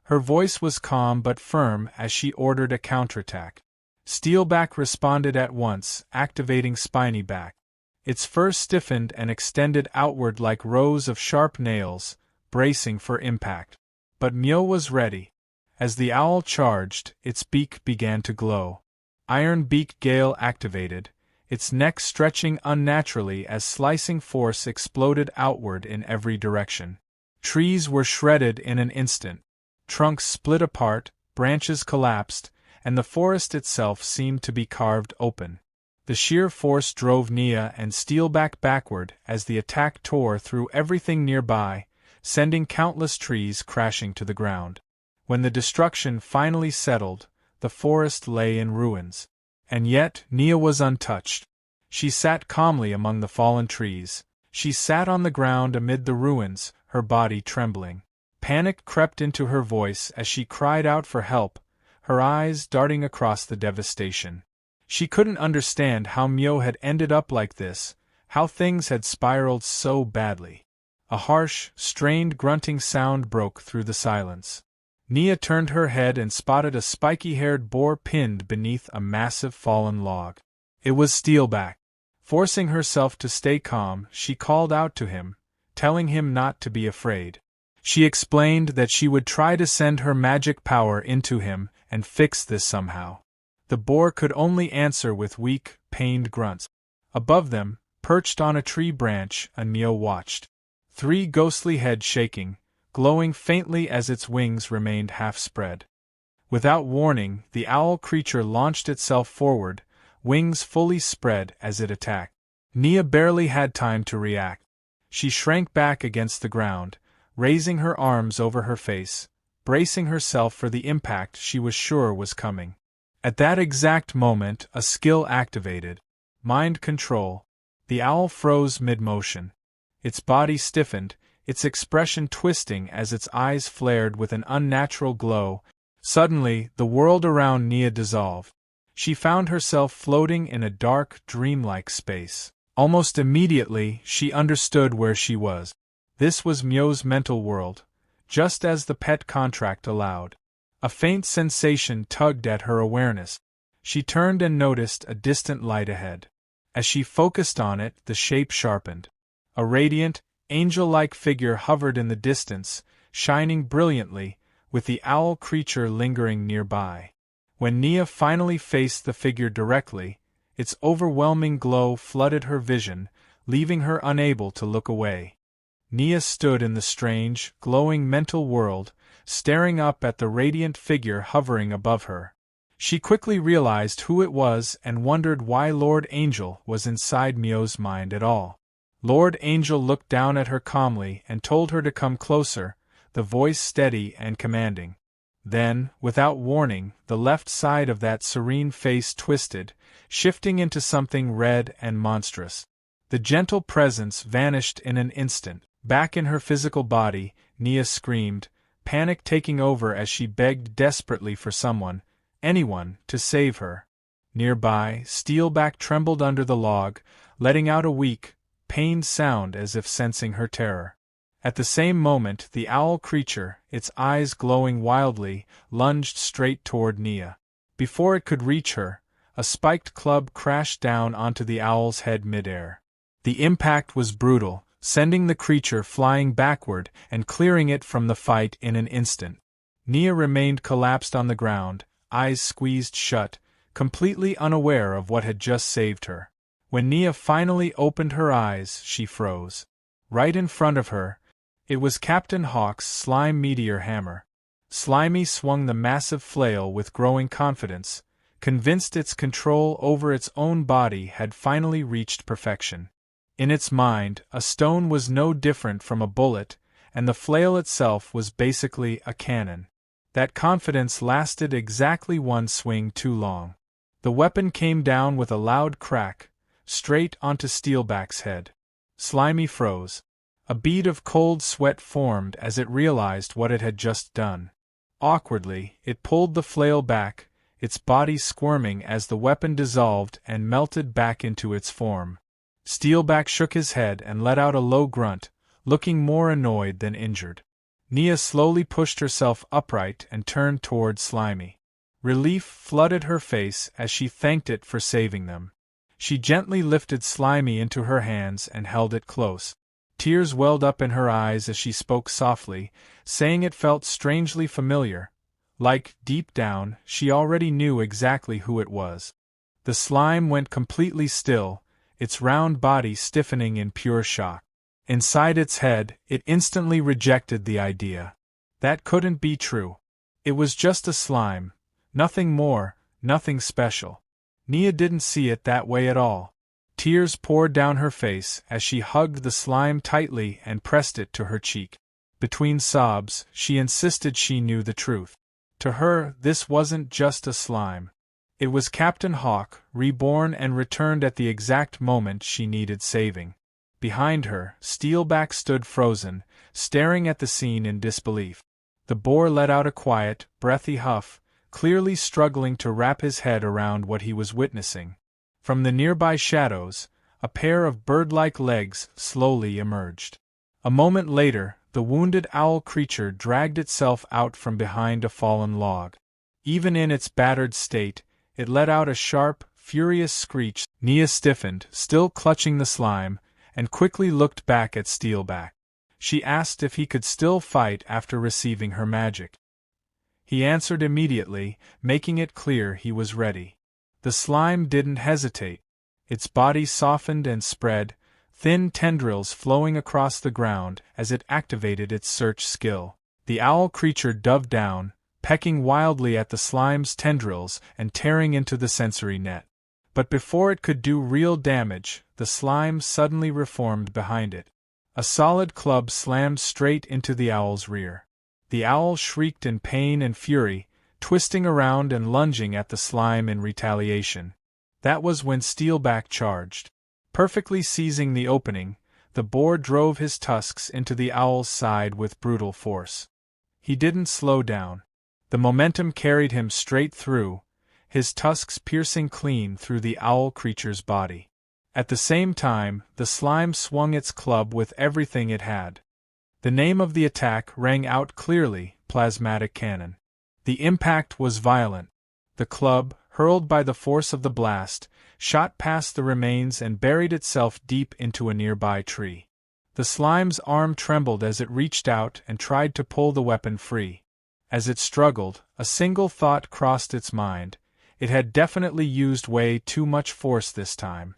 Her voice was calm but firm as she ordered a counterattack. Steelback responded at once, activating Spinyback. Its fur stiffened and extended outward like rows of sharp nails, bracing for impact. But Myo was ready. As the owl charged, its beak began to glow. Iron-beaked Gale activated, its neck stretching unnaturally as slicing force exploded outward in every direction. Trees were shredded in an instant. Trunks split apart, branches collapsed, and the forest itself seemed to be carved open. The sheer force drove Nia and Steelback backward as the attack tore through everything nearby, sending countless trees crashing to the ground. When the destruction finally settled, the forest lay in ruins. And yet, Nia was untouched. She sat calmly among the fallen trees. She sat on the ground amid the ruins, her body trembling. Panic crept into her voice as she cried out for help, her eyes darting across the devastation. She couldn't understand how Myo had ended up like this, how things had spiraled so badly. A harsh, strained grunting sound broke through the silence. Nia turned her head and spotted a spiky-haired boar pinned beneath a massive fallen log. It was Steelback. Forcing herself to stay calm, she called out to him, telling him not to be afraid. She explained that she would try to send her magic power into him and fix this somehow. The boar could only answer with weak, pained grunts. Above them, perched on a tree branch, Myo watched. 3 ghostly heads shaking, glowing faintly as its wings remained half spread. Without warning, the owl creature launched itself forward, wings fully spread as it attacked. Nia barely had time to react. She shrank back against the ground, raising her arms over her face, bracing herself for the impact she was sure was coming. At that exact moment, a skill activated. Mind control. The owl froze mid-motion. Its body stiffened, its expression twisting as its eyes flared with an unnatural glow. Suddenly, the world around Nia dissolved. She found herself floating in a dark, dreamlike space. Almost immediately, she understood where she was. This was Myo's mental world, just as the pet contract allowed. A faint sensation tugged at her awareness. She turned and noticed a distant light ahead. As she focused on it, the shape sharpened. A radiant, angel-like figure hovered in the distance, shining brilliantly, with the owl creature lingering nearby. When Nia finally faced the figure directly, its overwhelming glow flooded her vision, leaving her unable to look away. Nia stood in the strange, glowing mental world, staring up at the radiant figure hovering above her. She quickly realized who it was and wondered why Lord Angel was inside Mio's mind at all. Lord Angel looked down at her calmly and told her to come closer, the voice steady and commanding. Then, without warning, the left side of that serene face twisted, shifting into something red and monstrous. The gentle presence vanished in an instant. Back in her physical body, Nia screamed, panic taking over as she begged desperately for someone, anyone, to save her. Nearby, Steelback trembled under the log, letting out a weak, pained sound as if sensing her terror. At the same moment, the owl creature, its eyes glowing wildly, lunged straight toward Nia. Before it could reach her, a spiked club crashed down onto the owl's head midair. The impact was brutal, sending the creature flying backward and clearing it from the fight in an instant. Nia remained collapsed on the ground, eyes squeezed shut, completely unaware of what had just saved her. When Nia finally opened her eyes, she froze. Right in front of her, it was Captain Hawk's slime meteor hammer. Slimy swung the massive flail with growing confidence, convinced its control over its own body had finally reached perfection. In its mind, a stone was no different from a bullet, and the flail itself was basically a cannon. That confidence lasted exactly one swing too long. The weapon came down with a loud crack, straight onto Steelback's head. Slimy froze. A bead of cold sweat formed as it realized what it had just done. Awkwardly, it pulled the flail back, its body squirming as the weapon dissolved and melted back into its form. Steelback shook his head and let out a low grunt, looking more annoyed than injured. Nia slowly pushed herself upright and turned toward Slimy. Relief flooded her face as she thanked it for saving them. She gently lifted Slimy into her hands and held it close. Tears welled up in her eyes as she spoke softly, saying it felt strangely familiar. Like, deep down, she already knew exactly who it was. The slime went completely still, its round body stiffening in pure shock. Inside its head, it instantly rejected the idea. That couldn't be true. It was just a slime. Nothing more, nothing special. Nia didn't see it that way at all. Tears poured down her face as she hugged the slime tightly and pressed it to her cheek. Between sobs, she insisted she knew the truth. To her, this wasn't just a slime. It was Captain Hawk, reborn and returned at the exact moment she needed saving. Behind her, Steelback stood frozen, staring at the scene in disbelief. The boar let out a quiet, breathy huff, clearly struggling to wrap his head around what he was witnessing. From the nearby shadows, a pair of bird-like legs slowly emerged. A moment later, the wounded owl creature dragged itself out from behind a fallen log. Even in its battered state, it let out a sharp, furious screech. Nia stiffened, still clutching the slime, and quickly looked back at Steelback. She asked if he could still fight after receiving her magic. He answered immediately, making it clear he was ready. The slime didn't hesitate. Its body softened and spread, thin tendrils flowing across the ground as it activated its search skill. The owl creature dove down, pecking wildly at the slime's tendrils and tearing into the sensory net. But before it could do real damage, the slime suddenly reformed behind it. A solid club slammed straight into the owl's rear. The owl shrieked in pain and fury, twisting around and lunging at the slime in retaliation. That was when Steelback charged. Perfectly seizing the opening, the boar drove his tusks into the owl's side with brutal force. He didn't slow down. The momentum carried him straight through, his tusks piercing clean through the owl creature's body. At the same time, the slime swung its club with everything it had. The name of the attack rang out clearly: plasmatic cannon. The impact was violent. The club, hurled by the force of the blast, shot past the remains and buried itself deep into a nearby tree. The slime's arm trembled as it reached out and tried to pull the weapon free. As it struggled, a single thought crossed its mind: it had definitely used way too much force this time.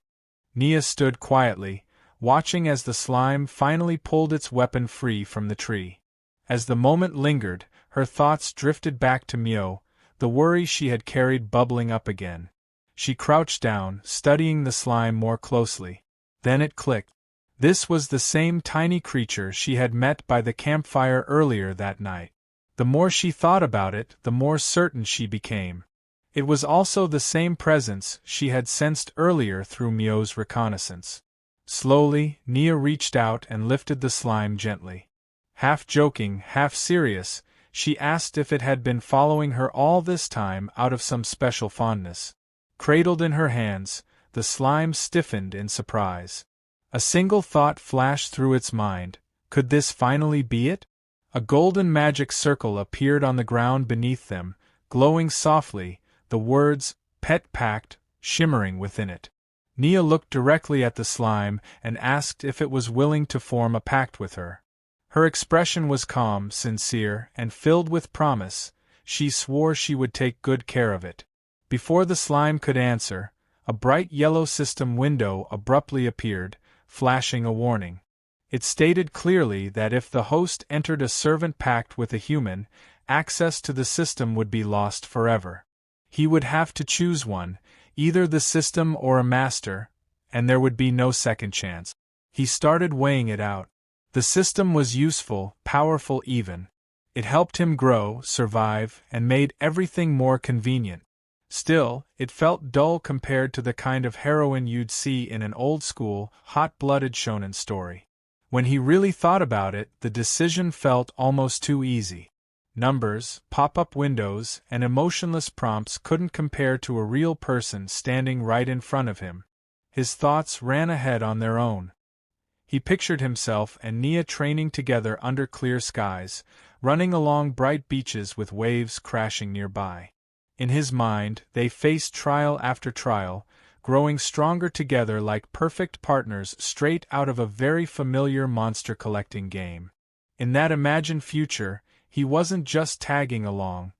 Nia stood quietly, watching as the slime finally pulled its weapon free from the tree. As the moment lingered, her thoughts drifted back to Myo, the worry she had carried bubbling up again. She crouched down, studying the slime more closely. Then it clicked. This was the same tiny creature she had met by the campfire earlier that night. The more she thought about it, the more certain she became. It was also the same presence she had sensed earlier through Myo's reconnaissance. Slowly, Nia reached out and lifted the slime gently. Half joking, half serious, she asked if it had been following her all this time out of some special fondness. Cradled in her hands, the slime stiffened in surprise. A single thought flashed through its mind: could this finally be it? A golden magic circle appeared on the ground beneath them, glowing softly, the words, "Pet Pact," shimmering within it. Nia looked directly at the slime and asked if it was willing to form a pact with her. Her expression was calm, sincere, and filled with promise. She swore she would take good care of it. Before the slime could answer, a bright yellow system window abruptly appeared, flashing a warning. It stated clearly that if the host entered a servant pact with a human, access to the system would be lost forever. He would have to choose one, either the system or a master, and there would be no second chance. He started weighing it out. The system was useful, powerful even. It helped him grow, survive, and made everything more convenient. Still, it felt dull compared to the kind of heroine you'd see in an old-school, hot-blooded shonen story. When he really thought about it, the decision felt almost too easy. Numbers, pop-up windows, and emotionless prompts couldn't compare to a real person standing right in front of him. His thoughts ran ahead on their own. He pictured himself and Nia training together under clear skies, running along bright beaches with waves crashing nearby. In his mind, they faced trial after trial, growing stronger together like perfect partners straight out of a very familiar monster-collecting game. In that imagined future, he wasn't just tagging along.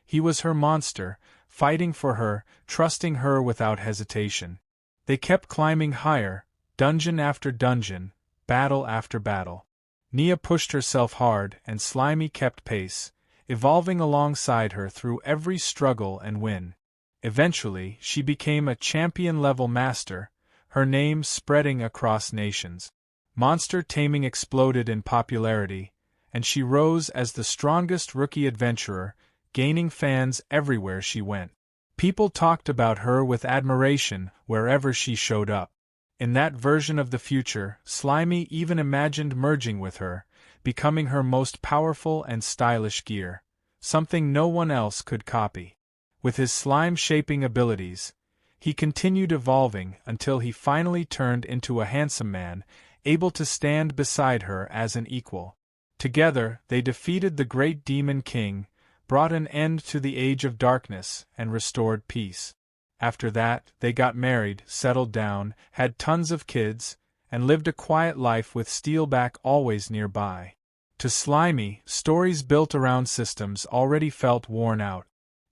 He was her monster, fighting for her, trusting her without hesitation. They kept climbing higher, dungeon after dungeon, battle after battle. Nia pushed herself hard, and Slimy kept pace, evolving alongside her through every struggle and win. Eventually, she became a champion-level master, her name spreading across nations. Monster taming exploded in popularity, and she rose as the strongest rookie adventurer, gaining fans everywhere she went. People talked about her with admiration wherever she showed up. In that version of the future, Slimy even imagined merging with her, becoming her most powerful and stylish gear, something no one else could copy. With his slime-shaping abilities, he continued evolving until he finally turned into a handsome man, able to stand beside her as an equal. Together, they defeated the great demon king, brought an end to the age of darkness, and restored peace. After that, they got married, settled down, had tons of kids, and lived a quiet life with Steelback always nearby. To Slimy, stories built around systems already felt worn out.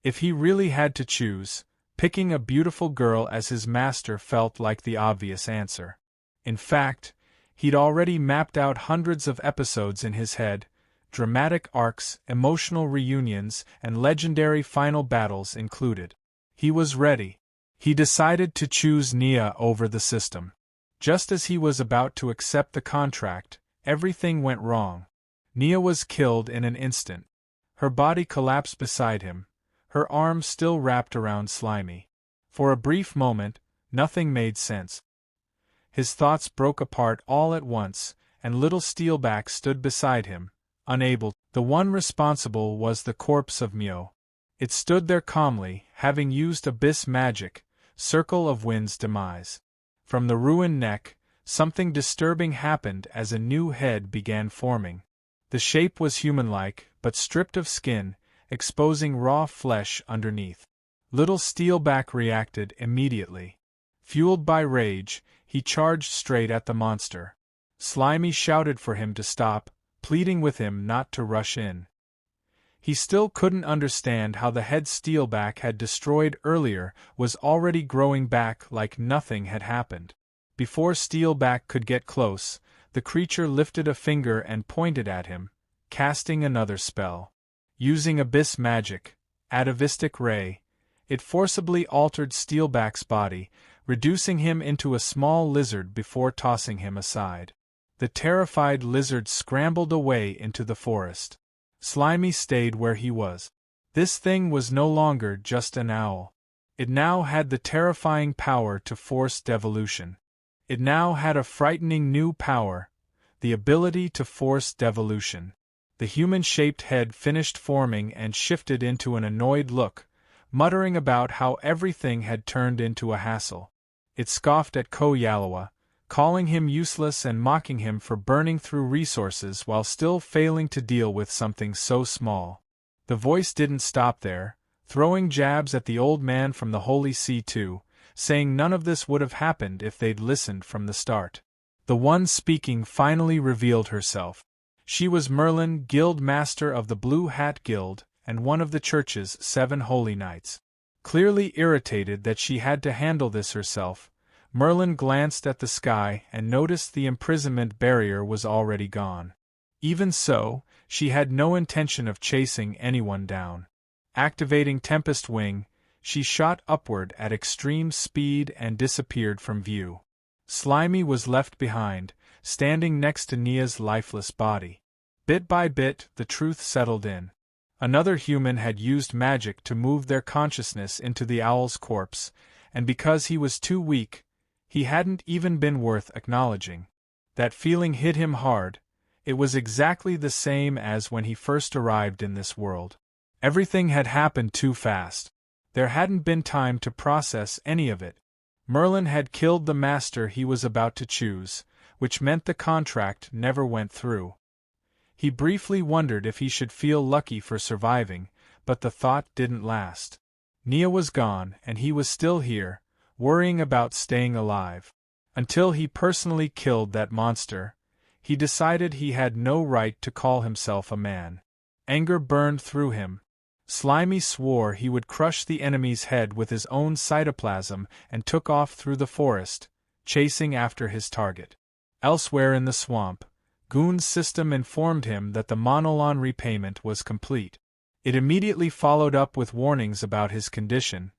If he really had to choose, picking a beautiful girl as his master felt like the obvious answer. In fact, he'd already mapped out hundreds of episodes in his head, dramatic arcs, emotional reunions, and legendary final battles included. He was ready. He decided to choose Nia over the system. Just as he was about to accept the contract, everything went wrong. Nia was killed in an instant. Her body collapsed beside him, her arms still wrapped around Slimy. For a brief moment, nothing made sense. His thoughts broke apart all at once, and little Steelback stood beside him, unable. The one responsible was the corpse of Myo. It stood there calmly, having used abyss magic, Circle of Wind's demise. From the ruined neck, something disturbing happened as a new head began forming. The shape was human-like, but stripped of skin, exposing raw flesh underneath. Little Steelback reacted immediately. Fueled by rage, he charged straight at the monster. Slimy shouted for him to stop, pleading with him not to rush in. He still couldn't understand how the head Steelback had destroyed earlier was already growing back like nothing had happened. Before Steelback could get close, the creature lifted a finger and pointed at him, casting another spell. Using abyss magic, atavistic ray, it forcibly altered Steelback's body, reducing him into a small lizard before tossing him aside. The terrified lizard scrambled away into the forest. Slimy stayed where he was. This thing was no longer just an owl. It now had the terrifying power to force devolution. It now had a frightening new power, the ability to force devolution. The human-shaped head finished forming and shifted into an annoyed look, muttering about how everything had turned into a hassle. It scoffed at Ko Yalawa, calling him useless and mocking him for burning through resources while still failing to deal with something so small. The voice didn't stop there, throwing jabs at the old man from the Holy See too, saying none of this would have happened if they'd listened from the start. The one speaking finally revealed herself. She was Merlin, Guild Master of the Blue Hat Guild, and one of the church's 7 holy knights. Clearly irritated that she had to handle this herself, Merlin glanced at the sky and noticed the imprisonment barrier was already gone. Even so, she had no intention of chasing anyone down. Activating Tempest Wing, she shot upward at extreme speed and disappeared from view. Slimy was left behind, standing next to Nia's lifeless body. Bit by bit, the truth settled in. Another human had used magic to move their consciousness into the owl's corpse, and because he was too weak, he hadn't even been worth acknowledging. That feeling hit him hard. It was exactly the same as when he first arrived in this world. Everything had happened too fast. There hadn't been time to process any of it. Merlin had killed the master he was about to choose, which meant the contract never went through. He briefly wondered if he should feel lucky for surviving, but the thought didn't last. Nia was gone, and he was still here, worrying about staying alive. Until he personally killed that monster, he decided he had no right to call himself a man. Anger burned through him. Slimy swore he would crush the enemy's head with his own cytoplasm and took off through the forest, chasing after his target. Elsewhere in the swamp, Goon's system informed him that the Monolon repayment was complete. It immediately followed up with warnings about his condition.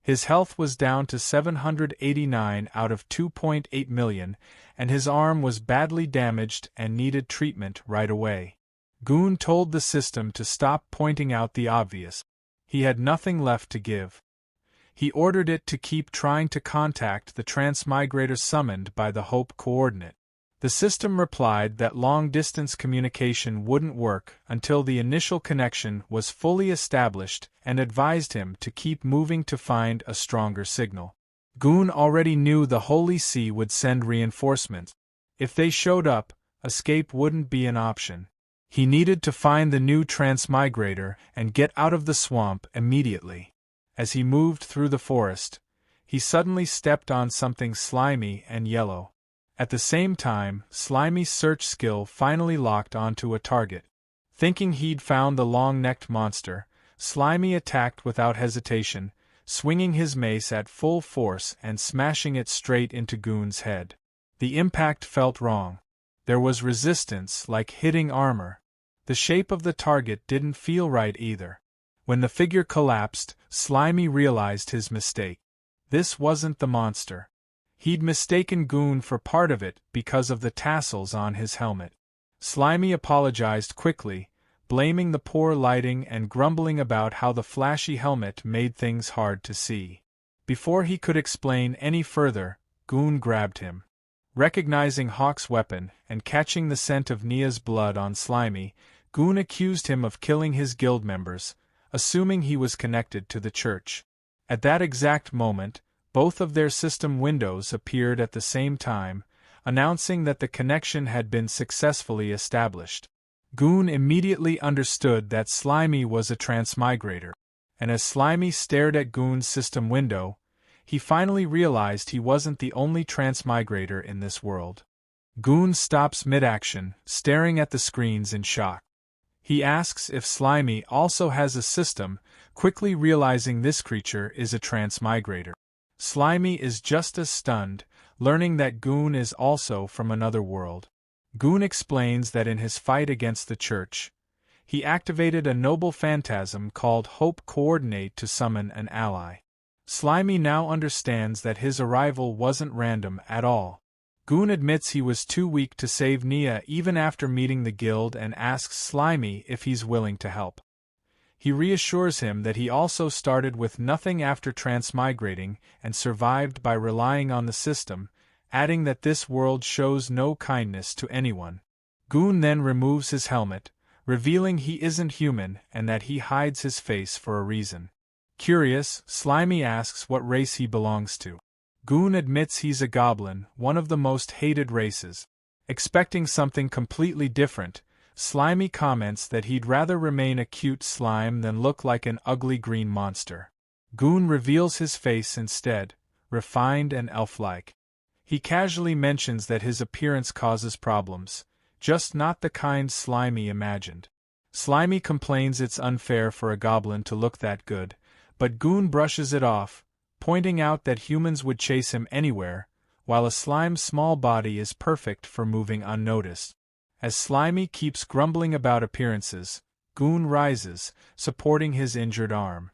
His health was down to 789 out of 2.8 million, and his arm was badly damaged and needed treatment right away. Goon told the system to stop pointing out the obvious. He had nothing left to give. He ordered it to keep trying to contact the transmigrator summoned by the Hope coordinate. The system replied that long-distance communication wouldn't work until the initial connection was fully established and advised him to keep moving to find a stronger signal. Goon already knew the Holy See would send reinforcements. If they showed up, escape wouldn't be an option. He needed to find the new transmigrator and get out of the swamp immediately. As he moved through the forest, he suddenly stepped on something slimy and yellow. At the same time, Slimy's search skill finally locked onto a target. Thinking he'd found the long-necked monster, Slimy attacked without hesitation, swinging his mace at full force and smashing it straight into Goon's head. The impact felt wrong. There was resistance, like hitting armor. The shape of the target didn't feel right either. When the figure collapsed, Slimy realized his mistake. This wasn't the monster. He'd mistaken Goon for part of it because of the tassels on his helmet. Slimy apologized quickly, blaming the poor lighting and grumbling about how the flashy helmet made things hard to see. Before he could explain any further, Goon grabbed him. Recognizing Hawk's weapon and catching the scent of Nia's blood on Slimy, Goon accused him of killing his guild members, assuming he was connected to the church. At that exact moment, both of their system windows appeared at the same time, announcing that the connection had been successfully established. Goon immediately understood that Slimy was a transmigrator, and as Slimy stared at Goon's system window, he finally realized he wasn't the only transmigrator in this world. Goon stops mid-action, staring at the screens in shock. He asks if Slimy also has a system, quickly realizing this creature is a transmigrator. Slimy is just as stunned, learning that Goon is also from another world. Goon explains that in his fight against the church, he activated a noble phantasm called Hope Coordinate to summon an ally. Slimy now understands that his arrival wasn't random at all. Goon admits he was too weak to save Nia even after meeting the guild and asks Slimy if he's willing to help. He reassures him that he also started with nothing after transmigrating and survived by relying on the system, adding that this world shows no kindness to anyone. Goon then removes his helmet, revealing he isn't human and that he hides his face for a reason. Curious, Slimy asks what race he belongs to. Goon admits he's a goblin, one of the most hated races. Expecting something completely different, Slimy comments that he'd rather remain a cute slime than look like an ugly green monster. Goon reveals his face instead, refined and elf-like. He casually mentions that his appearance causes problems, just not the kind Slimy imagined. Slimy complains it's unfair for a goblin to look that good, but Goon brushes it off, pointing out that humans would chase him anywhere, while a slime's small body is perfect for moving unnoticed. As Slimy keeps grumbling about appearances, Goon rises, supporting his injured arm.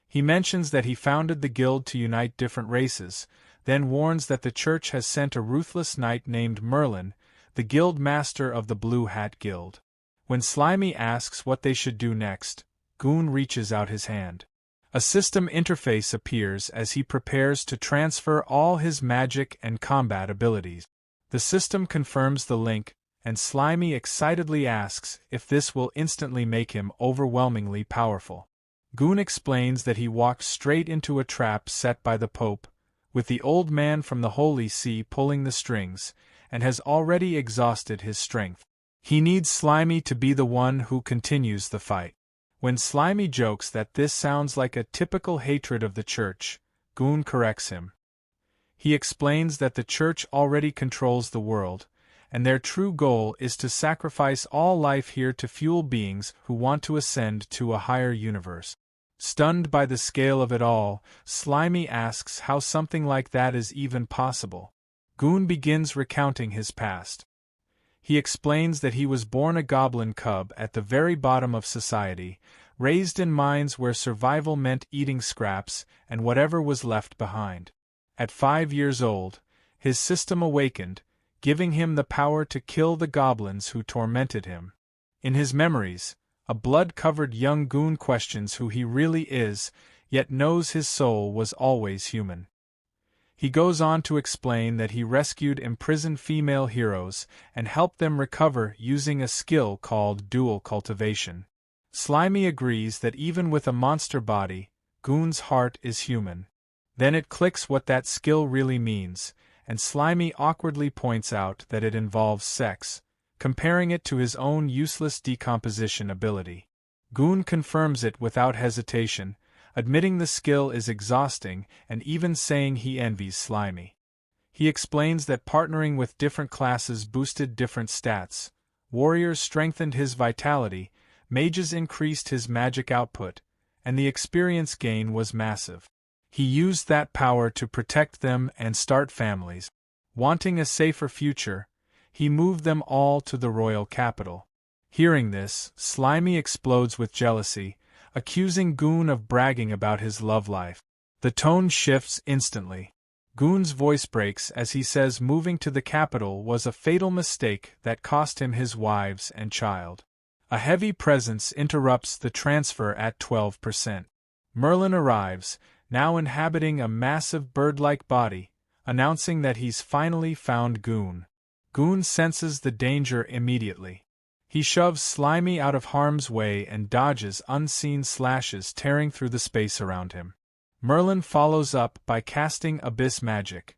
He mentions that he founded the guild to unite different races, then warns that the church has sent a ruthless knight named Merlin, the guild master of the Blue Hat Guild. When Slimy asks what they should do next, Goon reaches out his hand. A system interface appears as he prepares to transfer all his magic and combat abilities. The system confirms the link, and Slimy excitedly asks if this will instantly make him overwhelmingly powerful. Goon explains that he walked straight into a trap set by the Pope, with the old man from the Holy See pulling the strings, and has already exhausted his strength. He needs Slimy to be the one who continues the fight. When Slimy jokes that this sounds like a typical hatred of the church, Goon corrects him. He explains that the church already controls the world, and their true goal is to sacrifice all life here to fuel beings who want to ascend to a higher universe. Stunned by the scale of it all, Slimy asks how something like that is even possible. Goon begins recounting his past. He explains that he was born a goblin cub at the very bottom of society, raised in mines where survival meant eating scraps and whatever was left behind. At 5 years old, his system awakened, giving him the power to kill the goblins who tormented him. In his memories, a blood-covered young Goon questions who he really is, yet knows his soul was always human. He goes on to explain that he rescued imprisoned female heroes and helped them recover using a skill called dual cultivation. Slimy agrees that even with a monster body, Goon's heart is human. Then it clicks what that skill really means, and Slimy awkwardly points out that it involves sex, comparing it to his own useless decomposition ability. Goon confirms it without hesitation, admitting the skill is exhausting and even saying he envies Slimy. He explains that partnering with different classes boosted different stats, warriors strengthened his vitality, mages increased his magic output, and the experience gain was massive. He used that power to protect them and start families. Wanting a safer future, he moved them all to the royal capital. Hearing this, Slimy explodes with jealousy, accusing Goon of bragging about his love life. The tone shifts instantly. Goon's voice breaks as he says moving to the capital was a fatal mistake that cost him his wives and child. A heavy presence interrupts the transfer at 12%. Merlin arrives, now inhabiting a massive bird-like body, announcing that he's finally found Goon. Goon senses the danger immediately. He shoves Slimy out of harm's way and dodges unseen slashes tearing through the space around him. Merlin follows up by casting Abyss Magic,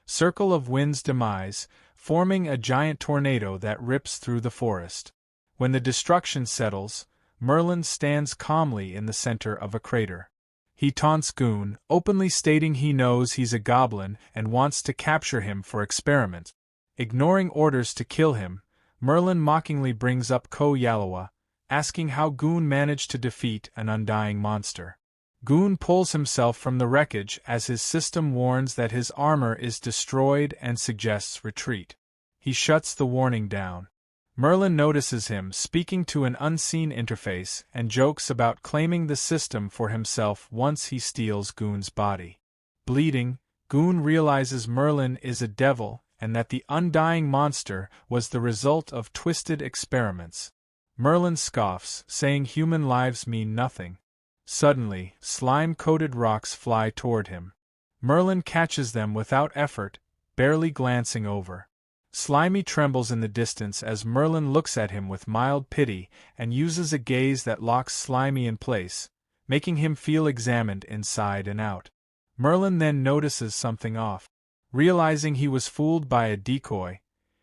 Circle of Wind's demise, forming a giant tornado that rips through the forest. When the destruction settles, Merlin stands calmly in the center of a crater. He taunts Goon, openly stating he knows he's a goblin and wants to capture him for experiments. Ignoring orders to kill him, Merlin mockingly brings up Ko Yalawa, asking how Goon managed to defeat an undying monster. Goon pulls himself from the wreckage as his system warns that his armor is destroyed and suggests retreat. He shuts the warning down. Merlin notices him speaking to an unseen interface and jokes about claiming the system for himself once he steals Goon's body. Bleeding, Goon realizes Merlin is a devil and that the undying monster was the result of twisted experiments. Merlin scoffs, saying human lives mean nothing. Suddenly, slime-coated rocks fly toward him. Merlin catches them without effort, barely glancing over. Slimy trembles in the distance as Merlin looks at him with mild pity and uses a gaze that locks Slimy in place, making him feel examined inside and out. Merlin then notices something off. Realizing he was fooled by a decoy,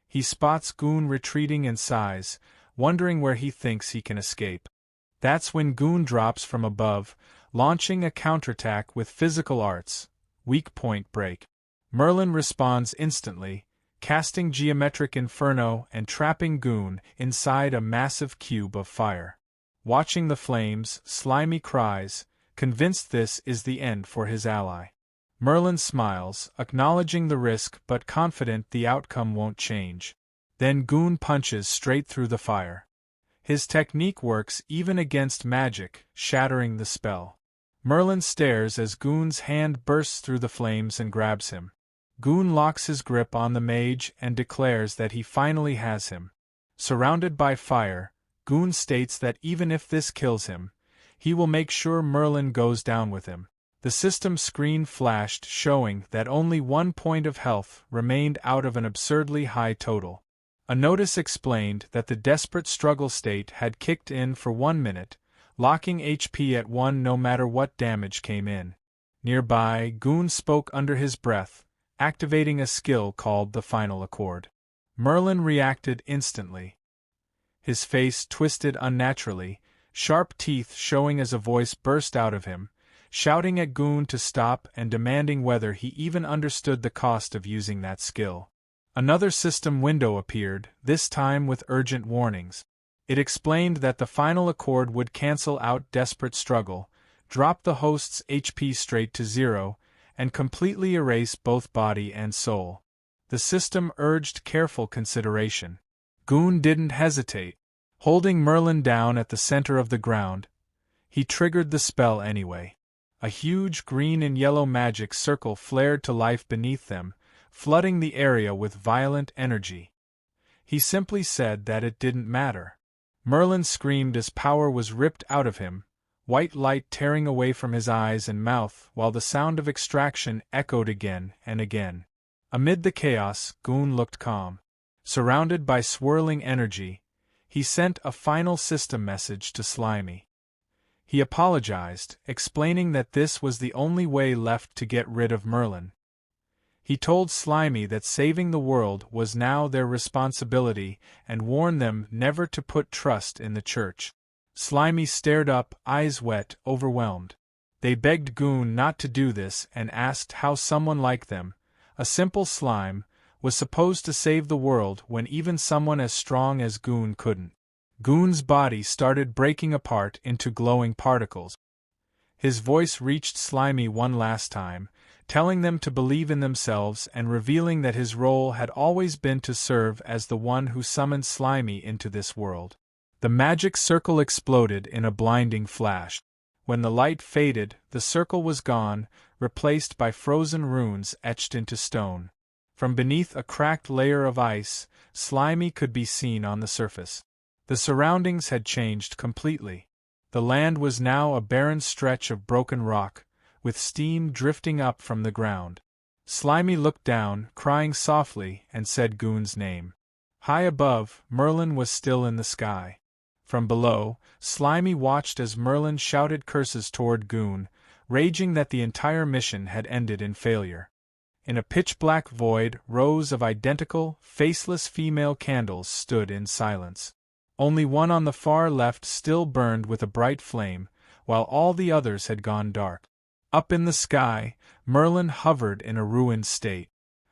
he spots Goon retreating in size, wondering where he thinks he can escape. That's when Goon drops from above, launching a counterattack with physical arts, weak point break. Merlin responds instantly, casting Geometric Inferno and trapping Goon inside a massive cube of fire. Watching the flames, Slimy cries, convinced this is the end for his ally. Merlin smiles, acknowledging the risk but confident the outcome won't change. Then Goon punches straight through the fire. His technique works even against magic, shattering the spell. Merlin stares as Goon's hand bursts through the flames and grabs him. Goon locks his grip on the mage and declares that he finally has him. Surrounded by fire, Goon states that even if this kills him, he will make sure Merlin goes down with him. The system screen flashed showing that only 1 point of health remained out of an absurdly high total. A notice explained that the desperate struggle state had kicked in for 1 minute, locking HP at 1 no matter what damage came in. Nearby, Goon spoke under his breath, activating a skill called the Final Accord. Merlin reacted instantly. His face twisted unnaturally, sharp teeth showing as a voice burst out of him, shouting at Goon to stop and demanding whether he even understood the cost of using that skill. Another system window appeared, this time with urgent warnings. It explained that the Final Accord would cancel out desperate struggle, drop the host's HP straight to 0, and completely erase both body and soul. The system urged careful consideration. Goon didn't hesitate. Holding Merlin down at the center of the ground, he triggered the spell anyway. A huge green and yellow magic circle flared to life beneath them, flooding the area with violent energy. He simply said that it didn't matter. Merlin screamed as power was ripped out of him, white light tearing away from his eyes and mouth while the sound of extraction echoed again and again. Amid the chaos, Goon looked calm. Surrounded by swirling energy, he sent a final system message to Slimy. He apologized, explaining that this was the only way left to get rid of Merlin. He told Slimy that saving the world was now their responsibility and warned them never to put trust in the church. Slimy stared up, eyes wet, overwhelmed. They begged Goon not to do this and asked how someone like them, a simple slime, was supposed to save the world when even someone as strong as Goon couldn't. Goon's body started breaking apart into glowing particles. His voice reached Slimy one last time, telling them to believe in themselves and revealing that his role had always been to serve as the one who summoned Slimy into this world. The magic circle exploded in a blinding flash. When the light faded, the circle was gone, replaced by frozen runes etched into stone. From beneath a cracked layer of ice, Slimy could be seen on the surface. The surroundings had changed completely. The land was now a barren stretch of broken rock, with steam drifting up from the ground. Slimy looked down, crying softly, and said Goon's name. High above, Merlin was still in the sky. From below, Slimy watched as Merlin shouted curses toward Goon, raging that the entire mission had ended in failure. In a pitch-black void, rows of identical, faceless female candles stood in silence. Only one on the far left still burned with a bright flame, while all the others had gone dark. Up in the sky, Merlin hovered in a ruined state.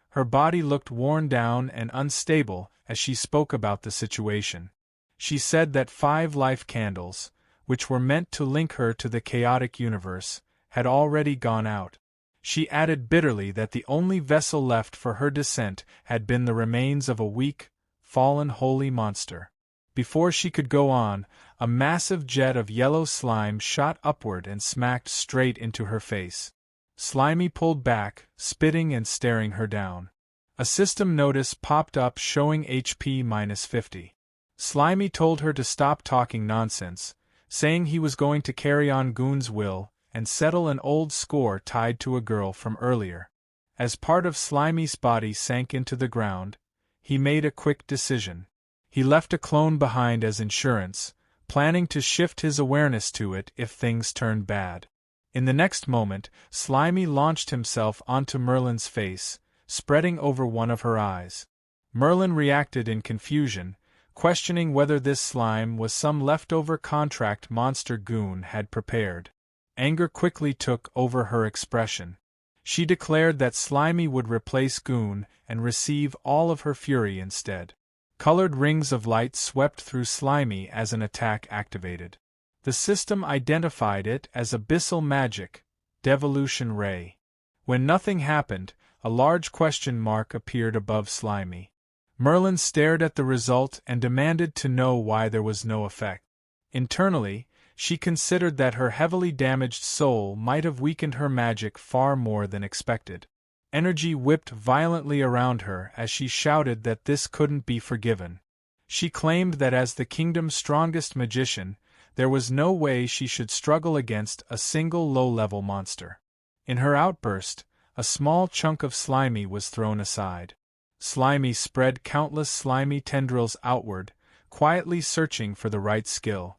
Her body looked worn down and unstable as she spoke about the situation. She said that 5 life candles, which were meant to link her to the chaotic universe, had already gone out. She added bitterly that the only vessel left for her descent had been the remains of a weak, fallen holy monster. Before she could go on, a massive jet of yellow slime shot upward and smacked straight into her face. Slimy pulled back, spitting and staring her down. A system notice popped up showing HP -50. Slimy told her to stop talking nonsense, saying he was going to carry on Goon's will and settle an old score tied to a girl from earlier. As part of Slimy's body sank into the ground, he made a quick decision. He left a clone behind as insurance, planning to shift his awareness to it if things turned bad. In the next moment, Slimy launched himself onto Merlin's face, spreading over one of her eyes. Merlin reacted in confusion, questioning whether this slime was some leftover contract monster Goon had prepared. Anger quickly took over her expression. She declared that Slimy would replace Goon and receive all of her fury instead. Colored rings of light swept through Slimy as an attack activated. The system identified it as abyssal magic, devolution ray. When nothing happened, a large question mark appeared above Slimy. Merlin stared at the result and demanded to know why there was no effect. Internally, she considered that her heavily damaged soul might have weakened her magic far more than expected. Energy whipped violently around her as she shouted that this couldn't be forgiven. She claimed that as the kingdom's strongest magician, there was no way she should struggle against a single low-level monster. In her outburst, a small chunk of Slimy was thrown aside. Slimy spread countless slimy tendrils outward, quietly searching for the right skill.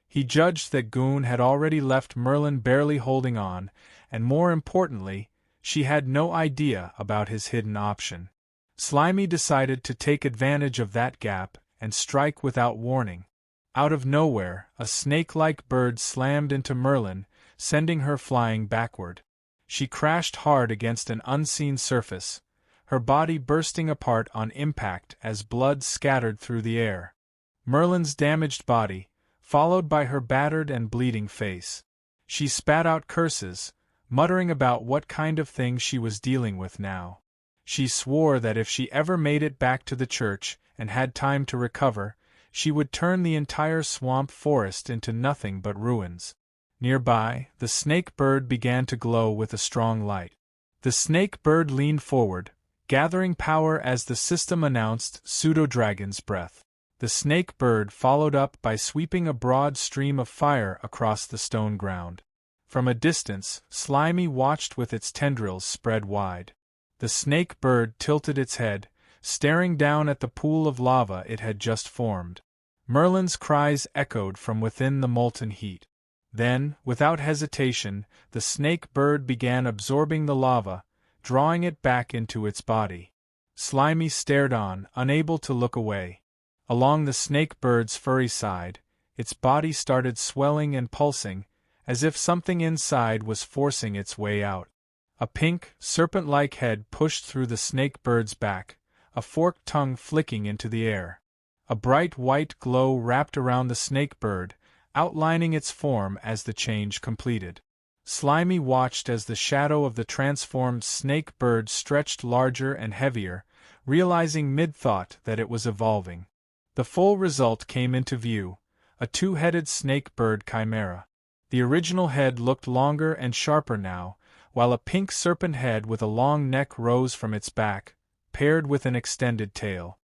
He judged that Goon had already left Merlin barely holding on, and more importantly, she had no idea about his hidden option. Slimy decided to take advantage of that gap and strike without warning. Out of nowhere, a snake-like bird slammed into Merlin, sending her flying backward. She crashed hard against an unseen surface, her body bursting apart on impact as blood scattered through the air. Merlin's damaged body, followed by her battered and bleeding face. She spat out curses, muttering about what kind of thing she was dealing with now. She swore that if she ever made it back to the church and had time to recover, she would turn the entire swamp forest into nothing but ruins. Nearby, the snake bird began to glow with a strong light. The snake bird leaned forward, gathering power as the system announced Pseudo-Dragon's Breath. The snake bird followed up by sweeping a broad stream of fire across the stone ground. From a distance, Slimy watched with its tendrils spread wide. The snake bird tilted its head, staring down at the pool of lava it had just formed. Merlin's cries echoed from within the molten heat. Then, without hesitation, the snake bird began absorbing the lava, drawing it back into its body. Slimy stared on, unable to look away. Along the snake bird's furry side, its body started swelling and pulsing, as if something inside was forcing its way out. A pink, serpent-like head pushed through the snake bird's back, a forked tongue flicking into the air. A bright white glow wrapped around the snake bird, outlining its form as the change completed. Slimy watched as the shadow of the transformed snake bird stretched larger and heavier, realizing mid-thought that it was evolving. The full result came into view, a two-headed snake bird chimera. The original head looked longer and sharper now, while a pink serpent head with a long neck rose from its back, paired with an extended tail.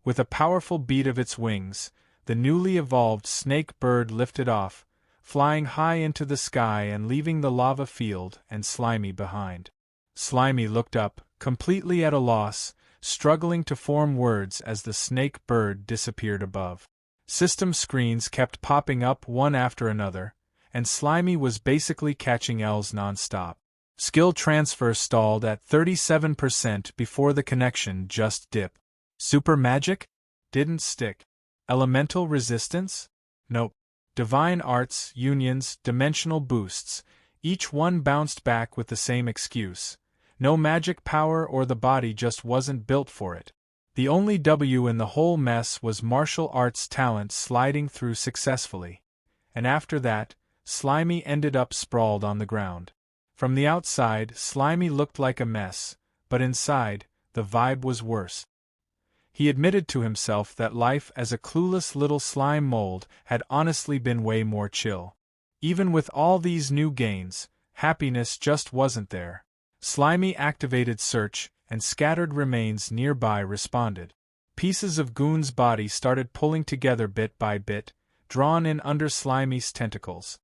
With a powerful beat of its wings, the newly evolved snake bird lifted off, flying high into the sky and leaving the lava field and Slimy behind. Slimy looked up, completely at a loss, struggling to form words as the snake bird disappeared above. System screens kept popping up one after another, and Slimy was basically catching L's non-stop. Skill transfer stalled at 37% before the connection just dipped. Super magic? Didn't stick. Elemental resistance? Nope. Divine arts, unions, dimensional boosts, each one bounced back with the same excuse. No magic power or the body just wasn't built for it. The only W in the whole mess was martial arts talent sliding through successfully. And after that, Slimy ended up sprawled on the ground. From the outside, Slimy looked like a mess, but inside, the vibe was worse. He admitted to himself that life as a clueless little slime mold had honestly been way more chill. Even with all these new gains, happiness just wasn't there. Slimy activated search, and scattered remains nearby responded. Pieces of Goon's body started pulling together bit by bit, drawn in under Slimy's tentacles.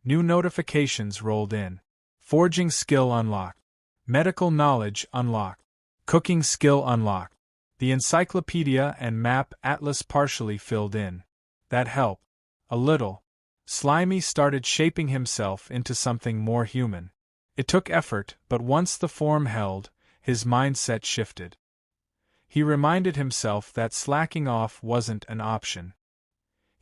New notifications rolled in. Forging skill unlocked. Medical knowledge unlocked. Cooking skill unlocked. The encyclopedia and map atlas partially filled in. That helped. A little. Slimy started shaping himself into something more human. It took effort, but once the form held, his mindset shifted. He reminded himself that slacking off wasn't an option.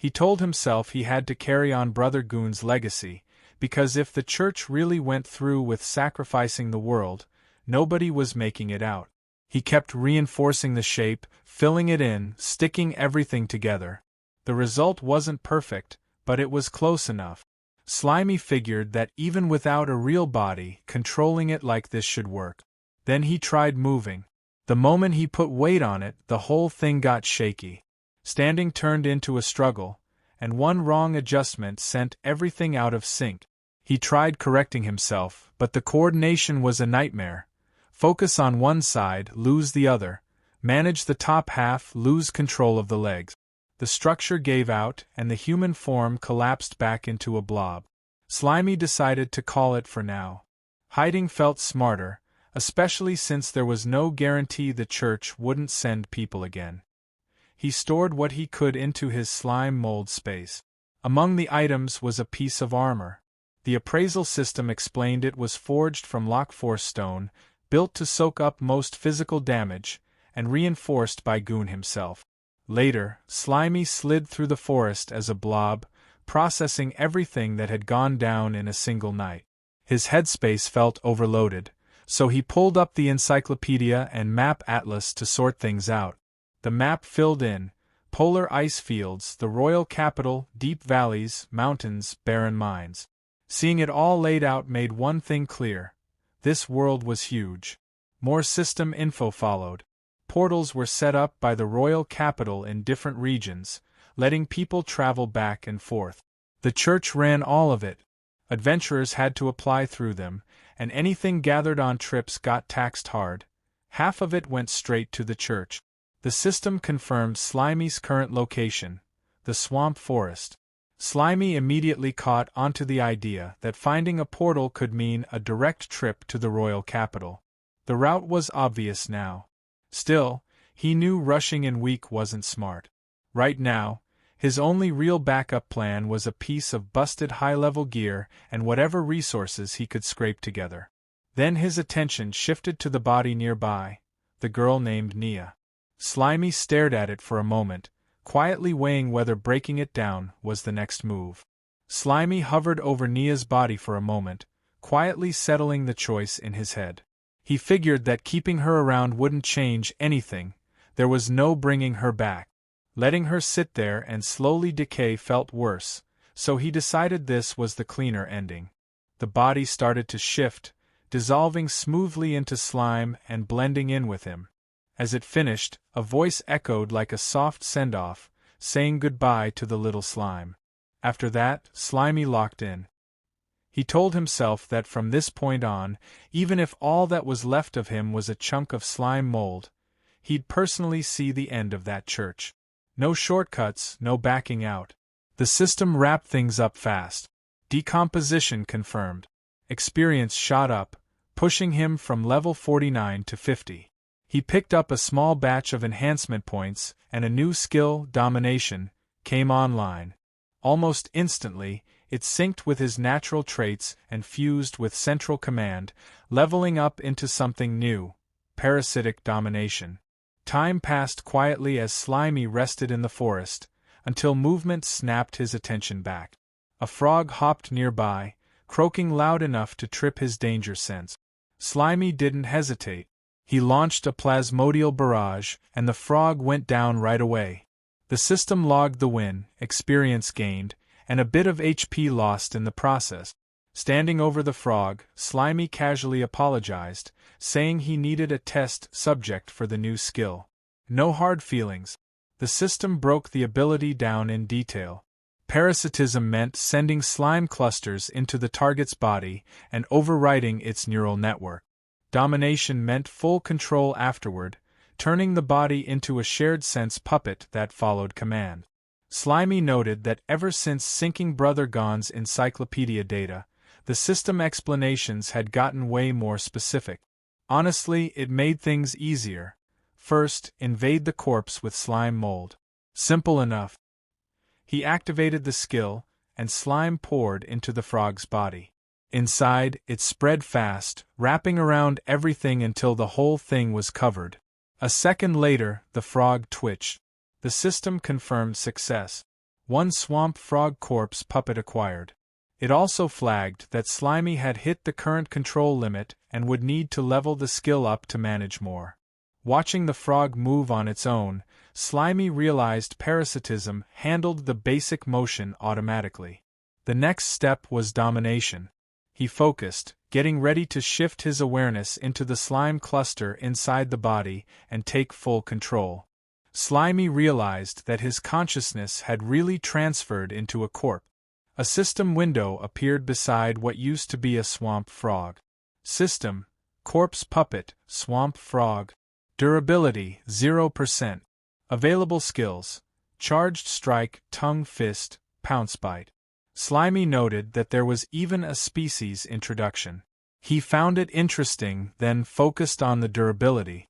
He told himself he had to carry on Brother Goon's legacy, because if the church really went through with sacrificing the world, nobody was making it out. He kept reinforcing the shape, filling it in, sticking everything together. The result wasn't perfect, but it was close enough. Slimy figured that even without a real body, controlling it like this should work. Then he tried moving. The moment he put weight on it, the whole thing got shaky. Standing turned into a struggle, and one wrong adjustment sent everything out of sync. He tried correcting himself, but the coordination was a nightmare. Focus on one side, lose the other. Manage the top half, lose control of the legs. The structure gave out, and the human form collapsed back into a blob. Slimy decided to call it for now. Hiding felt smarter, especially since there was no guarantee the church wouldn't send people again. He stored what he could into his slime mold space. Among the items was a piece of armor. The appraisal system explained it was forged from lockforce stone, built to soak up most physical damage, and reinforced by Goon himself. Later, Slimy slid through the forest as a blob, processing everything that had gone down in a single night. His headspace felt overloaded, so he pulled up the encyclopedia and map atlas to sort things out. The map filled in polar ice fields, the royal capital, deep valleys, mountains, barren mines. Seeing it all laid out made one thing clear. This world was huge. More system info followed. Portals were set up by the royal capital in different regions, letting people travel back and forth. The church ran all of it. Adventurers had to apply through them, and anything gathered on trips got taxed hard. Half of it went straight to the church. The system confirmed Slimy's current location, the swamp forest. Slimy immediately caught onto the idea that finding a portal could mean a direct trip to the royal capital. The route was obvious now. Still, he knew rushing in weak wasn't smart. Right now, his only real backup plan was a piece of busted high-level gear and whatever resources he could scrape together. Then his attention shifted to the body nearby, the girl named Nia. Slimy stared at it for a moment, quietly weighing whether breaking it down was the next move. Slimy hovered over Nia's body for a moment, quietly settling the choice in his head. He figured that keeping her around wouldn't change anything, there was no bringing her back. Letting her sit there and slowly decay felt worse, so he decided this was the cleaner ending. The body started to shift, dissolving smoothly into slime and blending in with him. As it finished, a voice echoed like a soft send-off, saying goodbye to the little slime. After that, Slimy locked in. He told himself that from this point on, even if all that was left of him was a chunk of slime mold, he'd personally see the end of that church. No shortcuts, no backing out. The system wrapped things up fast. Decomposition confirmed. Experience shot up, pushing him from level 49 to 50. He picked up a small batch of enhancement points, and a new skill, Domination, came online. Almost instantly, it synced with his natural traits and fused with Central Command, leveling up into something new, Parasitic Domination. Time passed quietly as Slimy rested in the forest, until movement snapped his attention back. A frog hopped nearby, croaking loud enough to trip his danger sense. Slimy didn't hesitate. He launched a plasmodial barrage, and the frog went down right away. The system logged the win, experience gained, and a bit of HP lost in the process. Standing over the frog, Slimy casually apologized, saying he needed a test subject for the new skill. No hard feelings. The system broke the ability down in detail. Parasitism meant sending slime clusters into the target's body and overwriting its neural network. Domination meant full control afterward, turning the body into a shared-sense puppet that followed command. Slimy noted that ever since syncing Brother Gon's encyclopedia data, the system explanations had gotten way more specific. Honestly, it made things easier. First, invade the corpse with slime mold. Simple enough. He activated the skill, and slime poured into the frog's body. Inside, it spread fast, wrapping around everything until the whole thing was covered. A second later, the frog twitched. The system confirmed success. One swamp frog corpse puppet acquired. It also flagged that Slimy had hit the current control limit and would need to level the skill up to manage more. Watching the frog move on its own, Slimy realized parasitism handled the basic motion automatically. The next step was domination. He focused, getting ready to shift his awareness into the slime cluster inside the body and take full control. Slimy realized that his consciousness had really transferred into a corpse. A system window appeared beside what used to be a swamp frog. System: Corpse Puppet, Swamp Frog. Durability: 0%. Available skills: Charged Strike, Tongue Fist, Pounce Bite. Slimy noted that there was even a species introduction. He found it interesting, then focused on the durability.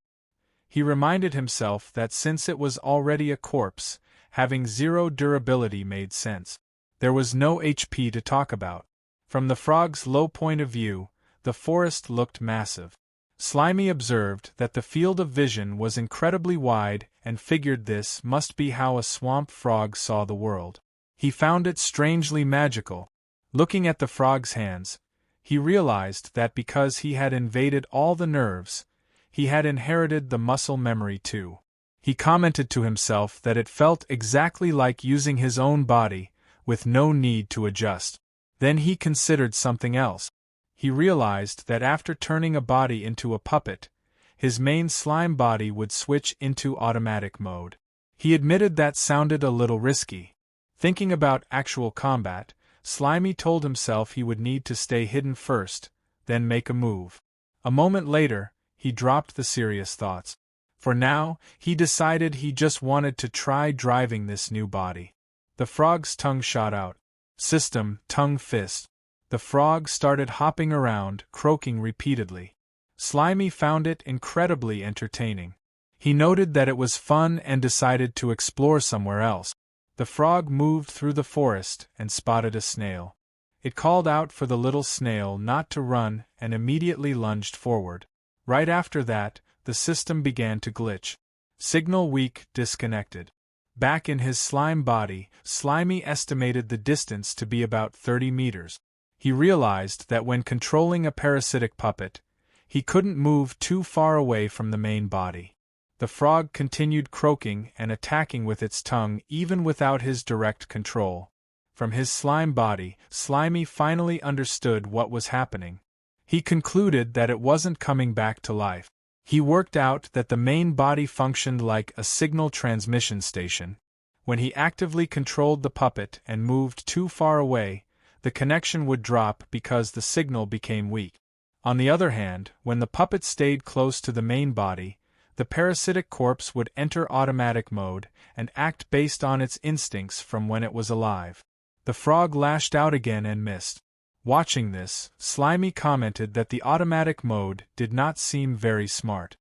He reminded himself that since it was already a corpse, having 0 durability made sense. There was no HP to talk about. From the frog's low point of view, the forest looked massive. Slimy observed that the field of vision was incredibly wide and figured this must be how a swamp frog saw the world. He found it strangely magical. Looking at the frog's hands, he realized that because he had invaded all the nerves, he had inherited the muscle memory too. He commented to himself that it felt exactly like using his own body, with no need to adjust. Then he considered something else. He realized that after turning a body into a puppet, his main slime body would switch into automatic mode. He admitted that sounded a little risky. Thinking about actual combat, Slimy told himself he would need to stay hidden first, then make a move. A moment later, he dropped the serious thoughts. For now, he decided he just wanted to try driving this new body. The frog's tongue shot out. System: Tongue Fist. The frog started hopping around, croaking repeatedly. Slimy found it incredibly entertaining. He noted that it was fun and decided to explore somewhere else. The frog moved through the forest and spotted a snail. It called out for the little snail not to run and immediately lunged forward. Right after that, the system began to glitch. Signal weak, disconnected. Back in his slime body, Slimy estimated the distance to be about 30 meters. He realized that when controlling a parasitic puppet, he couldn't move too far away from the main body. The frog continued croaking and attacking with its tongue even without his direct control. From his slime body, Slimy finally understood what was happening. He concluded that it wasn't coming back to life. He worked out that the main body functioned like a signal transmission station. When he actively controlled the puppet and moved too far away, the connection would drop because the signal became weak. On the other hand, when the puppet stayed close to the main body, the parasitic corpse would enter automatic mode and act based on its instincts from when it was alive. The frog lashed out again and missed. Watching this, Slimy commented that the automatic mode did not seem very smart.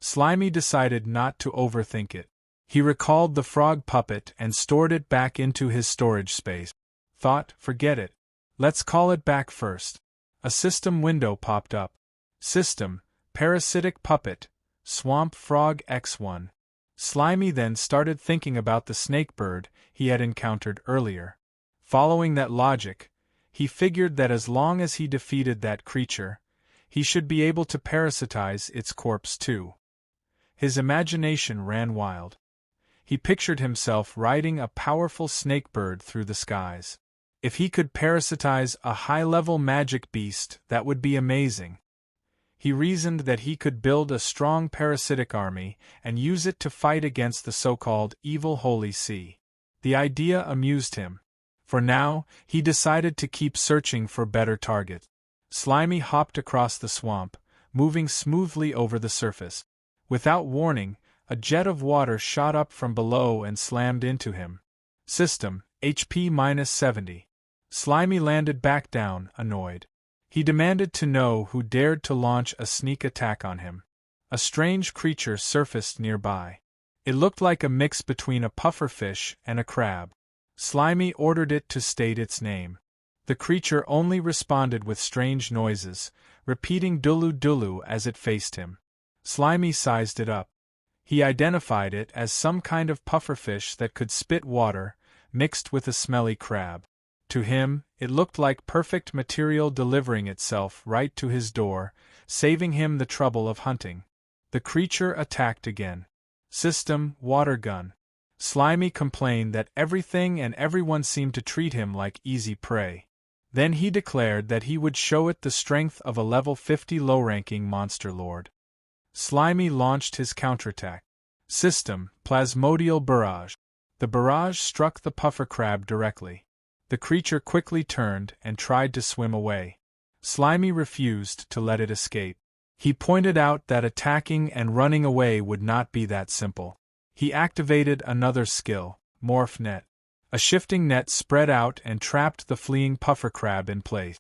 Slimy decided not to overthink it. He recalled the frog puppet and stored it back into his storage space. Thought, forget it. Let's call it back first. A system window popped up. System: Parasitic Puppet, Swamp Frog X1. Slimy then started thinking about the snake bird he had encountered earlier. Following that logic, he figured that as long as he defeated that creature, he should be able to parasitize its corpse too. His imagination ran wild. He pictured himself riding a powerful snake bird through the skies. If he could parasitize a high-level magic beast, that would be amazing. He reasoned that he could build a strong parasitic army and use it to fight against the so-called evil Holy See. The idea amused him. For now, he decided to keep searching for better targets. Slimy hopped across the swamp, moving smoothly over the surface. Without warning, a jet of water shot up from below and slammed into him. System, HP-70. Slimy landed back down, annoyed. He demanded to know who dared to launch a sneak attack on him. A strange creature surfaced nearby. It looked like a mix between a pufferfish and a crab. Slimy ordered it to state its name. The creature only responded with strange noises, repeating dulu-dulu as it faced him. Slimy sized it up. He identified it as some kind of pufferfish that could spit water, mixed with a smelly crab. To him, it looked like perfect material delivering itself right to his door, saving him the trouble of hunting. The creature attacked again. System, water gun. Slimy complained that everything and everyone seemed to treat him like easy prey. Then he declared that he would show it the strength of a level 50 low-ranking monster lord. Slimy launched his counterattack. System, plasmodial barrage. The barrage struck the puffer crab directly. The creature quickly turned and tried to swim away. Slimy refused to let it escape. He pointed out that attacking and running away would not be that simple. He activated another skill, Morph Net. A shifting net spread out and trapped the fleeing puffer crab in place.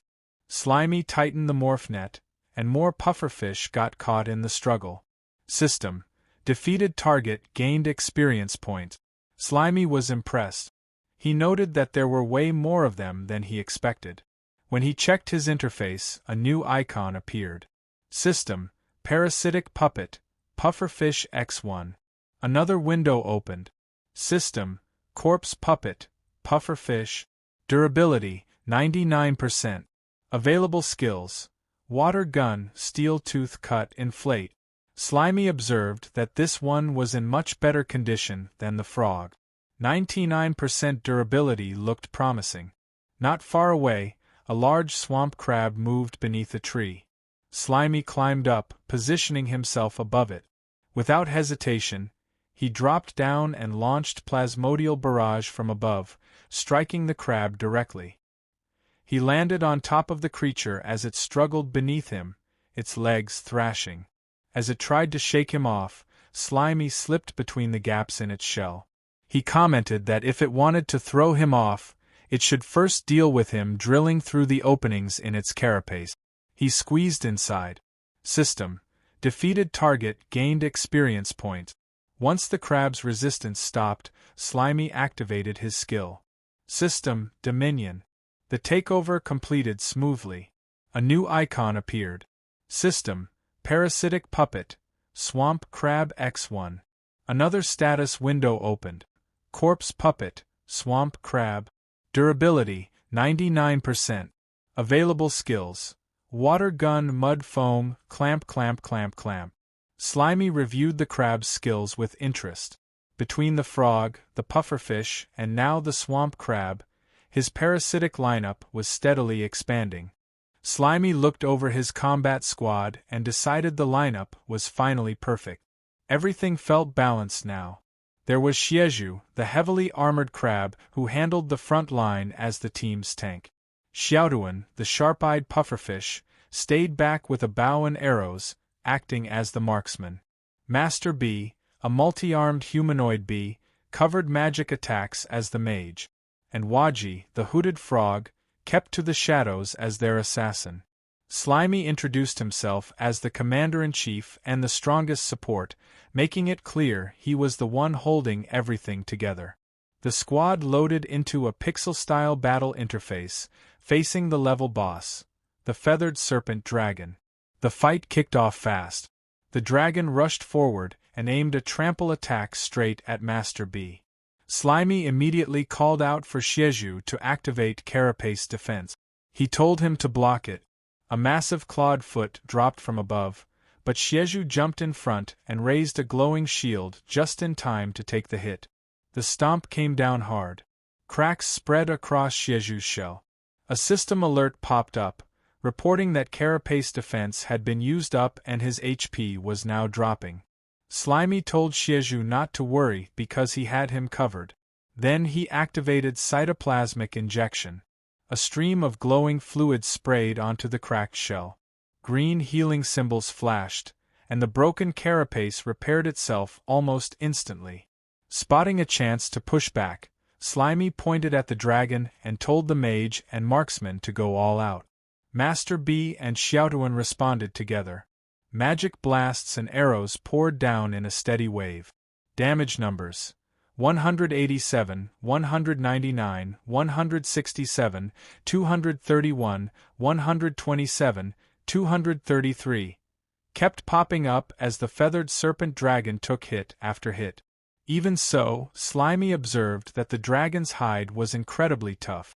Slimy tightened the morph net, and more pufferfish got caught in the struggle. System, defeated target gained experience points. Slimy was impressed. He noted that there were way more of them than he expected. When he checked his interface, a new icon appeared. System, parasitic puppet, pufferfish X1. Another window opened. System, corpse puppet, pufferfish. Durability, 99%. Available skills, water gun, steel tooth cut, inflate. Slimy observed that this one was in much better condition than the frog. 99% durability looked promising. Not far away, a large swamp crab moved beneath a tree. Slimy climbed up, positioning himself above it. Without hesitation, he dropped down and launched plasmodial barrage from above, striking the crab directly. He landed on top of the creature as it struggled beneath him, its legs thrashing. As it tried to shake him off, Slimy slipped between the gaps in its shell. He commented that if it wanted to throw him off, it should first deal with him drilling through the openings in its carapace. He squeezed inside. System, defeated target gained experience points. Once the crab's resistance stopped, Slimy activated his skill. System, Dominion. The takeover completed smoothly. A new icon appeared. System, parasitic puppet, swamp crab X1. Another status window opened. Corpse puppet, swamp crab. Durability, 99%. Available skills, water gun, mud foam, clamp. Slimy reviewed the crab's skills with interest. Between the frog, the pufferfish, and now the swamp crab, his parasitic lineup was steadily expanding. Slimy looked over his combat squad and decided the lineup was finally perfect. Everything felt balanced now. There was Shieju, the heavily armored crab who handled the front line as the team's tank. Xiaoduan, the sharp-eyed pufferfish, stayed back with a bow and arrows, acting as the marksman. Master B, a multi-armed humanoid bee, covered magic attacks as the mage. And Waji, the hooded frog, kept to the shadows as their assassin. Slimy introduced himself as the commander-in-chief and the strongest support, making it clear he was the one holding everything together. The squad loaded into a pixel-style battle interface, facing the level boss, the feathered serpent dragon. The fight kicked off fast. The dragon rushed forward and aimed a trample attack straight at Master B. Slimy immediately called out for Shieju to activate carapace defense. He told him to block it. A massive clawed foot dropped from above, but Shieju jumped in front and raised a glowing shield just in time to take the hit. The stomp came down hard. Cracks spread across Shieju's shell. A system alert popped up, reporting that carapace defense had been used up and his HP was now dropping. Slimy told Shieju not to worry because he had him covered. Then he activated cytoplasmic injection. A stream of glowing fluid sprayed onto the cracked shell. Green healing symbols flashed, and the broken carapace repaired itself almost instantly. Spotting a chance to push back, Slimy pointed at the dragon and told the mage and marksman to go all out. Master B and Xiaotuan responded together. Magic blasts and arrows poured down in a steady wave. Damage numbers: 187, 199, 167, 231, 127, 233, kept popping up as the feathered serpent dragon took hit after hit. Even so, Slimy observed that the dragon's hide was incredibly tough.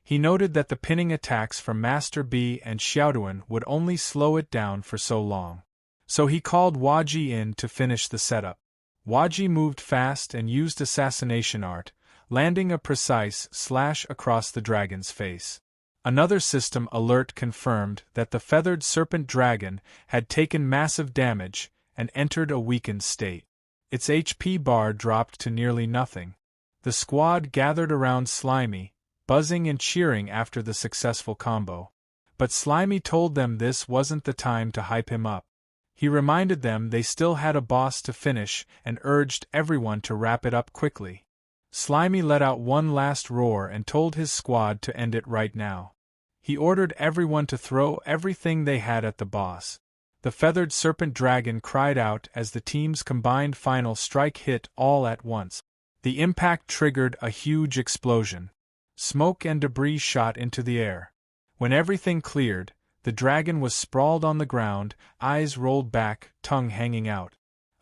He noted that the pinning attacks from Master B and Xiaotuan would only slow it down for so long. So he called Waji in to finish the setup. Waji moved fast and used assassination art, landing a precise slash across the dragon's face. Another system alert confirmed that the feathered serpent dragon had taken massive damage and entered a weakened state. Its HP bar dropped to nearly nothing. The squad gathered around Slimy, buzzing and cheering after the successful combo. But Slimy told them this wasn't the time to hype him up. He reminded them they still had a boss to finish and urged everyone to wrap it up quickly. Slimy let out one last roar and told his squad to end it right now. He ordered everyone to throw everything they had at the boss. The feathered serpent dragon cried out as the team's combined final strike hit all at once. The impact triggered a huge explosion. Smoke and debris shot into the air. When everything cleared, the dragon was sprawled on the ground, eyes rolled back, tongue hanging out.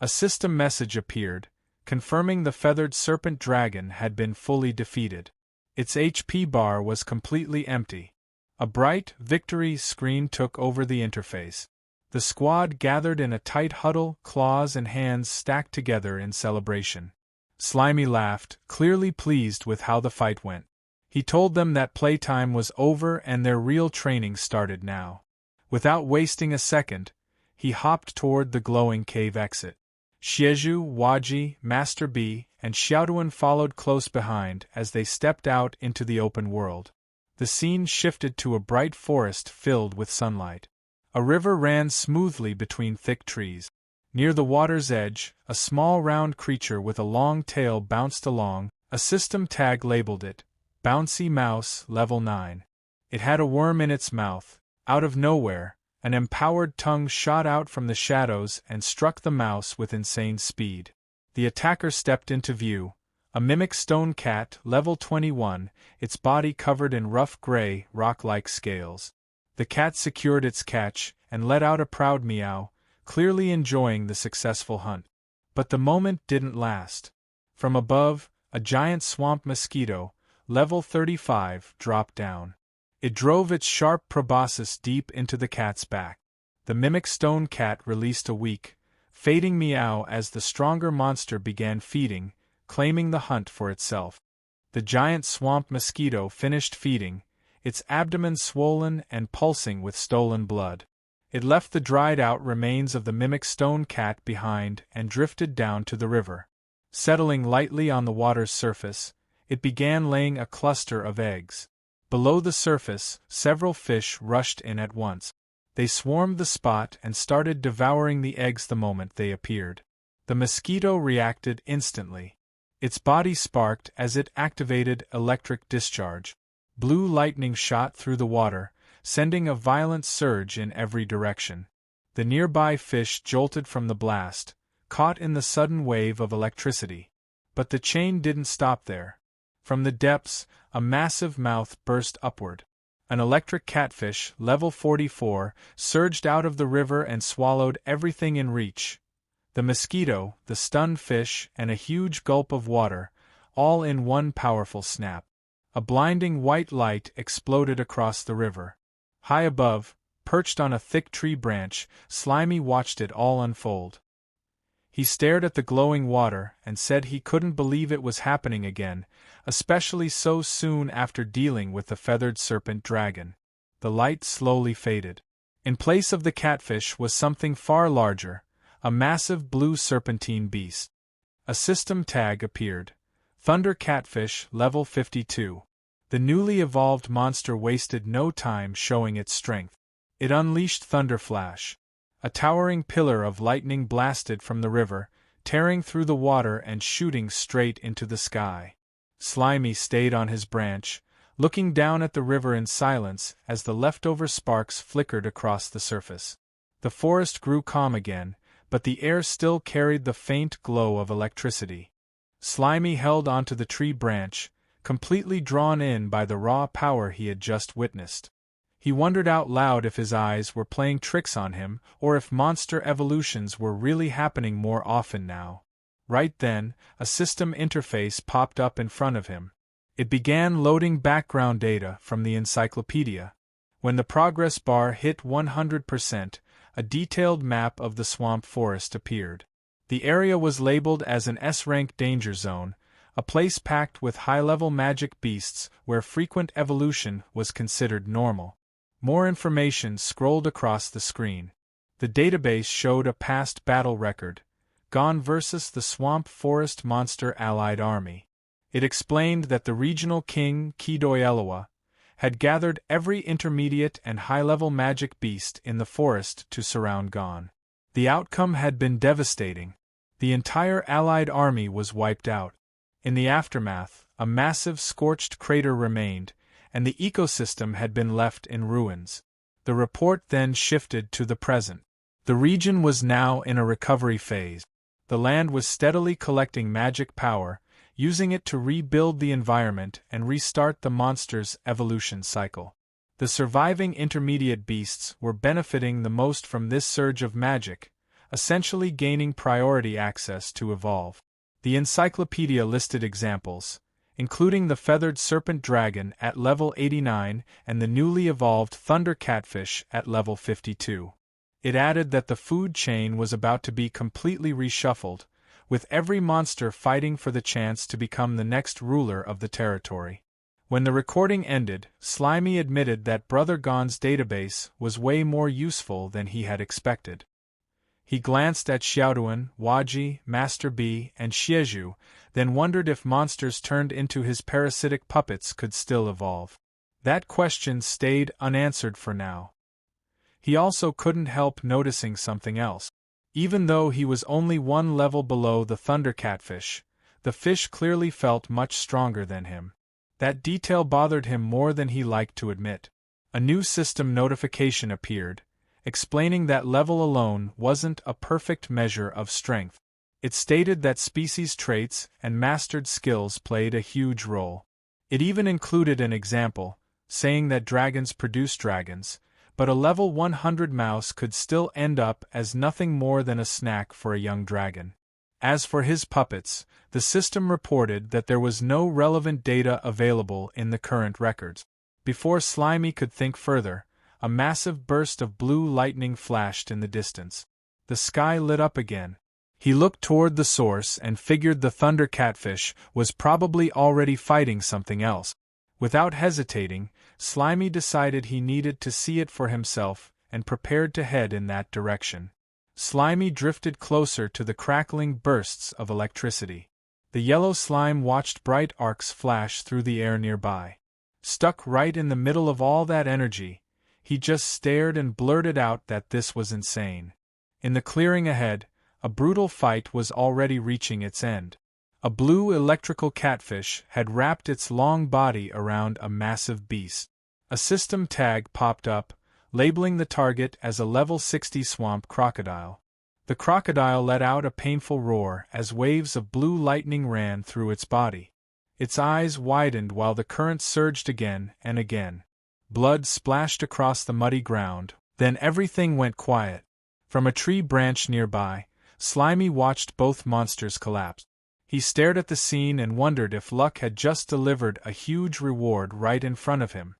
A system message appeared, confirming the feathered serpent dragon had been fully defeated. Its HP bar was completely empty. A bright victory screen took over the interface. The squad gathered in a tight huddle, claws and hands stacked together in celebration. Slimy laughed, clearly pleased with how the fight went. He told them that playtime was over and their real training started now. Without wasting a second, he hopped toward the glowing cave exit. Shieju, Waji, Master B, and Xiaotuan followed close behind as they stepped out into the open world. The scene shifted to a bright forest filled with sunlight. A river ran smoothly between thick trees. Near the water's edge, a small round creature with a long tail bounced along. A system tag labeled it, Bouncy Mouse, Level 9. It had a worm in its mouth. Out of nowhere, an empowered tongue shot out from the shadows and struck the mouse with insane speed. The attacker stepped into view, a mimic stone cat, Level 21, its body covered in rough gray, rock-like scales. The cat secured its catch and let out a proud meow, clearly enjoying the successful hunt. But the moment didn't last. From above, a giant swamp mosquito, Level 35, dropped down. It drove its sharp proboscis deep into the cat's back. The mimic stone cat released a weak, fading meow as the stronger monster began feeding, claiming the hunt for itself. The giant swamp mosquito finished feeding, its abdomen swollen and pulsing with stolen blood. It left the dried-out remains of the mimic stone cat behind and drifted down to the river. Settling lightly on the water's surface, it began laying a cluster of eggs. Below the surface, several fish rushed in at once. They swarmed the spot and started devouring the eggs the moment they appeared. The mosquito reacted instantly. Its body sparked as it activated electric discharge. Blue lightning shot through the water, sending a violent surge in every direction. The nearby fish jolted from the blast, caught in the sudden wave of electricity. But the chain didn't stop there. From the depths, a massive mouth burst upward. An electric catfish, Level 44, surged out of the river and swallowed everything in reach. The mosquito, the stunned fish, and a huge gulp of water, all in one powerful snap. A blinding white light exploded across the river. High above, perched on a thick tree branch, Slimy watched it all unfold. He stared at the glowing water and said he couldn't believe it was happening again, especially so soon after dealing with the feathered serpent dragon. The light slowly faded. In place of the catfish was something far larger, a massive blue serpentine beast. A system tag appeared. Thunder Catfish, level 52. The newly evolved monster wasted no time showing its strength. It unleashed Thunder Flash. A towering pillar of lightning blasted from the river, tearing through the water and shooting straight into the sky. Slimy stayed on his branch, looking down at the river in silence as the leftover sparks flickered across the surface. The forest grew calm again, but the air still carried the faint glow of electricity. Slimy held onto the tree branch, completely drawn in by the raw power he had just witnessed. He wondered out loud if his eyes were playing tricks on him, or if monster evolutions were really happening more often now. Right then, a system interface popped up in front of him. It began loading background data from the encyclopedia. When the progress bar hit 100%, a detailed map of the swamp forest appeared. The area was labeled as an S-rank danger zone, a place packed with high-level magic beasts where frequent evolution was considered normal. More information scrolled across the screen. The database showed a past battle record, Gon versus the Swamp Forest Monster Allied Army. It explained that the regional king, Kidoyelwa, had gathered every intermediate and high-level magic beast in the forest to surround Gon. The outcome had been devastating. The entire Allied army was wiped out. In the aftermath, a massive scorched crater remained, and the ecosystem had been left in ruins. The report then shifted to the present. The region was now in a recovery phase. The land was steadily collecting magic power, using it to rebuild the environment and restart the monster's evolution cycle. The surviving intermediate beasts were benefiting the most from this surge of magic, essentially gaining priority access to evolve. The encyclopedia listed examples, including the feathered serpent dragon at level 89 and the newly evolved thunder catfish at level 52. It added that the food chain was about to be completely reshuffled, with every monster fighting for the chance to become the next ruler of the territory. When the recording ended, Slimy admitted that Brother Gon's database was way more useful than he had expected. He glanced at Xiaoduan, Waji, Master B, and Xieju, then wondered if monsters turned into his parasitic puppets could still evolve. That question stayed unanswered for now. He also couldn't help noticing something else. Even though he was only one level below the thunder catfish, the fish clearly felt much stronger than him. That detail bothered him more than he liked to admit. A new system notification appeared, explaining that level alone wasn't a perfect measure of strength. It stated that species traits and mastered skills played a huge role. It even included an example, saying that dragons produce dragons, but a level 100 mouse could still end up as nothing more than a snack for a young dragon. As for his puppets, the system reported that there was no relevant data available in the current records. Before Slimy could think further, a massive burst of blue lightning flashed in the distance. The sky lit up again. He looked toward the source and figured the thunder catfish was probably already fighting something else. Without hesitating, Slimy decided he needed to see it for himself and prepared to head in that direction. Slimy drifted closer to the crackling bursts of electricity. The yellow slime watched bright arcs flash through the air nearby. Stuck right in the middle of all that energy, he just stared and blurted out that this was insane. In the clearing ahead, a brutal fight was already reaching its end. A blue electrical catfish had wrapped its long body around a massive beast. A system tag popped up, labeling the target as a level 60 swamp crocodile. The crocodile let out a painful roar as waves of blue lightning ran through its body. Its eyes widened while the current surged again and again. Blood splashed across the muddy ground, then everything went quiet. From a tree branch nearby, Slimy watched both monsters collapse. He stared at the scene and wondered if luck had just delivered a huge reward right in front of him.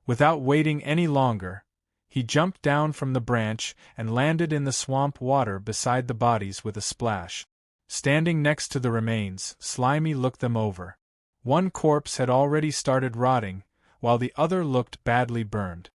Without waiting any longer, he jumped down from the branch and landed in the swamp water beside the bodies with a splash. Standing next to the remains, Slimy looked them over. One corpse had already started rotting, while the other looked badly burned.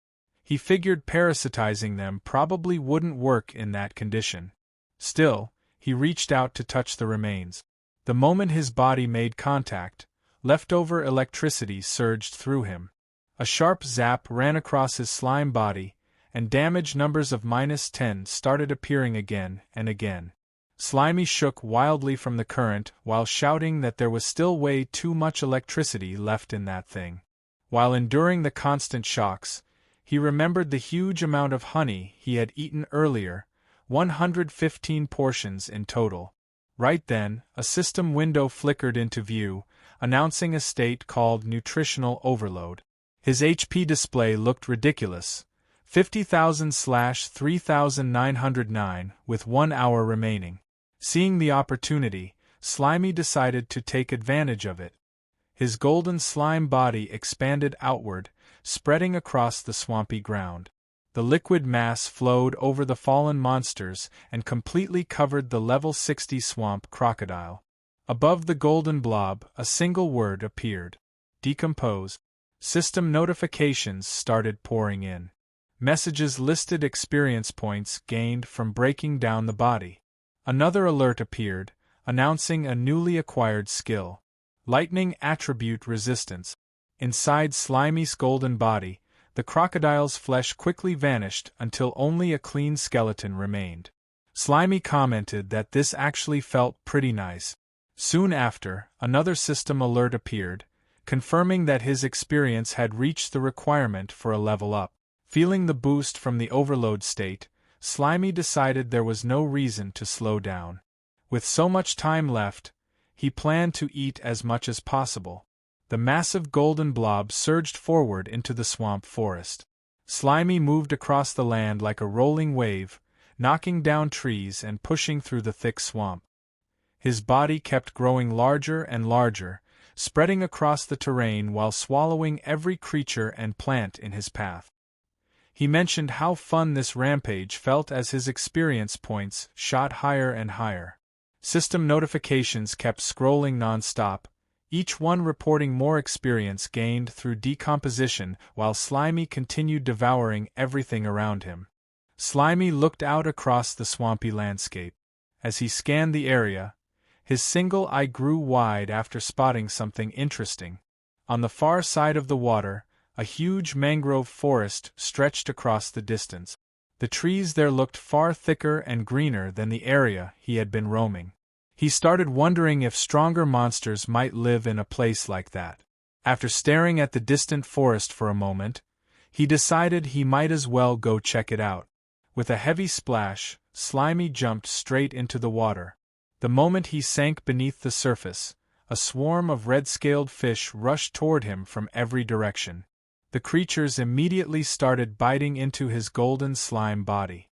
He figured parasitizing them probably wouldn't work in that condition. Still, he reached out to touch the remains. The moment his body made contact, leftover electricity surged through him. A sharp zap ran across his slime body, and damage numbers of -10 started appearing again and again. Slimy shook wildly from the current while shouting that there was still way too much electricity left in that thing. While enduring the constant shocks, he remembered the huge amount of honey he had eaten earlier, 115 portions in total. Right then, a system window flickered into view, announcing a state called nutritional overload. His HP display looked ridiculous, 50,000/3,909, with 1 hour remaining. Seeing the opportunity, Slimy decided to take advantage of it. His golden slime body expanded outward, spreading across the swampy ground. The liquid mass flowed over the fallen monsters and completely covered the level 60 swamp crocodile. Above the golden blob, a single word appeared: decompose. System notifications started pouring in. Messages listed experience points gained from breaking down the body. Another alert appeared, announcing a newly acquired skill: lightning attribute resistance. Inside Slimy's golden body, the crocodile's flesh quickly vanished until only a clean skeleton remained. Slimy commented that this actually felt pretty nice. Soon after, another system alert appeared, confirming that his experience had reached the requirement for a level up. Feeling the boost from the overload state, Slimy decided there was no reason to slow down. With so much time left, he planned to eat as much as possible. The massive golden blob surged forward into the swamp forest. Slimy moved across the land like a rolling wave, knocking down trees and pushing through the thick swamp. His body kept growing larger and larger, spreading across the terrain while swallowing every creature and plant in his path. He mentioned how fun this rampage felt as his experience points shot higher and higher. System notifications kept scrolling non-stop, each one reporting more experience gained through decomposition while Slimy continued devouring everything around him. Slimy looked out across the swampy landscape. As he scanned the area, his single eye grew wide after spotting something interesting. On the far side of the water, a huge mangrove forest stretched across the distance. The trees there looked far thicker and greener than the area he had been roaming. He started wondering if stronger monsters might live in a place like that. After staring at the distant forest for a moment, he decided he might as well go check it out. With a heavy splash, Slimy jumped straight into the water. The moment he sank beneath the surface, a swarm of red-scaled fish rushed toward him from every direction. The creatures immediately started biting into his golden slime body.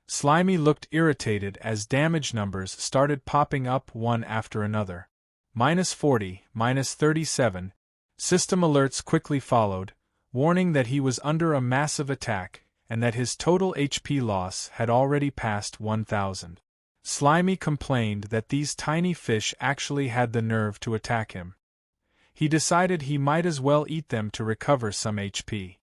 Slimy looked irritated as damage numbers started popping up one after another. -40, -37. System alerts quickly followed, warning that he was under a massive attack and that his total HP loss had already passed 1,000. Slimy complained that these tiny fish actually had the nerve to attack him. He decided he might as well eat them to recover some HP.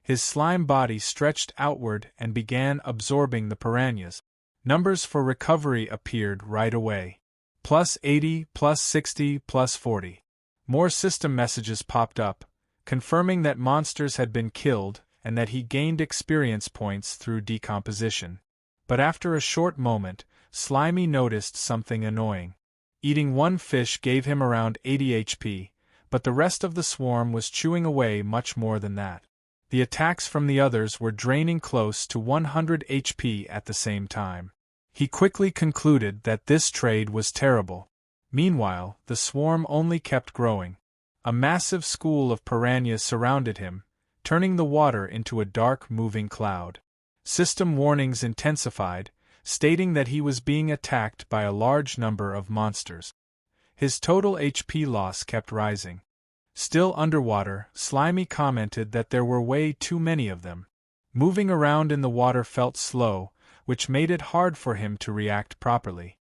His slime body stretched outward and began absorbing the piranhas. Numbers for recovery appeared right away. +80, +60, +40. More system messages popped up, confirming that monsters had been killed and that he gained experience points through decomposition. But after a short moment, Slimy noticed something annoying. Eating one fish gave him around 80 HP, but the rest of the swarm was chewing away much more than that. The attacks from the others were draining close to 100 HP at the same time. He quickly concluded that this trade was terrible. Meanwhile, the swarm only kept growing. A massive school of piranhas surrounded him, turning the water into a dark, moving cloud. System warnings intensified, stating that he was being attacked by a large number of monsters. His total HP loss kept rising. Still underwater, Slimy commented that there were way too many of them. Moving around in the water felt slow, which made it hard for him to react properly.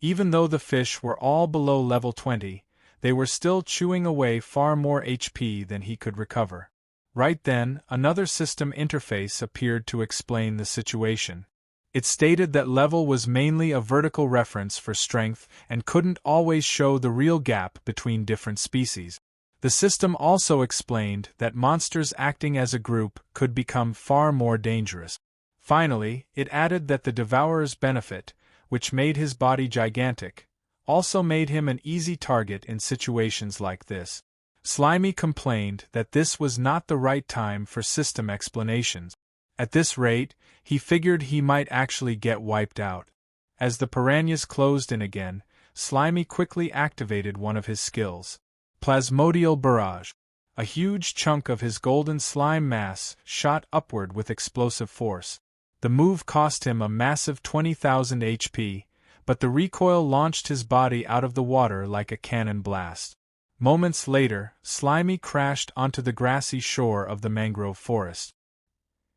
Even though the fish were all below level 20, they were still chewing away far more HP than he could recover. Right then, another system interface appeared to explain the situation. It stated that level was mainly a vertical reference for strength and couldn't always show the real gap between different species. The system also explained that monsters acting as a group could become far more dangerous. Finally, it added that the Devourer's benefit, which made his body gigantic, also made him an easy target in situations like this. Slimy complained that this was not the right time for system explanations. At this rate, he figured he might actually get wiped out. As the piranhas closed in again, Slimy quickly activated one of his skills. Plasmodial Barrage. A huge chunk of his golden slime mass shot upward with explosive force. The move cost him a massive 20,000 HP, but the recoil launched his body out of the water like a cannon blast. Moments later, Slimy crashed onto the grassy shore of the mangrove forest.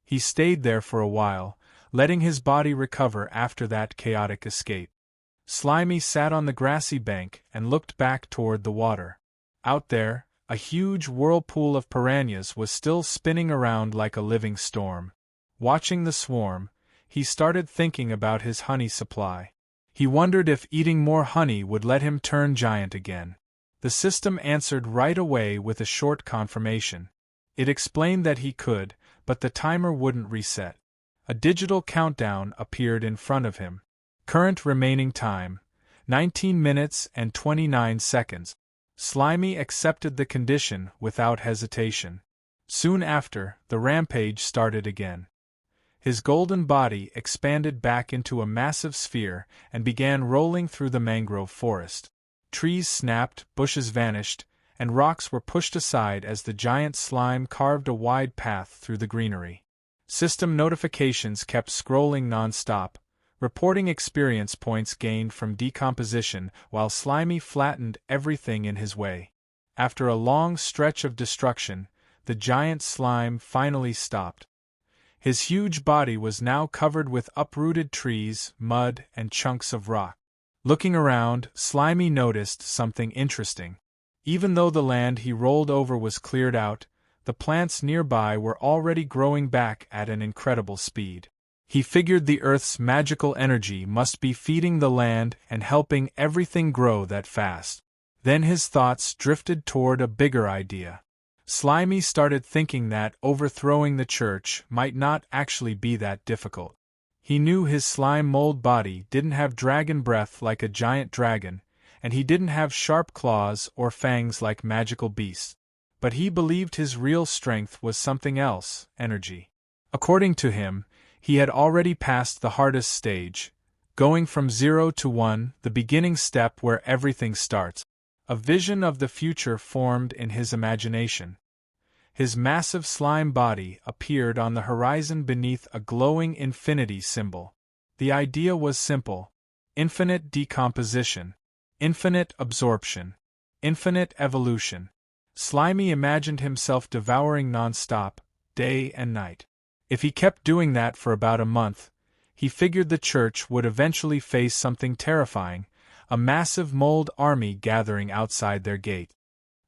He stayed there for a while, letting his body recover after that chaotic escape. Slimy sat on the grassy bank and looked back toward the water. Out there, a huge whirlpool of piranhas was still spinning around like a living storm. Watching the swarm, he started thinking about his honey supply. He wondered if eating more honey would let him turn giant again. The system answered right away with a short confirmation. It explained that he could, but the timer wouldn't reset. A digital countdown appeared in front of him. Current remaining time, 19 minutes and 29 seconds. Slimy accepted the condition without hesitation. Soon after, the rampage started again. His golden body expanded back into a massive sphere and began rolling through the mangrove forest. Trees snapped, bushes vanished, and rocks were pushed aside as the giant slime carved a wide path through the greenery. System notifications kept scrolling non-stop, reporting experience points gained from decomposition while Slimy flattened everything in his way. After a long stretch of destruction, the giant slime finally stopped. His huge body was now covered with uprooted trees, mud, and chunks of rock. Looking around, Slimy noticed something interesting. Even though the land he rolled over was cleared out, the plants nearby were already growing back at an incredible speed. He figured the Earth's magical energy must be feeding the land and helping everything grow that fast. Then his thoughts drifted toward a bigger idea. Slimy started thinking that overthrowing the church might not actually be that difficult. He knew his slime mold body didn't have dragon breath like a giant dragon, and he didn't have sharp claws or fangs like magical beasts. But he believed his real strength was something else, energy. According to him, he had already passed the hardest stage, going from 0 to 1, the beginning step where everything starts. A vision of the future formed in his imagination. His massive slime body appeared on the horizon beneath a glowing infinity symbol. The idea was simple: infinite decomposition, infinite absorption, infinite evolution. Slimy imagined himself devouring non-stop, day and night. If he kept doing that for about a month, he figured the church would eventually face something terrifying, a massive mold army gathering outside their gate.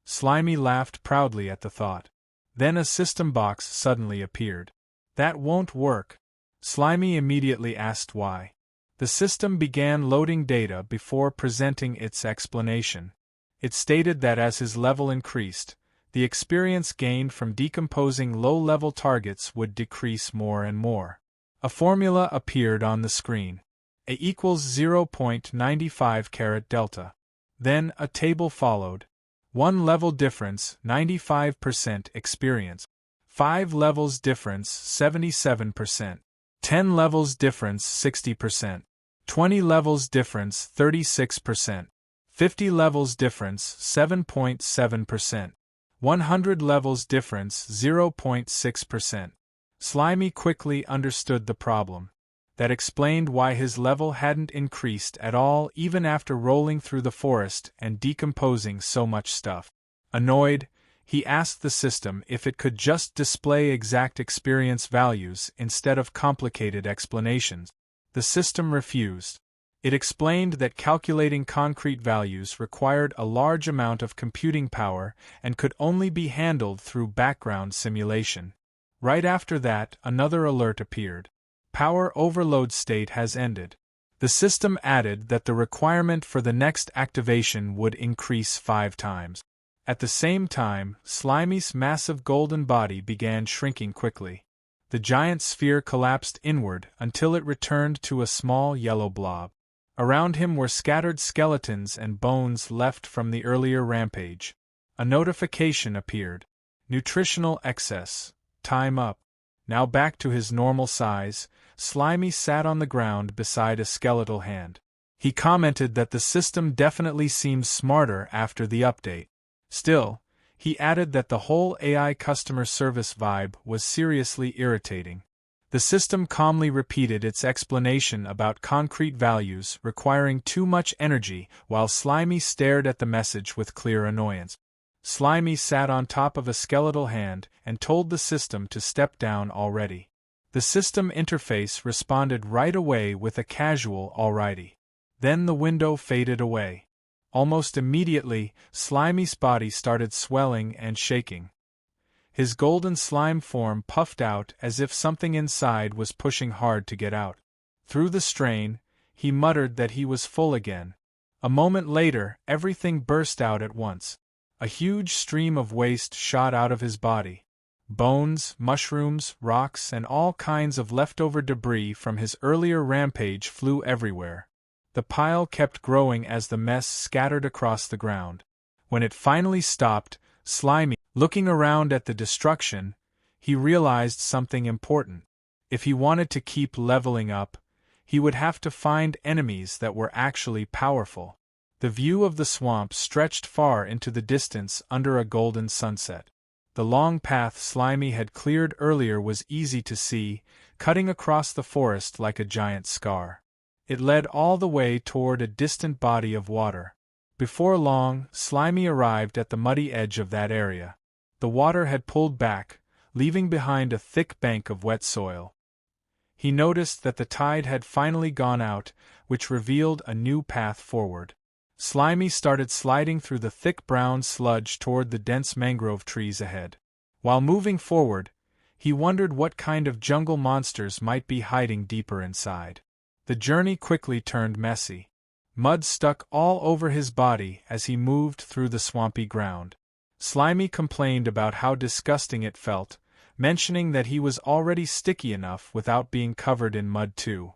Slimy laughed proudly at the thought. Then a system box suddenly appeared. "That won't work." Slimy immediately asked why. The system began loading data before presenting its explanation. It stated that as his level increased, the experience gained from decomposing low-level targets would decrease more and more. A formula appeared on the screen. A equals 0.95 carat delta. Then a table followed. 1 level difference, 95% experience. 5 levels difference, 77%. 10 levels difference, 60%. 20 levels difference, 36%. 50 levels difference, 7.7%. 100 levels difference, 0.6%. Slimy quickly understood the problem. That explained why his level hadn't increased at all even after rolling through the forest and decomposing so much stuff. Annoyed, he asked the system if it could just display exact experience values instead of complicated explanations. The system refused. It explained that calculating concrete values required a large amount of computing power and could only be handled through background simulation. Right after that, another alert appeared. Power overload state has ended. The system added that the requirement for the next activation would increase 5 times. At the same time, Slimy's massive golden body began shrinking quickly. The giant sphere collapsed inward until it returned to a small yellow blob. Around him were scattered skeletons and bones left from the earlier rampage. A notification appeared. Nutritional excess. Time up. Now back to his normal size, Slimy sat on the ground beside a skeletal hand. He commented that the system definitely seems smarter after the update. Still, he added that the whole AI customer service vibe was seriously irritating. The system calmly repeated its explanation about concrete values requiring too much energy while Slimy stared at the message with clear annoyance. Slimy sat on top of a skeletal hand and told the system to step down already. The system interface responded right away with a casual alrighty. Then the window faded away. Almost immediately, Slimy's body started swelling and shaking. His golden slime form puffed out as if something inside was pushing hard to get out. Through the strain, he muttered that he was full again. A moment later, everything burst out at once. A huge stream of waste shot out of his body. Bones, mushrooms, rocks, and all kinds of leftover debris from his earlier rampage flew everywhere. The pile kept growing as the mess scattered across the ground. When it finally stopped, Slimy, looking around at the destruction, he realized something important. If he wanted to keep leveling up, he would have to find enemies that were actually powerful. The view of the swamp stretched far into the distance under a golden sunset. The long path Slimy had cleared earlier was easy to see, cutting across the forest like a giant scar. It led all the way toward a distant body of water. Before long, Slimy arrived at the muddy edge of that area. The water had pulled back, leaving behind a thick bank of wet soil. He noticed that the tide had finally gone out, which revealed a new path forward. Slimy started sliding through the thick brown sludge toward the dense mangrove trees ahead. While moving forward, he wondered what kind of jungle monsters might be hiding deeper inside. The journey quickly turned messy. Mud stuck all over his body as he moved through the swampy ground. Slimy complained about how disgusting it felt, mentioning that he was already sticky enough without being covered in mud too.